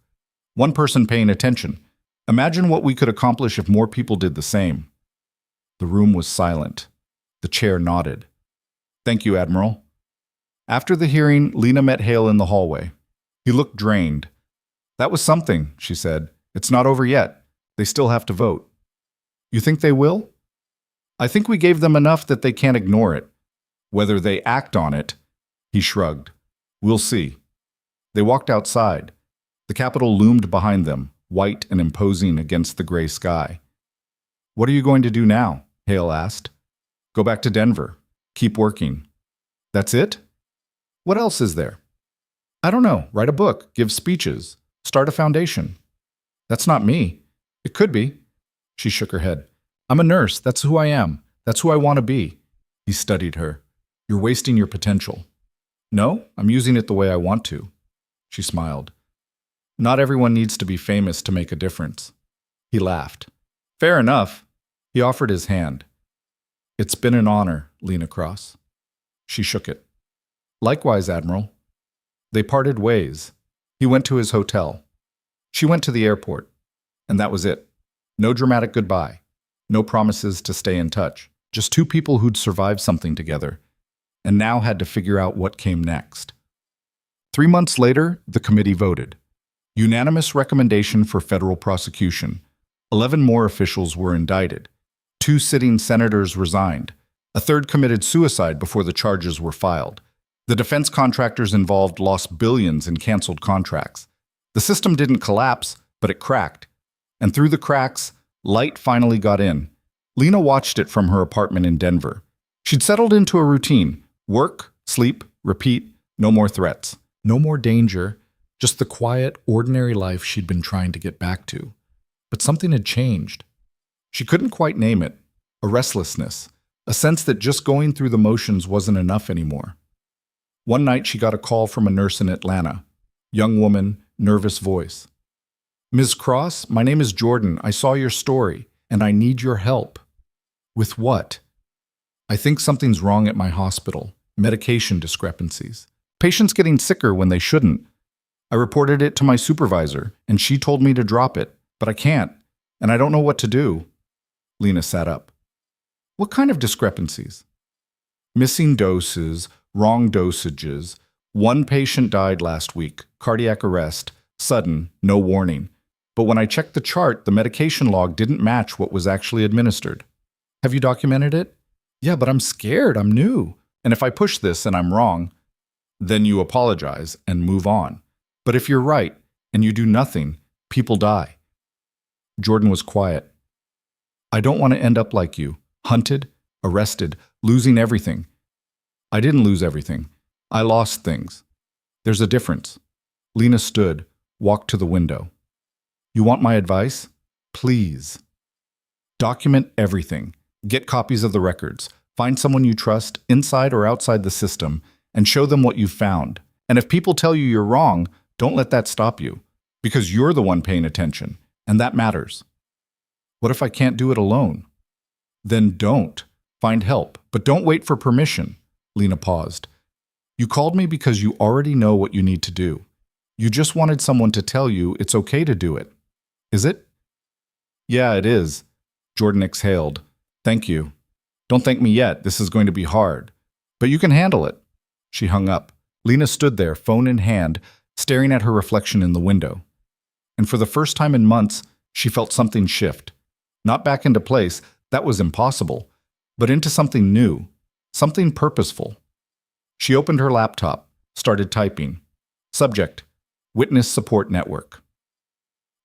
One person paying attention. Imagine what we could accomplish if more people did the same. The room was silent. The chair nodded. Thank you, Admiral. After the hearing, Lena met Hale in the hallway. He looked drained. That was something, she said. It's not over yet. They still have to vote. You think they will? I think we gave them enough that they can't ignore it. Whether they act on it, he shrugged. We'll see. They walked outside. The Capitol loomed behind them, white and imposing against the gray sky. What are you going to do now? Hale asked. Go back to Denver. Keep working. That's it? What else is there? I don't know. Write a book, give speeches, start a foundation. That's not me. It could be. She shook her head. I'm a nurse. That's who I am. That's who I want to be. He studied her. You're wasting your potential. No, I'm using it the way I want to. She smiled. Not everyone needs to be famous to make a difference. He laughed. Fair enough. He offered his hand. It's been an honor, Lena Cross. She shook it. Likewise, Admiral. They parted ways. He went to his hotel. She went to the airport. And that was it. No dramatic goodbye. No promises to stay in touch. Just two people who'd survived something together, and now had to figure out what came next. 3 months later, the committee voted. Unanimous recommendation for federal prosecution. 11 more officials were indicted. 2 sitting senators resigned. A third committed suicide before the charges were filed. The defense contractors involved lost billions in canceled contracts. The system didn't collapse, but it cracked. And through the cracks, light finally got in. Lena watched it from her apartment in Denver. She'd settled into a routine. Work, sleep, repeat, no more threats. No more danger, just the quiet, ordinary life she'd been trying to get back to. But something had changed. She couldn't quite name it. A restlessness, a sense that just going through the motions wasn't enough anymore. One night she got a call from a nurse in Atlanta. Young woman, nervous voice. "Ms. Cross, my name is Jordan. I saw your story, and I need your help." "With what?" "I think something's wrong at my hospital. Medication discrepancies. Patients getting sicker when they shouldn't. I reported it to my supervisor, and she told me to drop it, but I can't, and I don't know what to do." Lena sat up. "What kind of discrepancies?" "Missing doses, wrong dosages. One patient died last week, cardiac arrest, sudden, no warning. But when I checked the chart, the medication log didn't match what was actually administered." "Have you documented it?" "Yeah, but I'm scared. I'm new. And if I push this and I'm wrong, then you apologize and move on. But if you're right and you do nothing, people die." Jordan was quiet. "I don't want to end up like you, hunted, arrested, losing everything." "I didn't lose everything. I lost things. There's a difference." Lena stood, walked to the window. "You want my advice? Please. Document everything. Get copies of the records. Find someone you trust, inside or outside the system, and show them what you've found. And if people tell you you're wrong, don't let that stop you, because you're the one paying attention, and that matters." "What if I can't do it alone?" "Then don't. Find help, but don't wait for permission." Lena paused. "You called me because you already know what you need to do. You just wanted someone to tell you it's okay to do it. Is it?" "Yeah, it is." Jordan exhaled. "Thank you. Don't thank me yet. This is going to be hard. But you can handle it." She hung up. Lena stood there, phone in hand, staring at her reflection in the window. And for the first time in months, she felt something shift. Not back into place, that was impossible, but into something new, something purposeful. She opened her laptop, started typing. Subject: Witness Support Network.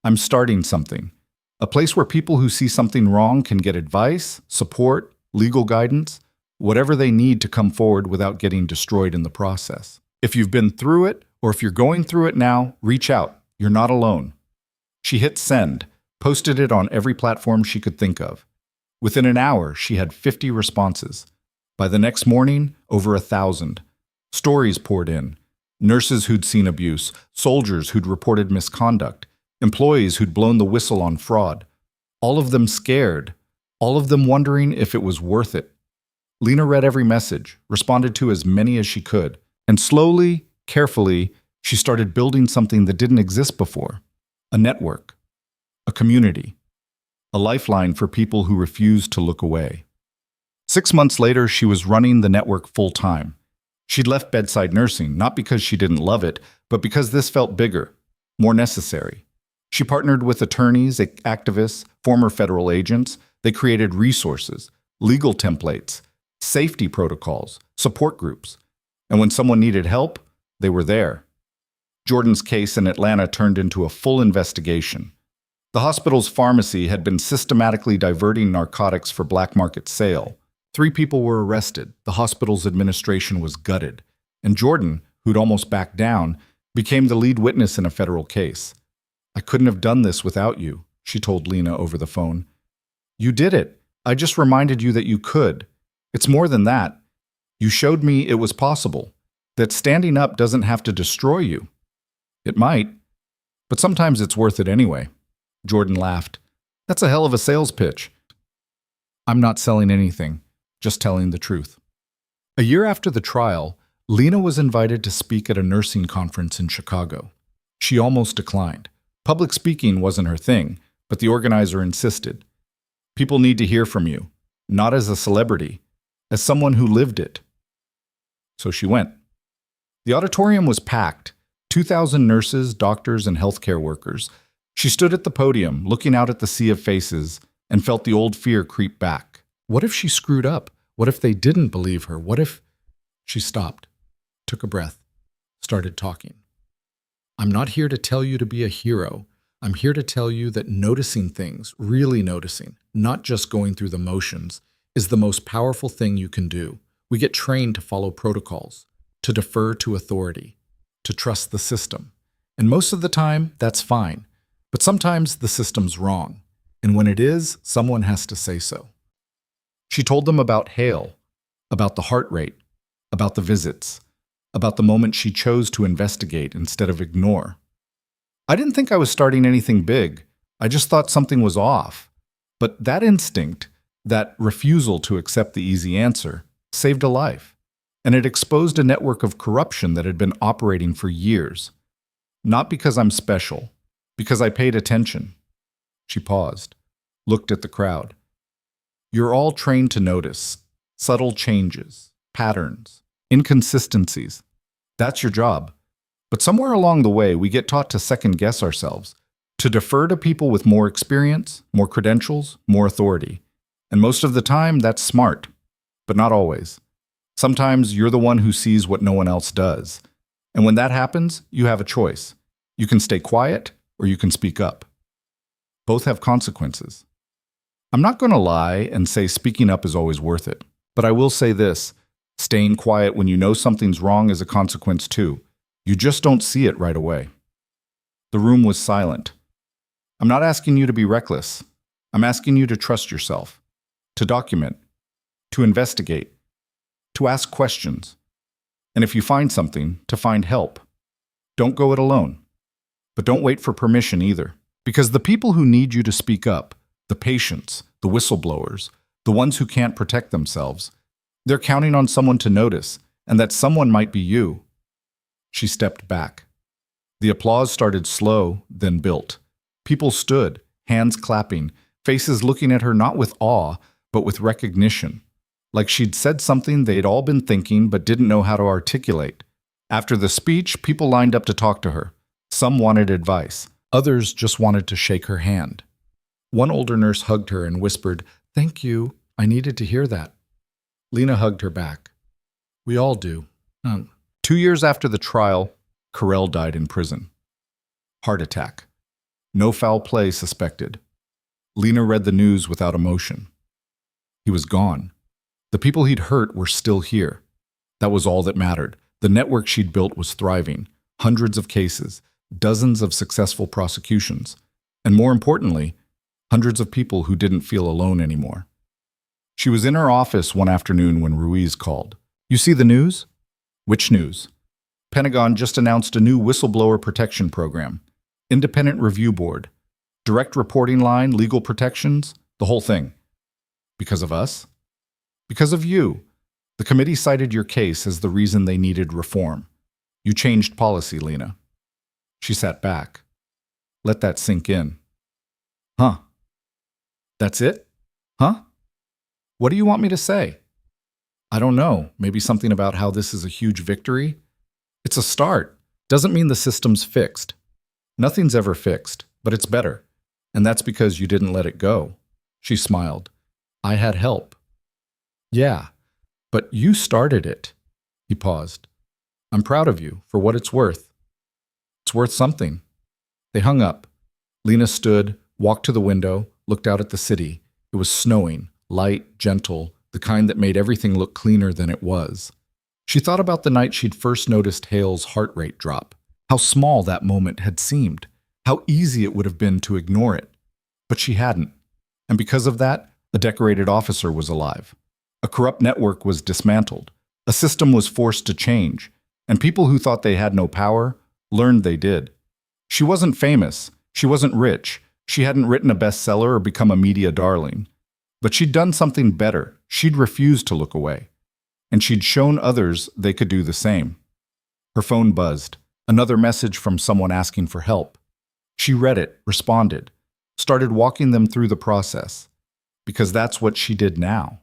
"I'm starting something. A place where people who see something wrong can get advice, support, legal guidance, whatever they need to come forward without getting destroyed in the process. If you've been through it, or if you're going through it now, reach out. You're not alone." She hit send, posted it on every platform she could think of. Within an hour, she had 50 responses. By the next morning, over 1,000. Stories poured in. Nurses who'd seen abuse, soldiers who'd reported misconduct, employees who'd blown the whistle on fraud. All of them scared, all of them wondering if it was worth it. Lena read every message, responded to as many as she could, and slowly, carefully, she started building something that didn't exist before. A network, a community, a lifeline for people who refused to look away. 6 months later, she was running the network full-time. She'd left bedside nursing, not because she didn't love it, but because this felt bigger, more necessary. She partnered with attorneys, activists, former federal agents. They created resources, legal templates, safety protocols, support groups. And when someone needed help, they were there. Jordan's case in Atlanta turned into a full investigation. The hospital's pharmacy had been systematically diverting narcotics for black market sale. 3 people were arrested. The hospital's administration was gutted. And Jordan, who'd almost backed down, became the lead witness in a federal case. "I couldn't have done this without you," she told Lena over the phone. "You did it. I just reminded you that you could. It's more than that. You showed me it was possible, that standing up doesn't have to destroy you. It might, but sometimes it's worth it anyway." Jordan laughed. "That's a hell of a sales pitch." "I'm not selling anything, just telling the truth." A year after the trial, Lena was invited to speak at a nursing conference in Chicago. She almost declined. Public speaking wasn't her thing, but the organizer insisted. "People need to hear from you, not as a celebrity, as someone who lived it." So she went. The auditorium was packed, 2,000 nurses, doctors, and healthcare workers. She stood at the podium, looking out at the sea of faces, and felt the old fear creep back. What if she screwed up? What if they didn't believe her? What if... She stopped, took a breath, started talking. "I'm not here to tell you to be a hero. I'm here to tell you that noticing things, really noticing, not just going through the motions, is the most powerful thing you can do. We get trained to follow protocols, to defer to authority. to trust the system. And most of the time, that's fine. But sometimes the system's wrong. And when it is, someone has to say so. She told them about Hale, about the heart rate, about the visits, about the moment she chose to investigate instead of ignore. I didn't think I was starting anything big. I just thought something was off. But that instinct, that refusal to accept the easy answer, saved a life. And it exposed a network of corruption that had been operating for years. Not because I'm special, because I paid attention. She paused, looked at the crowd. You're all trained to notice subtle changes, patterns, inconsistencies. That's your job. But somewhere along the way, we get taught to second-guess ourselves, to defer to people with more experience, more credentials, more authority. And most of the time, that's smart, but not always. Sometimes you're the one who sees what no one else does. And when that happens, you have a choice. You can stay quiet, or you can speak up. Both have consequences. I'm not going to lie and say speaking up is always worth it. But I will say this, staying quiet when you know something's wrong is a consequence too. You just don't see it right away. The room was silent. I'm not asking you to be reckless. I'm asking you to trust yourself, to document, to investigate, to ask questions. And if you find something, to find help. Don't go it alone. But don't wait for permission either. Because the people who need you to speak up, the patients, the whistleblowers, the ones who can't protect themselves, they're counting on someone to notice, and that someone might be you. She stepped back. The applause started slow, then built. People stood, hands clapping, faces looking at her not with awe, but with recognition. Like she'd said something they'd all been thinking but didn't know how to articulate. After the speech, people lined up to talk to her. Some wanted advice. Others just wanted to shake her hand. One older nurse hugged her and whispered, "Thank you. I needed to hear that." Lena hugged her back. We all do. 2 years after the trial, Carell died in prison. Heart attack. No foul play suspected. Lena read the news without emotion. He was gone. The people he'd hurt were still here. That was all that mattered. The network she'd built was thriving. Hundreds of cases, dozens of successful prosecutions, and more importantly, hundreds of people who didn't feel alone anymore. She was in her office one afternoon when Ruiz called. "You see the news?" "Which news?" "Pentagon just announced a new whistleblower protection program. Independent review board. Direct reporting line, legal protections, the whole thing." "Because of us?" "Because of you. The committee cited your case as the reason they needed reform. You changed policy, Lena." She sat back. Let that sink in. "Huh? That's it? Huh? What do you want me to say?" "I don't know. Maybe something about how this is a huge victory? It's a start. Doesn't mean the system's fixed. Nothing's ever fixed, but it's better. And that's because you didn't let it go." She smiled. "I had help." "Yeah, but you started it." He paused. "I'm proud of you, for what it's worth." "It's worth something." They hung up. Lena stood, walked to the window, looked out at the city. It was snowing, light, gentle, the kind that made everything look cleaner than it was. She thought about the night she'd first noticed Hale's heart rate drop, how small that moment had seemed, how easy it would have been to ignore it. But she hadn't. And because of that, a decorated officer was alive. A corrupt network was dismantled. A system was forced to change. And people who thought they had no power learned they did. She wasn't famous. She wasn't rich. She hadn't written a bestseller or become a media darling. But she'd done something better. She'd refused to look away. And she'd shown others they could do the same. Her phone buzzed. Another message from someone asking for help. She read it, responded, started walking them through the process. Because that's what she did now.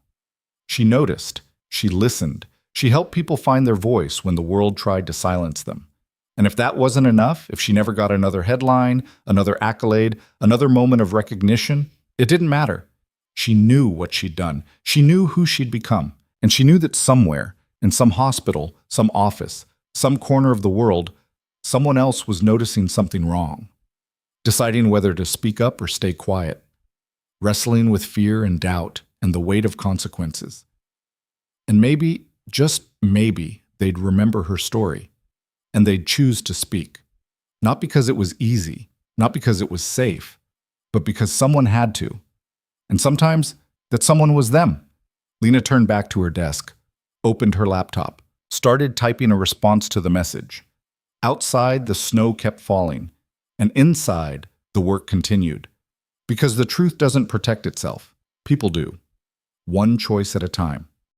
She noticed. She listened. She helped people find their voice when the world tried to silence them. And if that wasn't enough, if she never got another headline, another accolade, another moment of recognition, it didn't matter. She knew what she'd done. She knew who she'd become. And she knew that somewhere, in some hospital, some office, some corner of the world, someone else was noticing something wrong, deciding whether to speak up or stay quiet, wrestling with fear and doubt and the weight of consequences. And maybe, just maybe, they'd remember her story. and they'd choose to speak. Not because it was easy, not because it was safe, but because someone had to. And sometimes that someone was them. Lena turned back to her desk, opened her laptop, started typing a response to the message. Outside, the snow kept falling, and inside, the work continued. Because the truth doesn't protect itself. People do. One choice at a time.